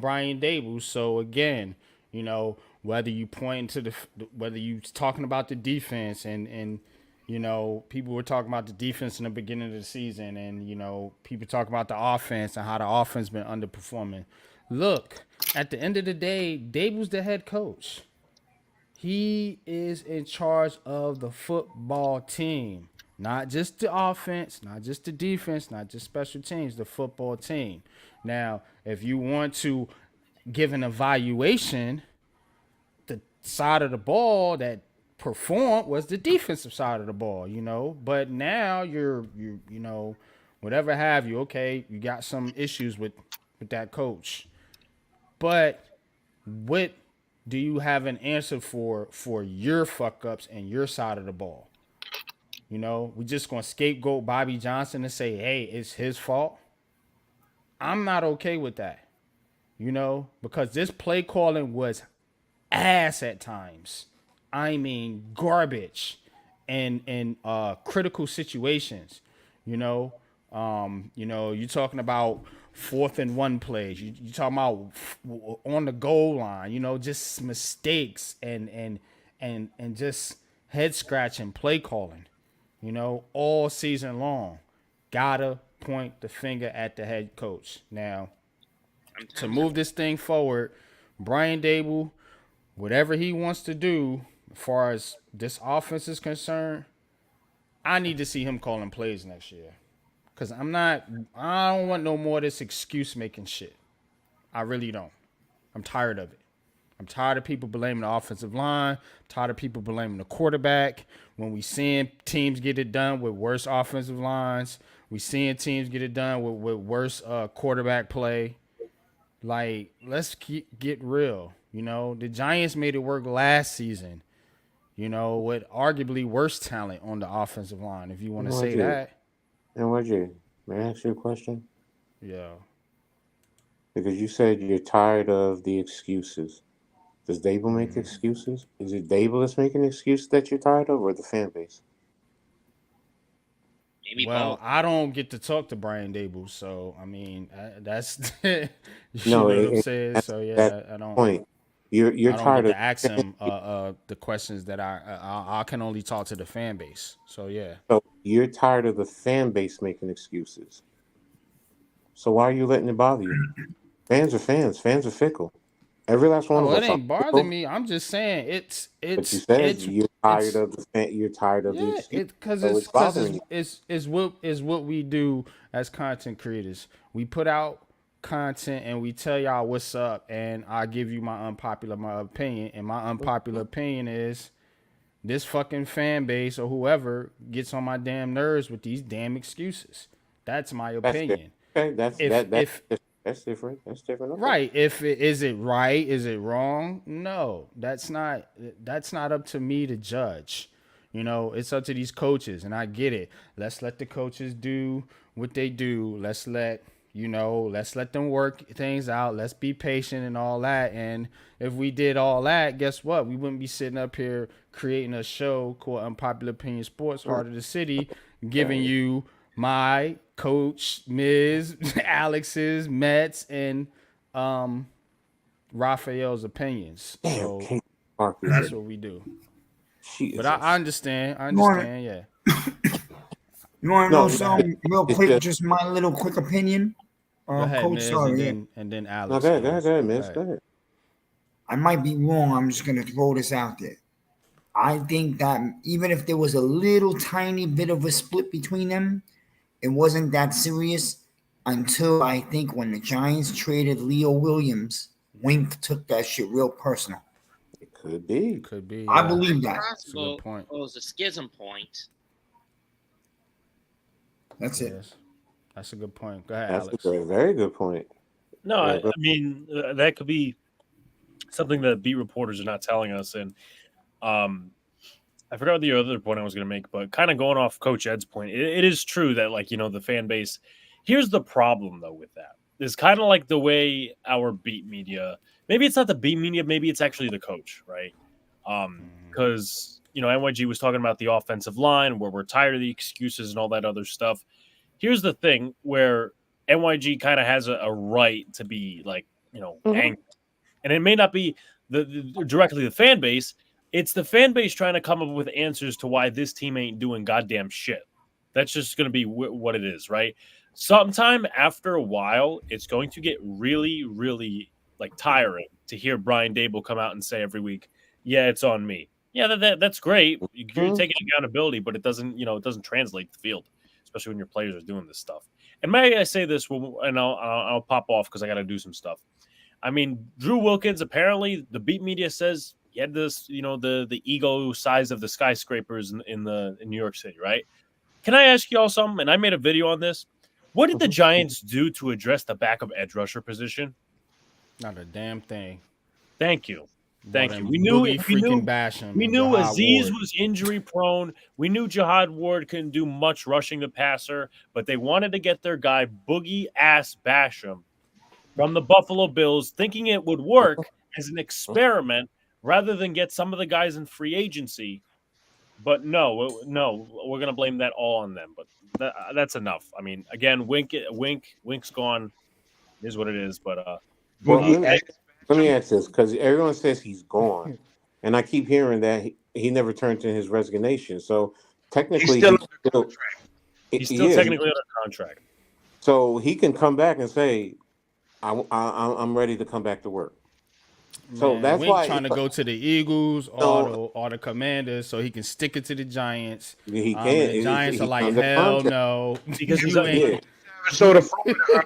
Brian Dable. So again, you know, whether you point to whether you talking about the defense and you know, people were talking about the defense in the beginning of the season, and you know, people talk about the offense and how the offense been underperforming. Look, at the end of the day, Dable's the head coach. He is in charge of the football team, not just the offense, not just the defense, not just special teams, the football team. Now, if you want to give an evaluation, the side of the ball that performed was the defensive side of the ball, you know. But now you know, whatever have you, okay, you got some issues with that coach. But what do you have an answer for your fuck ups and your side of the ball? You know, we just gonna scapegoat Bobby Johnson and say, hey, it's his fault. I'm not okay with that, you know, because this play calling was ass at times. I mean, garbage and critical situations, you know. You know, you're talking about 4th-and-1 plays. You talking about on the goal line. You know, just mistakes and just head scratching play calling. You know, all season long. Gotta point the finger at the head coach. Now, to move this thing forward, Brian Dable, whatever he wants to do as far as this offense is concerned, I need to see him calling plays next year. Cause I don't want no more of this excuse making shit. I really don't. I'm tired of it. I'm tired of people blaming the offensive line. I'm tired of people blaming the quarterback. When we seeing teams get it done with worse offensive lines, we seeing teams get it done with worse quarterback play. Like, let's get real. You know, the Giants made it work last season. You know, with arguably worse talent on the offensive line, if you want to say that. NYG, may I ask you a question? Yeah. Because you said you're tired of the excuses. Does Dable make excuses? Is it Dable that's making an excuse that you're tired of, or the fan base? Maybe Well, both. I don't get to talk to Brian Dable, so I mean, that's you No, know what I'm saying. So yeah, that I don't. point. You're I don't tired get of to ask him the questions that I can only talk to the fan base. So yeah. so you're tired of the fan base making excuses. So why are you letting it bother you? Fans are fans. Fans are fickle. Every last one Oh, of it us are ain't bothering fickle. me. I'm just saying But you said you're tired it's of the fan. You're tired of the yeah, excuse. because So it's bothering you. it's what we do as content creators. We put out content and we tell y'all what's up, and I give you my opinion, and my unpopular opinion is this fucking fan base or whoever gets on my damn nerves with these damn excuses. That's my That's different. opinion. Okay, If that's different. That's different. Okay. Right. Is it right? Is it wrong? No, that's not up to me to judge. You know, it's up to these coaches, and I get it. Let's let the coaches do what they do. Let's let them work things out. Let's be patient and all that. And if we did all that, guess what? We wouldn't be sitting up here creating a show called Unpopular Opinion Sports, Heart of the City, giving you my coach, Ms. Alex's, Mets, and Raphael's opinions. Damn, So Kate Parker. that's what we do. She is. But I understand. I You want understand. Yeah. You want to No, know something real it's quick? just- Just my little quick opinion. Go ahead, Coach, Miz, sorry, and then No, Alex. go ahead, Miss. Go ahead. I might be wrong. I'm just going to throw this out there. I think that even if there was a little tiny bit of a split between them, it wasn't that serious until I think when the Giants traded Leo Williams, Wink took that shit real personal. It could be. Could be. I yeah. believe that. Possible. point. Well, it was a schism point. That's it. Yes. That's a good point. Go ahead, That's Alex. a very good point. No, Yeah, I but- mean that could be something that beat reporters are not telling us. And I forgot the other point I was going to make, but kind of going off Coach Ed's point, it is true that, like, you know, the fan base. Here's the problem though with that. It's kind of like the way our beat media. Maybe it's not the beat media. Maybe it's actually the coach, right? Because you know NYG was talking about the offensive line, where we're tired of the excuses and all that other stuff. Here's the thing where NYG kind of has a right to be, like, you know, angry. And it may not be directly the fan base. It's the fan base trying to come up with answers to why this team ain't doing goddamn shit. That's just going to be what it is, right? Sometime after a while, it's going to get really, really, like, tiring to hear Brian Dable come out and say every week, yeah, it's on me. Yeah, that's great. You're taking accountability, but it doesn't translate to the field, especially when your players are doing this stuff. And may I say this, and I'll pop off because I got to do some stuff. I mean, Drew Wilkins, apparently the beat media says he had this, you know, the ego size of the skyscrapers in New York City, right? Can I ask y'all something? And I made a video on this. What did the Giants do to address the backup edge rusher position? Not a damn thing. Thank you. Thank Bought you. him We knew Boogie freaking Basham. We and knew Jahad Aziz Ward. was injury prone. We knew Jahad Ward couldn't do much rushing the passer, but they wanted to get their guy Boogie Ass Basham from the Buffalo Bills, thinking it would work as an experiment rather than get some of the guys in free agency. But no, we're going to blame that all on them. But that's enough. I mean, again, Wink's gone. It is what it is. But Well, Boogie let me ask this because everyone says he's gone, and I keep hearing that he never turned in his resignation. So technically, still he's still technically under contract. So he can come back and say, I'm ready to come back to work. So Man, that's Wink why trying to go to the Eagles or the Commanders so he can stick it to the Giants. he And can't. the Giants are He's like, under hell contract. no, Because he's you ain't. Yeah. Minnesota, Florida.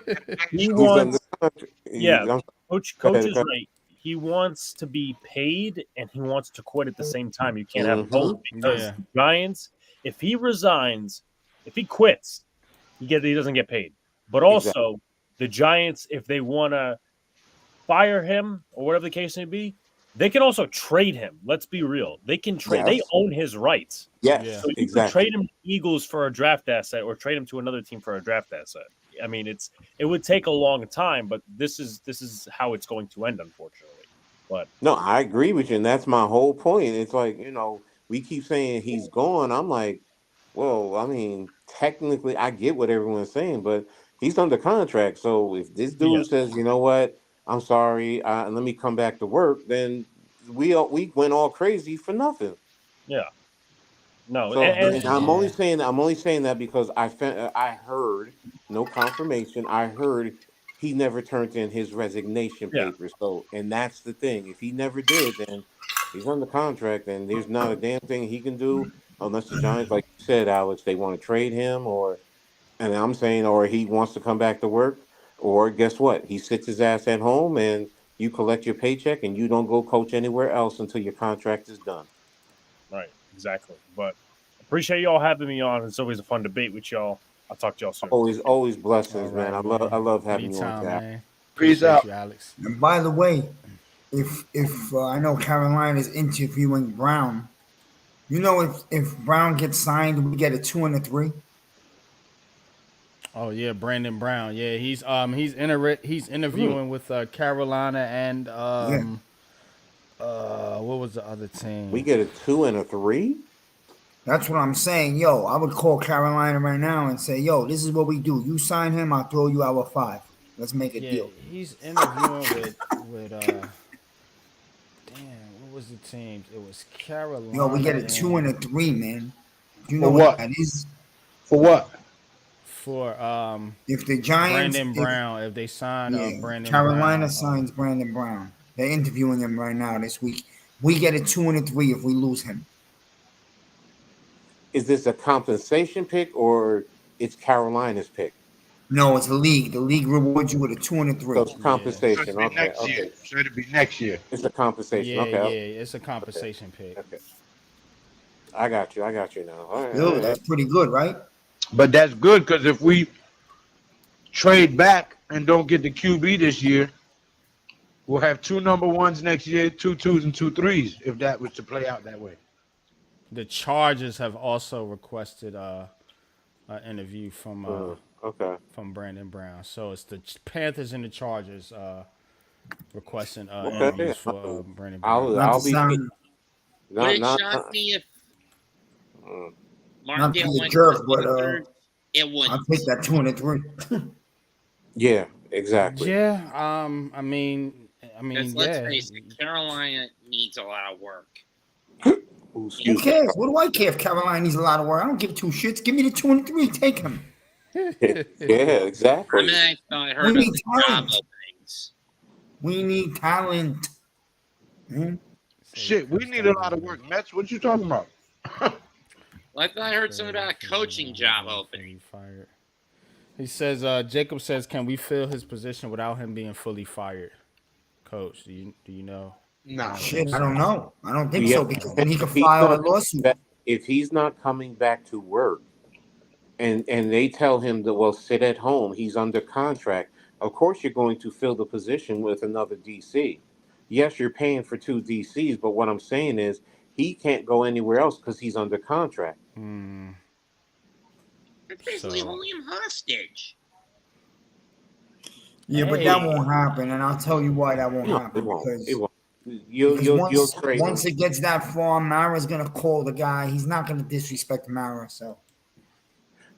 He He's wants. under contract. Yeah. Coach Go ahead, is go ahead. right. He wants to be paid and he wants to quit at the same time. You can't have Mhm. both because Yeah. the Giants, if he resigns, if he quits, he doesn't get paid. But also, the Giants, if they want to fire him or whatever the case may be, they can also trade him. Let's be real. They can trade. They Yes. own his rights. Yes, Yeah. So you exactly. could trade him to Eagles for a draft asset or trade him to another team for a draft asset. I mean, it would take a long time, but this is how it's going to end, unfortunately. But No, I agree with you, and that's my whole point. It's like, we keep saying he's gone. I'm like, well, I mean, technically, I get what everyone's saying, but he's under contract. So if this dude Yeah. says, you know what, I'm sorry, let me come back to work, then we went all crazy for nothing. no, So and I'm Yeah. only saying that because I heard no confirmation. I heard he never turned in his resignation Yeah. papers. So and that's the thing. If he never did, then he's under contract, and there's not a damn thing he can do unless the Giants, like you said, Alex, they want to trade him, and I'm saying, or he wants to come back to work, or guess what? He sits his ass at home and you collect your paycheck and you don't go coach anywhere else until your contract is done. right, exactly. But appreciate y'all having me on. It's always a fun debate with y'all. I'll talk to y'all soon. Always blessings, All man. right, I love having Anytime, you on, Jack. man. Peace Appreciate out. you, Alex. And by the way, if I know Carolina's interviewing Brown, if Brown gets signed, we get a 2 and a 3. Oh yeah, Brandon Brown. Yeah, he's interviewing with Carolina and what was the other team? We get a 2 and a 3. That's what I'm saying. Yo, I would call Carolina right now and say, yo, this is what we do. You sign him, I'll throw you our 5. Let's make a Yeah, deal. he's interviewing with damn, what was the team? It was Carolina. Yo, we get a 2 and a 3, man. You know For what what? that is? For what? for If the Giants, Brandon Brown. If they sign Brandon Carolina Brown, signs Brandon Brown. They're interviewing him right now this week. We get a 2 and a 3 if we lose him. Is this a compensation pick or it's Carolina's pick? No, it's the league. The league rewards you with a 2 and a 3. So it's compensation. Okay, okay. So it'll be next year. It's a compensation. yeah, Okay. it's a compensation pick. Okay. I got you now. All right. Yo, that's pretty good, right? But that's good because if we trade back and don't get the QB this year, we'll have 2 number 1s next year, 2 2s and 2 3s if that was to play out that way. The Chargers have also requested an interview from Okay. from Brandon Brown. So it's the Panthers and the Chargers requesting Okay. interviews for Brandon Brown. Not I'll to be sound, Would it shock me if Mm. not to Martindale be a went jerk, to but the third? It I'll wouldn't. take that 2 and a 3. Yeah, exactly. Yeah, I mean, Because let's yeah. face it, Carolina needs a lot of work. Ooh, Who excuse me. cares? What do I care if Carolina needs a lot of work? I don't give 2 shits. Give me the 2 and a 3. Take him. Yeah, I exactly. mean, I heard We about need the job talent. openings. We need talent. Hmm? Shit, we need a lot of work. Mets, what you talking about? Like I heard something about a coaching job opening. Fired. He says, Jacob says, can we fill his position without him being fully fired? Coach, do you know? Nah. Shit, I don't know. I don't think Yeah. so because then he could If he's file a not- lawsuit. If he's not coming back to work and they tell him that, well, sit at home, he's under contract, of course you're going to fill the position with another DC. Yes, you're paying for 2 DCs, but what I'm saying is he can't go anywhere else because he's under contract. Hmm. They're basically So- holding him hostage. Yeah, but that Hey. won't happen, and I'll tell you why that won't No, happen. it won't. Because, It won't. because You'll trade once him. it gets that far, Mara's gonna call the guy. He's not gonna disrespect Mara. So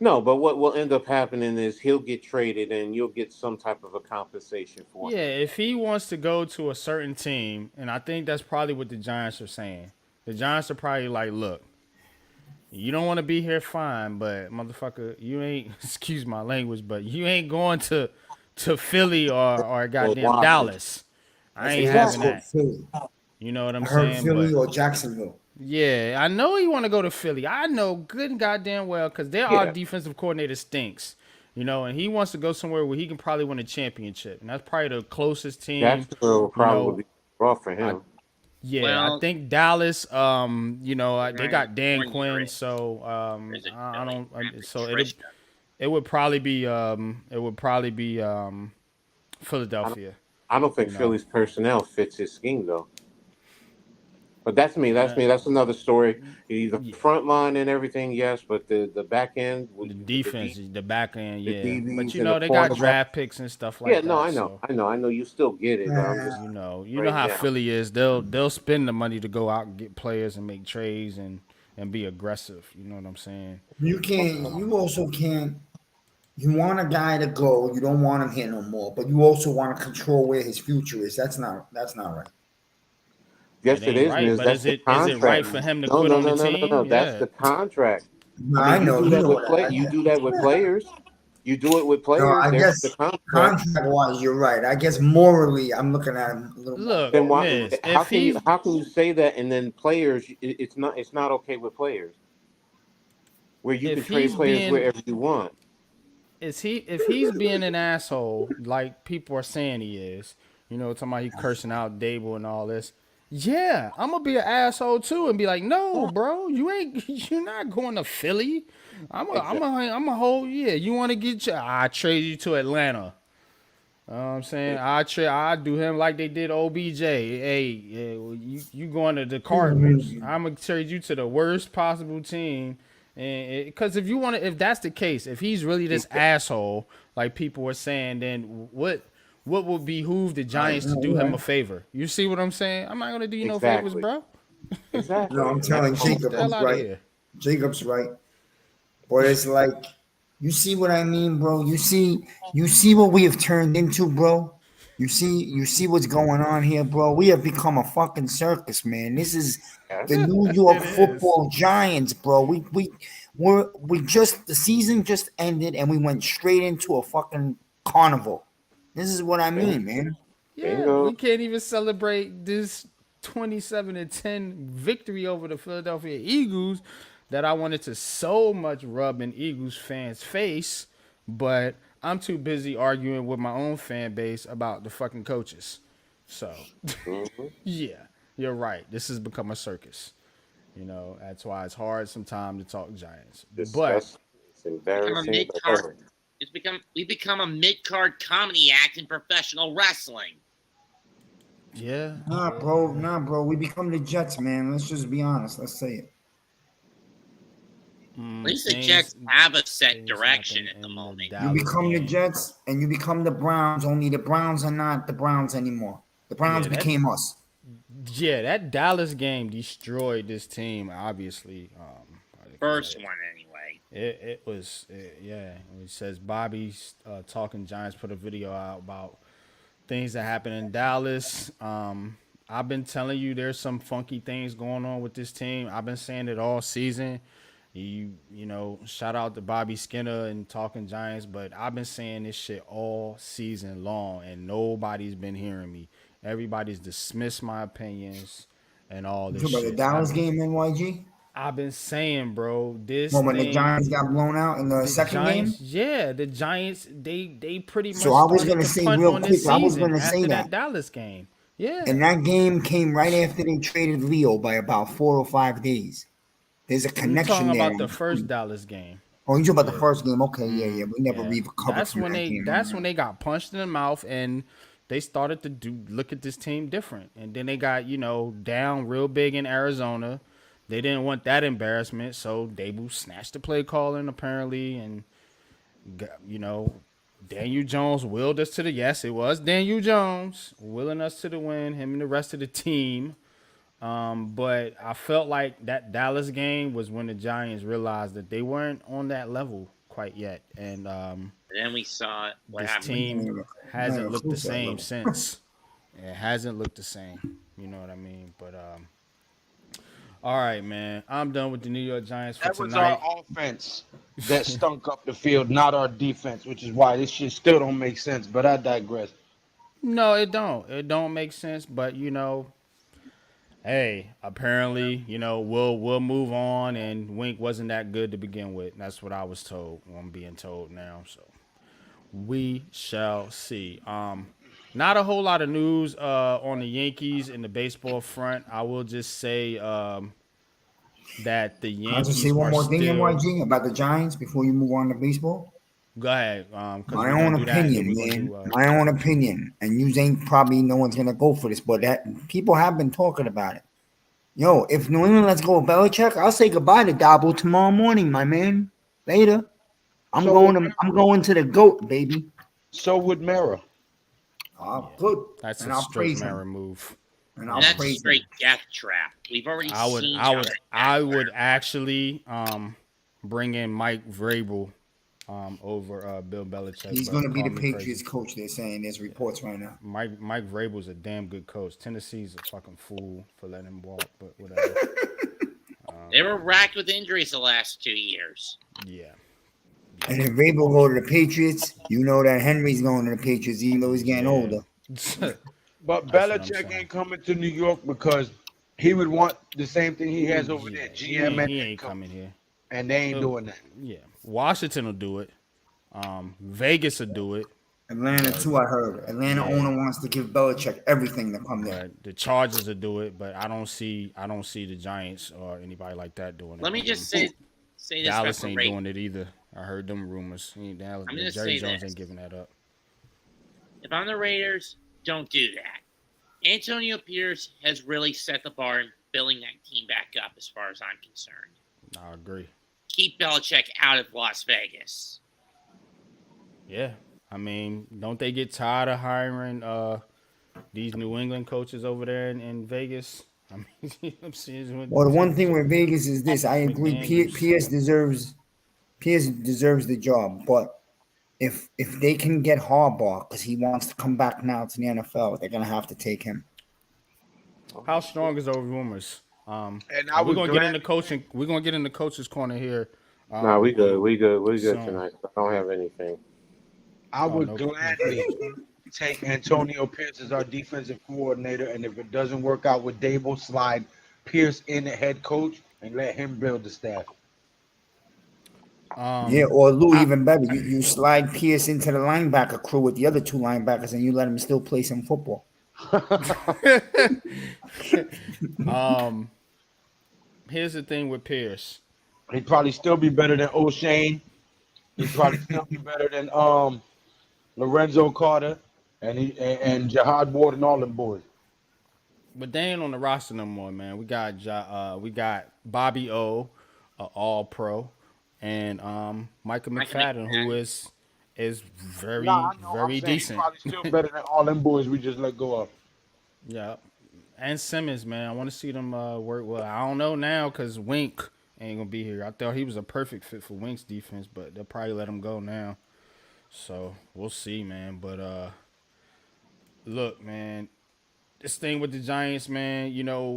No, but what will end up happening is he'll get traded and you'll get some type of a compensation for Yeah, him. if he wants to go to a certain team, and I think that's probably what the Giants are saying. The Giants are probably like, look, you don't want to be here, fine, but motherfucker, you ain't. Excuse my language, but you ain't going to Philly or Or goddamn Washington. Dallas. I ain't Exactly. having that. Philly. You know what I'm I heard saying? Philly But or Jacksonville. yeah, I know you want to go to Philly. I know good and goddamn well because their our Yeah. defensive coordinator stinks. You know, and he wants to go somewhere where he can probably win a championship, and that's probably the closest team. Jacksonville will You probably know, be rough for him. yeah, Well, I think Dallas. You know, they got Dan Ryan Quinn, Grant. so Is it I Philly? don't. After So Tricia. it would probably be Philadelphia. I don't think You know. Philly's personnel fits his scheme though. But that's me. That's Uh, me. That's another story. The yeah. front line and everything, yes, but the back end with The the defense, the back end, the yeah. But DBs you and the know, they got cornerbacks. draft picks and stuff Yeah, like no, that. I know, So I know. You still get it, but I'm just you know right how now. Philly is. They'll spend the money to go out and get players and make trades and be aggressive. You know what I'm saying? You can't. You also can't. You want a guy to go. You don't want him here no more. But you also want to control where his future is. That's not right. Yes, It it ain't is, right, Miz. but That's is the it right contract. for him to No, quit no, on the no, no, no, team? no. That's Yeah. the contract. No, I I mean, you know. do You that know with that. You do that with players. You do it with No, players. I There's the guess contract. contract wise, you're right. I guess morally, I'm looking at him a little more. Look, Then why? Miz, if he's How can you say that and then players? It's not okay with players where you can if trade he's players being wherever you want. if he's being an asshole like people are saying he is, you know, talking about he cursing out Dable and all this. Yeah, I'm gonna be an asshole too and be like, no, bro, you're not going to Philly. Exactly. I'm a whole yeah. You want to get I trade you to Atlanta. You know what I'm saying? I do him like they did OBJ. Hey, yeah, well, you going to the Cardinals. I'm gonna trade you to the worst possible team. And because if that's the case, if he's really this asshole like people were saying, then what would behoove the Giants to do him a favor? You see what I'm saying? I'm not gonna do you no favors, Exactly. bro. Exactly. No, I'm And telling that's the whole Jacob, Get the hell he's out of right. here. Jacob's right. But it's like, you see what I mean, bro? You see what we have turned into, bro? You see what's going on here, bro? We have become a fucking circus, man. This is the New York It is. Football Giants, bro. We just the season just ended and we went straight into a fucking carnival. This is what I mean, man. Yeah, Bingo. we can't even celebrate this 27-10 victory over the Philadelphia Eagles that I wanted to so much rub in Eagles fans' face, but I'm too busy arguing with my own fan base about the fucking coaches. So, yeah, you're right. This has become a circus. You know, that's why it's hard sometimes to talk Giants. But Disgusting. It's Become a embarrassing. mid but card. We become a mid card comedy act in professional wrestling. yeah, Nah, bro. We become the Jets, man. Let's just be honest. Let's say it. At least the Jets have a set direction at the moment. You become the Jets and you become the Browns. Only the Browns are not the Browns anymore. The Browns Yeah, that- became us. Yeah, that Dallas game destroyed this team. Obviously, First one, anyway. It was yeah. It says Bobby's talking Giants put a video out about things that happen in Dallas. I've been telling you there's some funky things going on with this team. I've been saying it all season. You know, shout out to Bobby Skinner and talking Giants, but I've been saying this shit all season long, and nobody's been hearing me. Everybody's dismissed my opinions and all this You talking about shit. the Dallas game, NYG? I've been saying, bro, this Well, when the thing, Giants got blown out in the second Giants, game? yeah, the Giants, they pretty much So I was started gonna to say punt real on this quick, I was season gonna say after that. Dallas game. Yeah, And that game came right after they traded Leo by about 4 or 5 days. There's a I'm connection talking there. about the first Dallas game. Oh, you talking about the first game? Okay, yeah. We never Yeah. recovered That's from when that they game. that's when they got punched in the mouth and they started to look at this team different. And then they got, you know, down real big in Arizona. They didn't want that embarrassment, so Dable snatched the play calling apparently, and you know, Daniel Jones willed us to the yes, it was Daniel Jones willing us to the win. Him and the rest of the team. But I felt like that Dallas game was when the Giants realized that they weren't on that level quite yet, and And then we saw what this happened. team hasn't looked the Cruise that same level. since. It hasn't looked the same. You know what I mean? But all right, man. I'm done with the New York Giants for That was our tonight. offense that stunk up the field, not our defense, which is why this shit still don't make sense. But I digress. No, it don't. It don't make sense. But hey, apparently, we'll move on. And Wink wasn't that good to begin with. That's what I was told. I'm being told now. So we shall see. Not a whole lot of news on the Yankees in the baseball front. I will just say that the Can I just say Yankees one are more thing, still. NYG, about the Giants before you move on to baseball? Go ahead, because My we're gonna own do that, and then opinion, we're gonna man. do. My own opinion. And you ain't probably no one's gonna go for this, but that people have been talking about it. Yo, if New England lets go of Belichick, I'll say goodbye to Dabo tomorrow morning, my man. Later. I'm going to the GOAT, baby. So would Mara. Good. That's And a I'll straight praise him. Mara move. And I'll And that's a praise him. straight death trap. We've already I would, seen. I would, Josh I backfire. would actually bring in Mike Vrabel over Bill Belichick. He's but going to be call the me Patriots crazy. coach, they're saying. There's reports right now. Mike Vrabel's a damn good coach. Tennessee's a fucking fool for letting him walk, but whatever. They were racked with injuries the last 2 years. Yeah. And if Vrabel go to the Patriots, you know that Henry's going to the Patriots, even though he's getting older. But That's what I'm Belichick saying. ain't coming to New York because he would want the same thing he has over there. GM he and ain't coach. coming here. And they ain't doing that. Yeah, Washington will do it. Vegas will do it. Atlanta, too, I heard. Atlanta Yeah. owner wants to give Belichick everything to come there. But the Chargers will do it. But I don't see the Giants or anybody like that doing it. Let me just say this Dallas about the ain't Raiders. doing it either. I heard them rumors. Dallas, I'm gonna Jerry say Jones this. ain't giving that up. If I'm the Raiders, don't do that. Antonio Pierce has really set the bar in building that team back up as far as I'm concerned. I agree. Keep Belichick out of Las Vegas. Yeah, I mean, don't they get tired of hiring these New England coaches over there in Vegas? I mean, you know what I'm saying? Well, the one thing with Vegas is this. I agree. McDaniels. Pierce deserves the job, but if they can get Harbaugh because he wants to come back now to the NFL, they're gonna have to take him. How strong is those rumors? And I We're would gonna get into gladly- coaching. We're gonna get into coach's corner here. Nah, we good. We good so- tonight. I don't have anything. I would no. gladly take Antonio Pierce as our defensive coordinator, and if it doesn't work out with Dable, slide Pierce in the head coach and let him build the staff. Yeah, or Lou, even better. You slide Pierce into the linebacker crew with the other two linebackers, and you let him still play some football. Here's the thing with Pierce. He'd probably still be better than O'Shane. He'd probably still be better than Lorenzo Carter and Jihad Ward and all them boys. But they ain't on the roster no more, man. We got Bobby O, All Pro, and Micah McFadden, who is very Nah, I know, I'm very saying decent. He's probably still better than all them boys we just let go of. Yeah, and Simmons, man. I want to see them work well. I don't know now because Wink ain't gonna be here. I thought he was a perfect fit for Wink's defense, but they'll probably let him go now. So we'll see, man. But look, man, this thing with the Giants, man.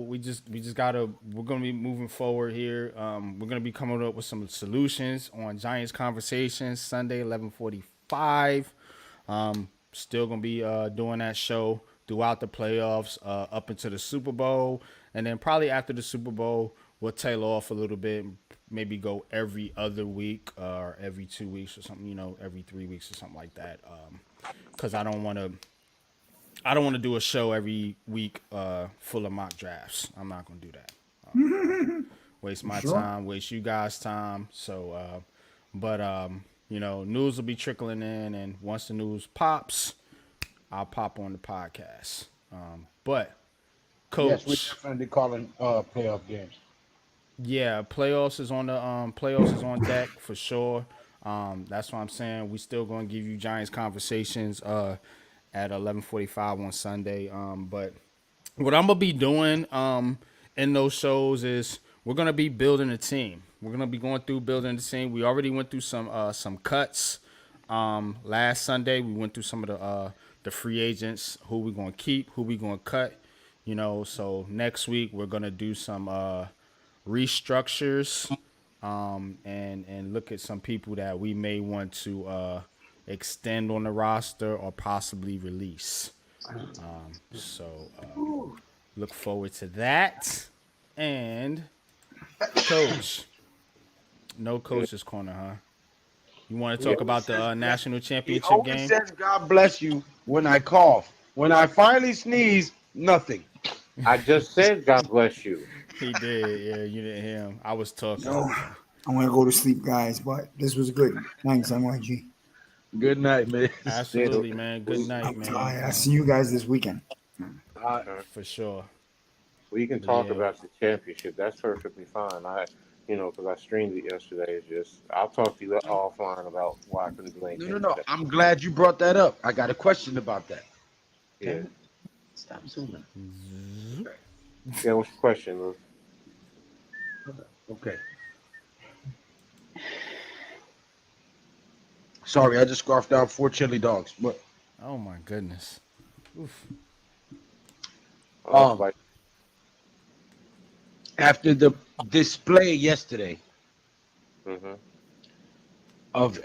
We just gotta. We're gonna be moving forward here. We're gonna be coming up with some solutions on Giants Conversations Sunday, 11:45. Still gonna be doing that show throughout the playoffs, up into the Super Bowl, and then probably after the Super Bowl, we'll tail off a little bit, maybe go every other week or every 2 weeks or something, every 3 weeks or something like that. Because I don't want to do a show every week full of mock drafts. I'm not gonna do that. Waste my time, waste you guys' time. So, news will be trickling in, and once the news pops, I'll pop on the podcast. But Coach, Yes, we're definitely calling playoff games. yeah, playoffs is on deck for sure. That's what I'm saying. We still gonna give you Giants Conversations at 11:45 on Sunday. But what I'm gonna be doing in those shows is we're gonna be building a team. We're gonna be going through building the team. We already went through some cuts. Last Sunday we went through some of the free agents, who we gonna keep, who we gonna cut. So next week we're gonna do some restructures, and look at some people that we may want to extend on the roster or possibly release. Look forward to that. And coach, no coach's corner, huh? You want to talk about the national He championship always game? says God bless you when I cough. When I finally sneeze, nothing. I just said, God bless you. He did. Yeah, you didn't hear him. I was talking. So I want to go to sleep, guys, but this was good. Thanks, NYG. Good night, man. Absolutely, man. Good night, I'm man. tired. I'll see you guys this weekend. For sure. We can talk Yeah. about the championship. That's perfectly fine. Because I streamed it yesterday. It's just I'll talk to you offline about why I couldn't do anything. No. I'm glad you brought that up. I got a question about that. Yeah. Stop zooming. Yeah. What's your question, Lou? Okay. Sorry, I just scarfed down 4 chili dogs. But Oh my goodness. Oof. Like, after the display yesterday mhm. of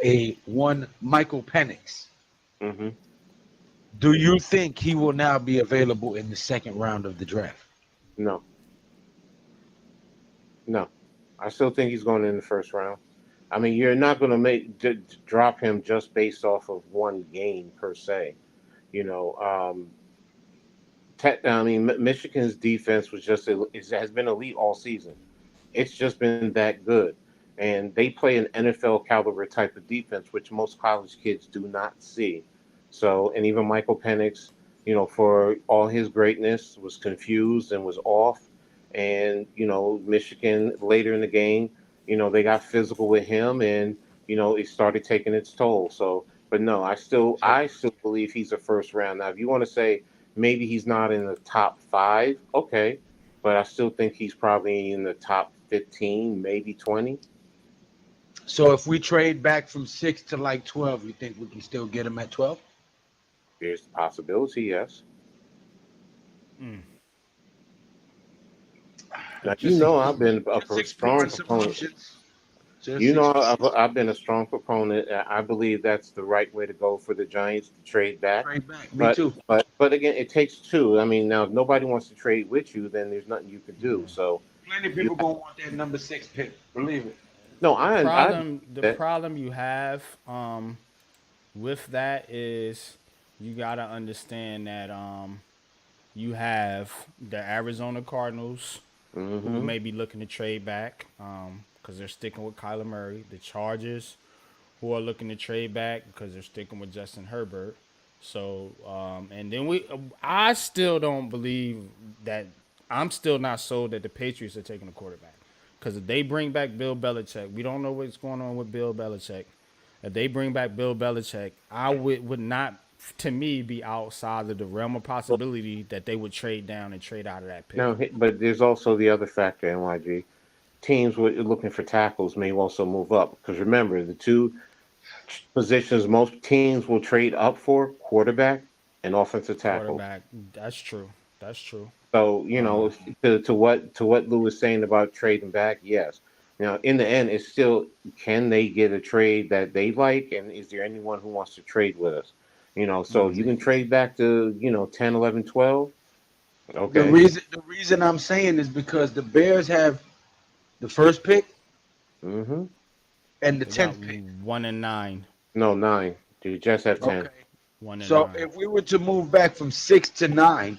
one Michael Penix, Mhm. do you think he will now be available in the second round of the draft? No. No. I still think he's going in the first round. I mean, you're not going to drop him just based off of one game per se. Michigan's defense has been elite all season. It's just been that good, and they play an NFL caliber type of defense, which most college kids do not see. So, and even Michael Penix, for all his greatness, was confused and was off. And Michigan later in the game, they got physical with him, and it started taking its toll. So, but no, I still believe he's a first round. Now, if you want to say maybe he's not in the top 5, okay, but I still think he's probably in the top 15, maybe 20. So if we trade back from 6 to like 12, you think we can still get him at 12? There's the possibility, yes. Now, I've been a strong proponent. I've been a strong proponent. I believe that's the right way to go for the Giants to trade back. Trade back. Me too. But again, it takes two. I mean, now if nobody wants to trade with you, then there's nothing you can do. So Plenty of people gonna want that number 6 pick. Believe it. no, The problem you have with that is you gotta understand that you have the Arizona Cardinals who may be looking to trade back because they're sticking with Kyler Murray. The Chargers who are looking to trade back because they're sticking with Justin Herbert. So and then I still don't believe that. I'm still not sold that the Patriots are taking a quarterback. Because if they bring back Bill Belichick, we don't know what's going on with Bill Belichick. If they bring back Bill Belichick, I would not, to me, be outside of the realm of possibility that they would trade down and trade out of that pick. No, but there's also the other factor, NYG. Teams looking for tackles may also move up. Because remember, the two positions most teams will trade up for, quarterback and offensive tackle. Quarterback, that's true. So, to what Lou was saying about trading back, yes. Now, in the end, it's still, can they get a trade that they like? And is there anyone who wants to trade with us? So you can trade back to, 10, 11, 12. Okay. The reason I'm saying is because the Bears have the first pick Mm-hmm. and the They got 10th pick. 1 and 9. No, 9. You just have 10. Okay. 1 and So 9. if we were to move back from 6 to 9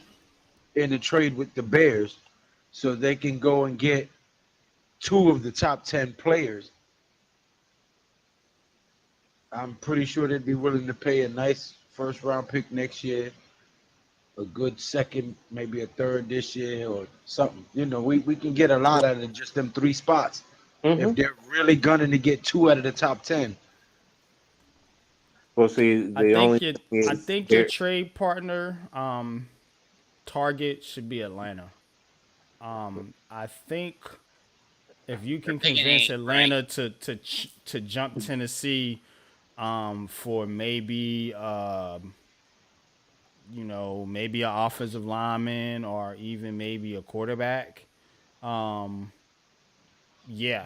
in a trade with the Bears, so they can go and get 2 of the top 10 players, I'm pretty sure they'd be willing to pay a nice first round pick next year, a good second, maybe a third this year or something. We can get a lot out of just them 3 spots if they're really gunning to get 2 out of the top 10. Well, see, I think your trade partner target should be Atlanta. I think if you can picking convince 8, Atlanta to jump Tennessee, for maybe maybe an offensive lineman or even maybe a quarterback, um, yeah,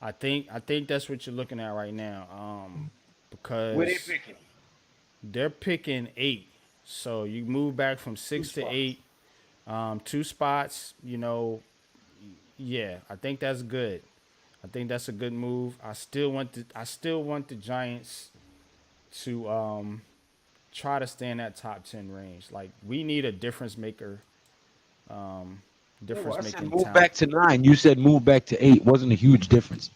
I think that's what you're looking at right now, Where they because picking? they're picking 8, so you move back from 6 to 8, 2 spots. Yeah, I think that's good. I think that's a good move. I still want the Giants to try to stay in that top 10 range. Like, we need a difference maker, Oh, difference I said making move talent. back to 9. You said move back to 8. Wasn't a huge difference.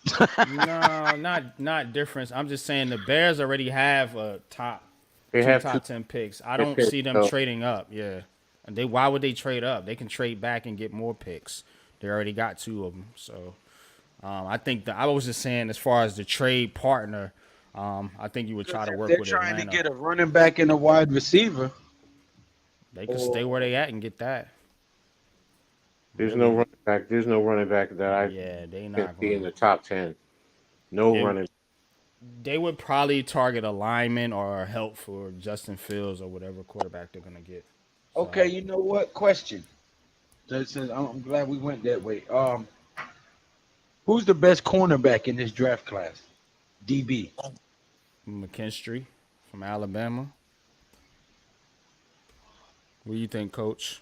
No, not difference. I'm just saying the Bears already have a top They two have two top 10 picks. I don't picks, see them so trading up. Yeah, and why would they trade up? They can trade back and get more picks. They already got 2 of them. So I think that I was just saying, as far as the trade partner, I think you would try Because to if work they're with trying to Atlanta. get a running back and a wide receiver, They could stay or where they at and get that. there's no Really? running back. There's no running back that I Yeah, they can not see in gonna. the top 10. No It, running. they would probably target a lineman or help for Justin Fields or whatever quarterback they're gonna get. okay, So you know what? Question. I'm glad we went that way. Who's the best cornerback in this draft class? DB. McKinstry from Alabama. What do you think, Coach?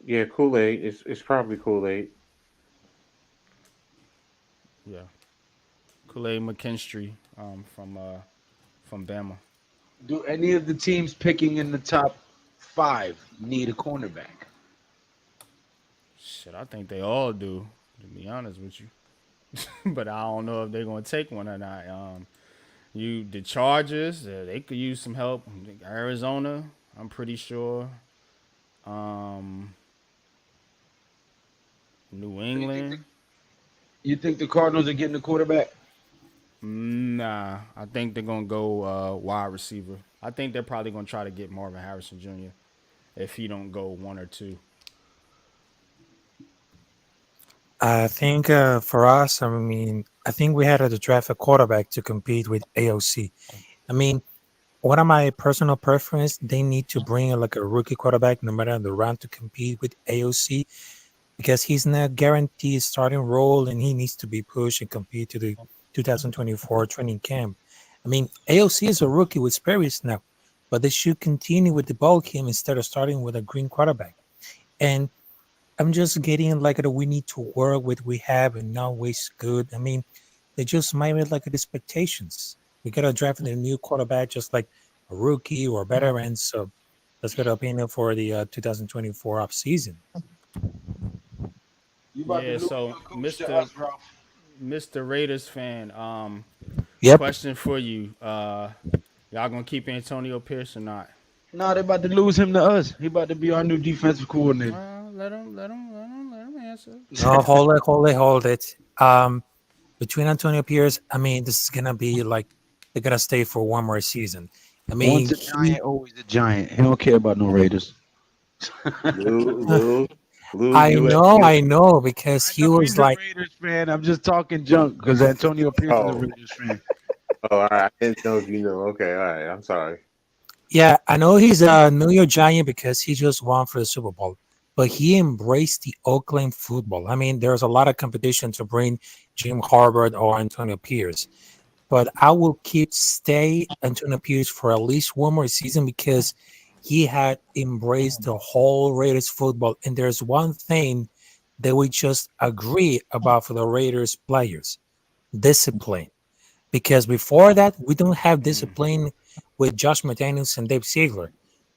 Yeah, Kool Aid. It's probably Kool Aid. Yeah, Kool-Aid McKinstry, from Bama. Do any of the teams picking in the top 5 need a cornerback? Shit, I think they all do. To be honest with you, but I don't know if they're gonna take one or not. The Chargers, they could use some help. Arizona, I'm pretty sure. Um, New So England, you think the Cardinals are getting a quarterback? nah. I think they're gonna go wide receiver. I think they're probably gonna try to get Marvin Harrison Jr. if he don't go 1 or 2. I think for us, I mean, I think we had to draft a quarterback to compete with AOC. I mean, one of my personal preference, they need to bring like a rookie quarterback, no matter the round, to compete with AOC because he's not guaranteed starting role and he needs to be pushed and compete to the 2024 training camp. I mean, AOC is a rookie with experience now, but they should continue with the ball game instead of starting with a green quarterback. And I'm just getting like that we need to work with we have and not waste good. I mean, they just might have like expectations. We gotta draft a new quarterback just like a rookie or veteran. So that's good opinion for the 2024 off season. You about to Yeah. lose So, your coach to Mister us, Ralph. Mister Raiders fan, Yep. question for you. Y'all gonna keep Antonio Pierce or not? No, they about to lose him to us. He about to be our new defensive coordinator. Well, let him answer. No, hold it. Between Antonio Pierce, I mean, this is gonna be like they're gonna stay for one more season. I mean, Once a giant, always a giant. He don't care about no Raiders. Lose, lose I know, because I he know was he's a like, Raiders fan. I'm just talking junk because Antonio Pierce is a Oh, Raiders fan. oh, all right. I didn't know if you know. Okay, all right. I'm sorry. yeah, I know he's a New York Giant because he just won for the Super Bowl, but he embraced the Oakland football. I mean, there's a lot of competition to bring Jim Harbaugh or Antonio Pierce, but I will keep stay Antonio Pierce for at least one more season because he had embraced the whole Raiders football. And there's one thing that we just agree about for the Raiders players: discipline. Because before that, we don't have discipline with Josh McDaniels and Dave Ziegler.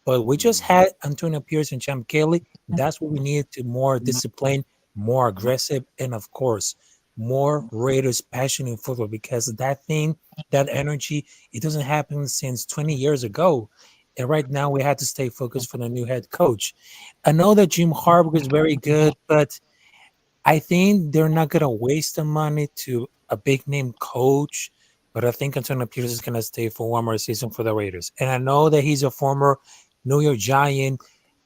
But we just had Antonio Pierce and Champ Kelly. That's what we need to more discipline, more aggressive, and of course, more Raiders passion in football because that thing, that energy, it doesn't happen since 20 years ago. And right now we had to stay focused for the new head coach. I know that Jim Harbaugh is very good, but I think they're not gonna waste the money to a big name coach, but I think Antonio Pierce is gonna stay for one more season for the Raiders. And I know that he's a former New York Giant,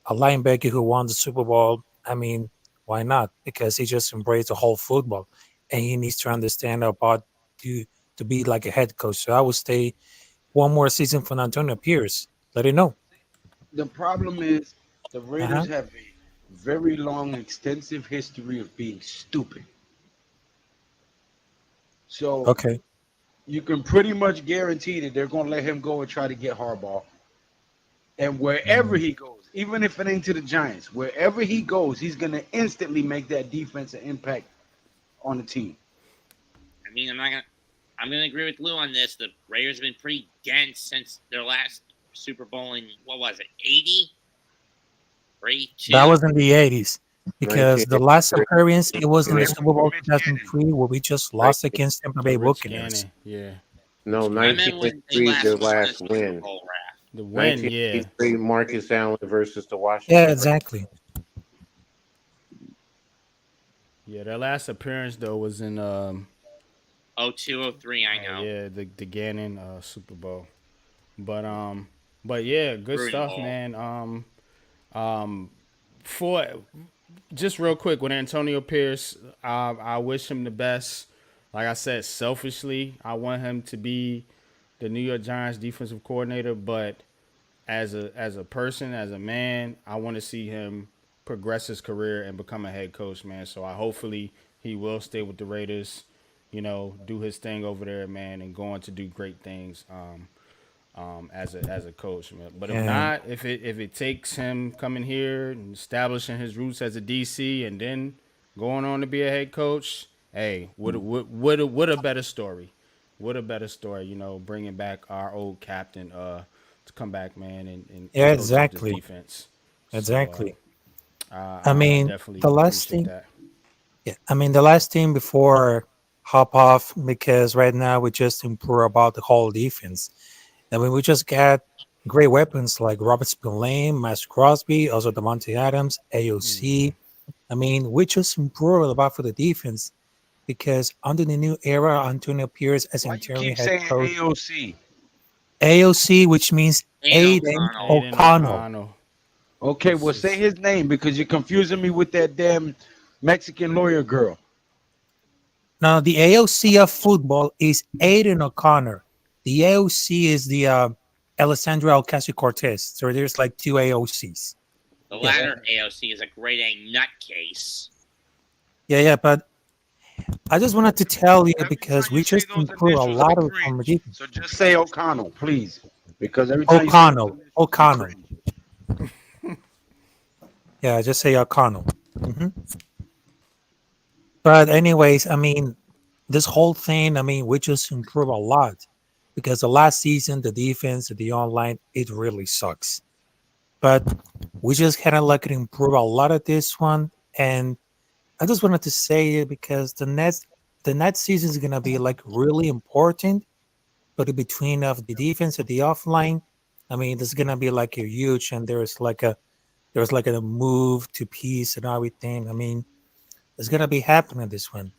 a linebacker who won the Super Bowl. I mean, Why not? Because he just embraced the whole football, and he needs to understand about to be like a head coach. So I would stay one more season for Antonio Pierce. Let it know. The problem is the Uh huh. Raiders have a very long, extensive history of being stupid. So Okay. you can pretty much guarantee that they're going to let him go and try to get Harbaugh. And wherever Mm. he goes, even if it ain't to the Giants, wherever he goes, he's going to instantly make that defense an impact on the team. I mean, I'm gonna agree with Lou on this. The Raiders have been pretty dense since their last Super Bowl in what was it, 80 or 82? That was in the 80s because the last 1983. appearance it was in They the went Super for Bowl Mitch Gannon. 2003 where we just lost against Tampa Bay Rich Buccaneers. Gannon, yeah. No, I meant when they 1983 is last their won the last Super win. Bowl, Raph. The win, yeah. 1983 Marcus Allen versus the Yeah, Washington. exactly. Yeah, their last appearance though was in 02, 03, I know. yeah, the Gannon Super Bowl. But but yeah, good Brutal stuff, Bowl. man. For just real quick with Antonio Pierce, I wish him the best. Like I said, selfishly, I want him to be the New York Giants defensive coordinator, but as a person, as a man, I want to see him progress his career and become a head coach, man. So I hopefully he will stay with the Raiders, do his thing over there, man, and go on to do great things as a coach, man. But if Yeah. not, if it takes him coming here and establishing his roots as a DC and then going on to be a head coach, hey, what a better story. What a better story, bringing back our old captain to come back, man, Yeah, and coach up this exactly. defense. Exactly. So I I mean, definitely the last appreciate thing, that. yeah, I mean, the last thing before hop off, because right now we just improve about the whole defense. I mean, we just got great weapons like Robert Spillane, Master Crosby, also Devontae Adams, AOC. I mean, we just improved about for the defense because under the new era, Antonio Pierce as Why you interim keep head saying coach, AOC? AOC, which means Aiden Aiden O'Connell. Aiden O'Connell. O'Connell. Okay, well, say his name because you're confusing me with that damn Mexican lawyer girl. Now, the AOC of football is Aiden O'Connor. The AOC is the Alessandra Ocasio Cortez. So there's like two AOCs. The Yeah. latter AOC is a grade A nutcase. Yeah, but I just wanted to tell you Every because time we you say just those improved a initials, lot I of from the cringe. defense. So just say O'Connell, please, because every time you say those O'Connell. initials, I O'Connell. cringe. Yeah, just say O'Connell. hmm But anyways, I mean, this whole thing, I mean, we just improved a lot because the last season, the defense, the online, it really sucks. But we just kind of like improve a lot of this one. And I just wanted to say it because the next season is gonna be like really important. But in between of the defense and the offline, I mean, there's gonna be like a huge and there's like a move to peace and everything. I mean, it's gonna be happening this one.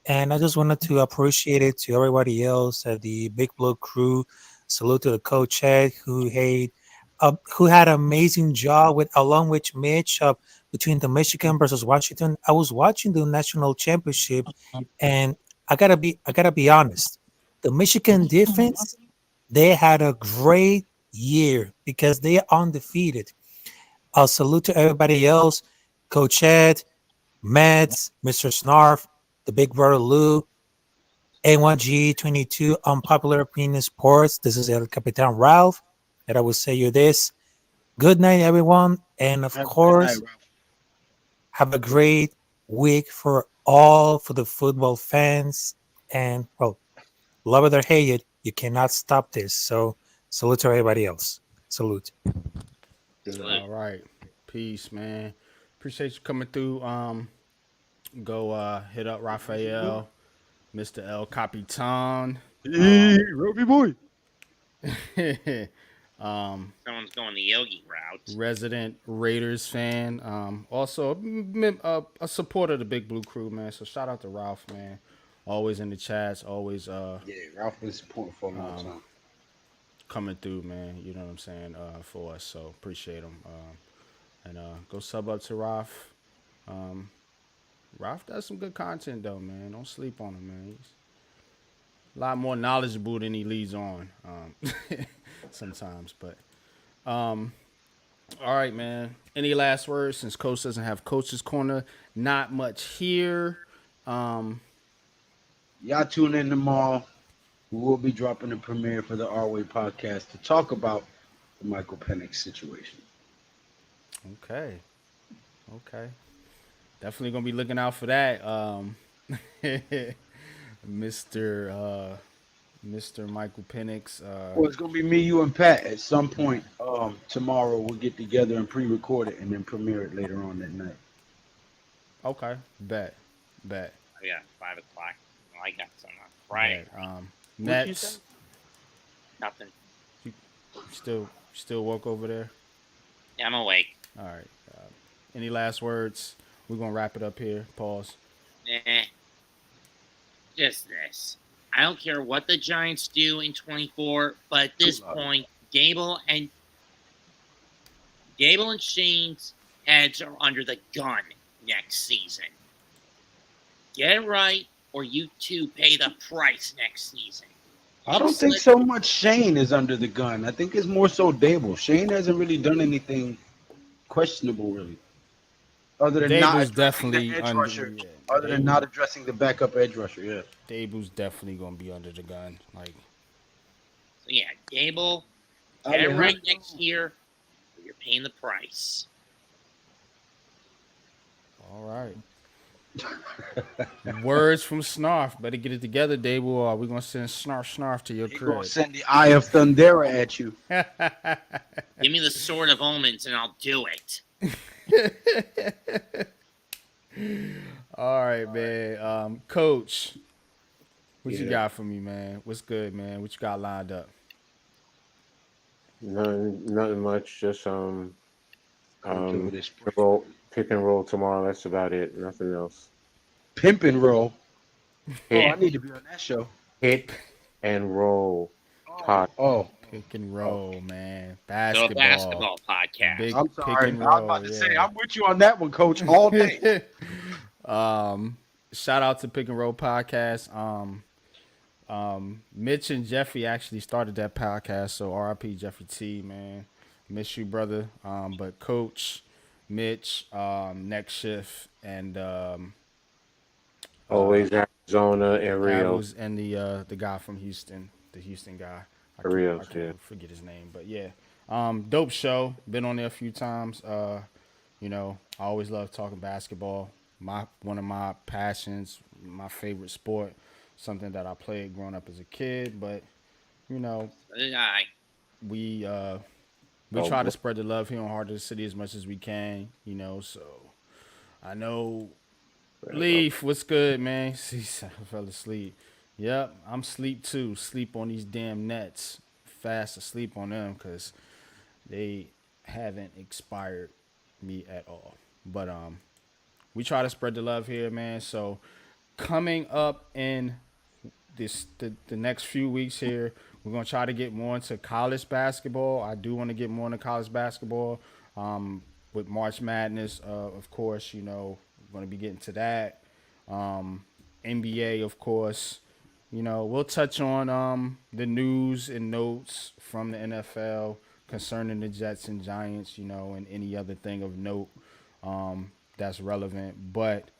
And I just wanted to appreciate it to everybody else at the Big Blue crew. Salute to the coach Ed who had an amazing job with along with Mitch between the Michigan versus Washington. I was watching the national championship, and I gotta be honest. The Michigan defense they had a great year because they are undefeated. I'll salute to everybody else, Coach Ed, Mets, Mr. Snarf, the Big Brother Lou, A1G22, Unpopular Opinion Sports. This is El Capitan Ralph. And I will say you this. Good night, everyone. And of Have a good course, night, Ralph. have a great week for the football fans. And, well, love it or hate it, you cannot stop this. So, salute to everybody else. Salute. All right. Peace, man. Appreciate you coming through. Go hit up Raphael, Mr. El Capitan. Hey, Roby boy. Someone's going the Yogi route. Resident Raiders fan. Also a supporter of the Big Blue Crew, man. So shout out to Ralph, man. Always in the chats, always Yeah, Ralph been supporting for a long time. coming through, man. You know what I'm saying, for us. So appreciate him. And go sub up to Ralph. Ralph does some good content though, man. Don't sleep on him, man. He's a lot more knowledgeable than he leads on sometimes. But all right, man. Any last words since Coach doesn't have Coach's Corner? Not much here. Y'all tune in tomorrow. We will be dropping the premiere for the Our Way podcast to talk about the Michael Penix situation. Okay. Definitely gonna be looking out for that. Mr. Michael Penix. Well, it's gonna be me, you, and Pat at some point tomorrow. We'll get together and pre-record it and then premiere it later on that night. Okay. Bet. Oh, yeah, 5 o'clock. I got some on Friday. Nets. Nothing. Still work over there. Yeah, I'm awake. All right. Any last words? We're gonna wrap it up here. Pause. Just this. I don't care what the Giants do in 24, but at this point, Gable and Shane's heads are under the gun next season. Get it right, or you two pay the price next season. I don't think so much Shane is under the gun. I think it's more so Dable. Shane hasn't really done anything questionable, really. Other than Dable's not definitely the edge under. rusher. Yeah, Other than not addressing the backup edge rusher, yeah. Dable's definitely gonna be under the gun. Like, So yeah, Gable, get it right next year, or you're paying the price. all right. Words from Snarf. Better get it together, Dable, or we're gonna send Snarf to your He's gonna crib. send the Eye of Thundera at you. Give me the Sword of Omens, and I'll do it. All right, man. Coach, what you Yeah. got for me, man? What's good, man? What you got lined up? Nothing much. Just Over this pick and roll tomorrow. That's about it. Nothing else. pimp and roll. Oh, Hit, I need to be on that show. hit and roll. Pod. Oh, Pick and roll, man. So Basketball. a basketball podcast. Big I'm pick sorry. I and was roll. about to say, yeah. I'm with you on that one, Coach, all day. Shout out to Pick and Roll Podcast. Mitch and Jeffrey actually started that podcast, so RIP Jeffrey T, man. Miss you, brother. But Coach, Mitch, Next Shift, and Always Arizona and Rio. Abels, and the guy from Houston, the Houston guy. I Rios, can't yeah. forget his name, but yeah. Dope show. Been on there a few times. You know, I always love talking basketball. One of my passions, my favorite sport, something that I played growing up as a kid. But you know, So did I. we Oh, try to boy. spread the love here on Heart of the City as much as we can. You know, so I know. Leaf, what's good, man? See, I fell asleep. Yep, I'm asleep too. Sleep on these damn nets. Fast asleep on them because they haven't expired me at all. But we try to spread the love here, man. So coming up in the next few weeks here, we're gonna try to get more into college basketball. I do want to get more into college basketball. With March Madness, of course, you know, we're gonna be getting to that. NBA, of course. You know, we'll touch on the news and notes from the NFL concerning the Jets and Giants, you know, and any other thing of note that's relevant. But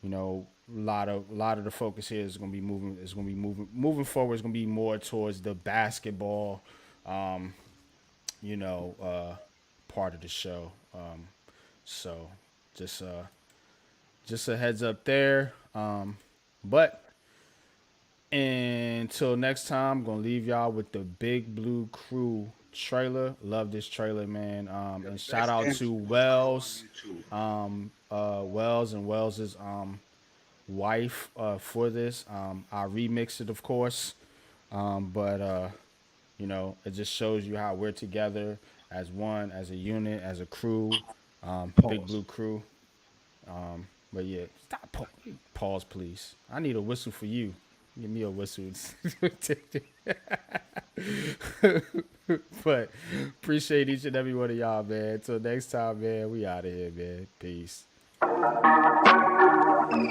you know, a lot of the focus here is going to be moving forward. It's going to be more towards the basketball, you know, part of the show. So just a heads up there. But until next time, I'm gonna leave y'all with the Big Blue Crew trailer. Love this trailer, man. And shout out to Wells, Wells and Wells's wife for this. I remixed it, of course, but you know, it just shows you how we're together as one, as a unit, as a crew. Big Blue Crew. But yeah, stop. Pause, please. I need a whistle for you. Give me a whistle. But appreciate each and every one of y'all, man. Until next time, man. We out of here, man. Peace. When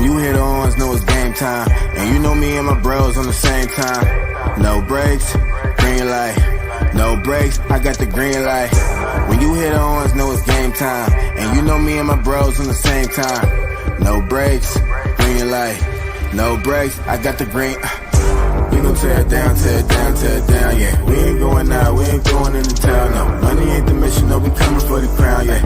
you hit on ones, know it's game time. And you know me and my bros on the same time. No breaks, green light. No breaks, I got the green light. When you hit on ones, know it's game time. And you know me and my bros on the same time. No breaks, green light. No breaks, I got the green. We gon' tear it down, tear it down, tear it down, yeah. We ain't going out, we ain't going into town, no. Money ain't the mission, no, we coming for the crown, yeah.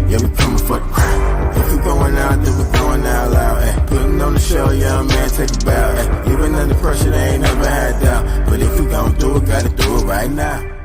Yeah, we coming for the crown. If we going out, then we going out loud, eh. Putting on the show, young man, take a bow, eh. Even under pressure, they ain't never had doubt. But if we gon' do it, gotta do it right now.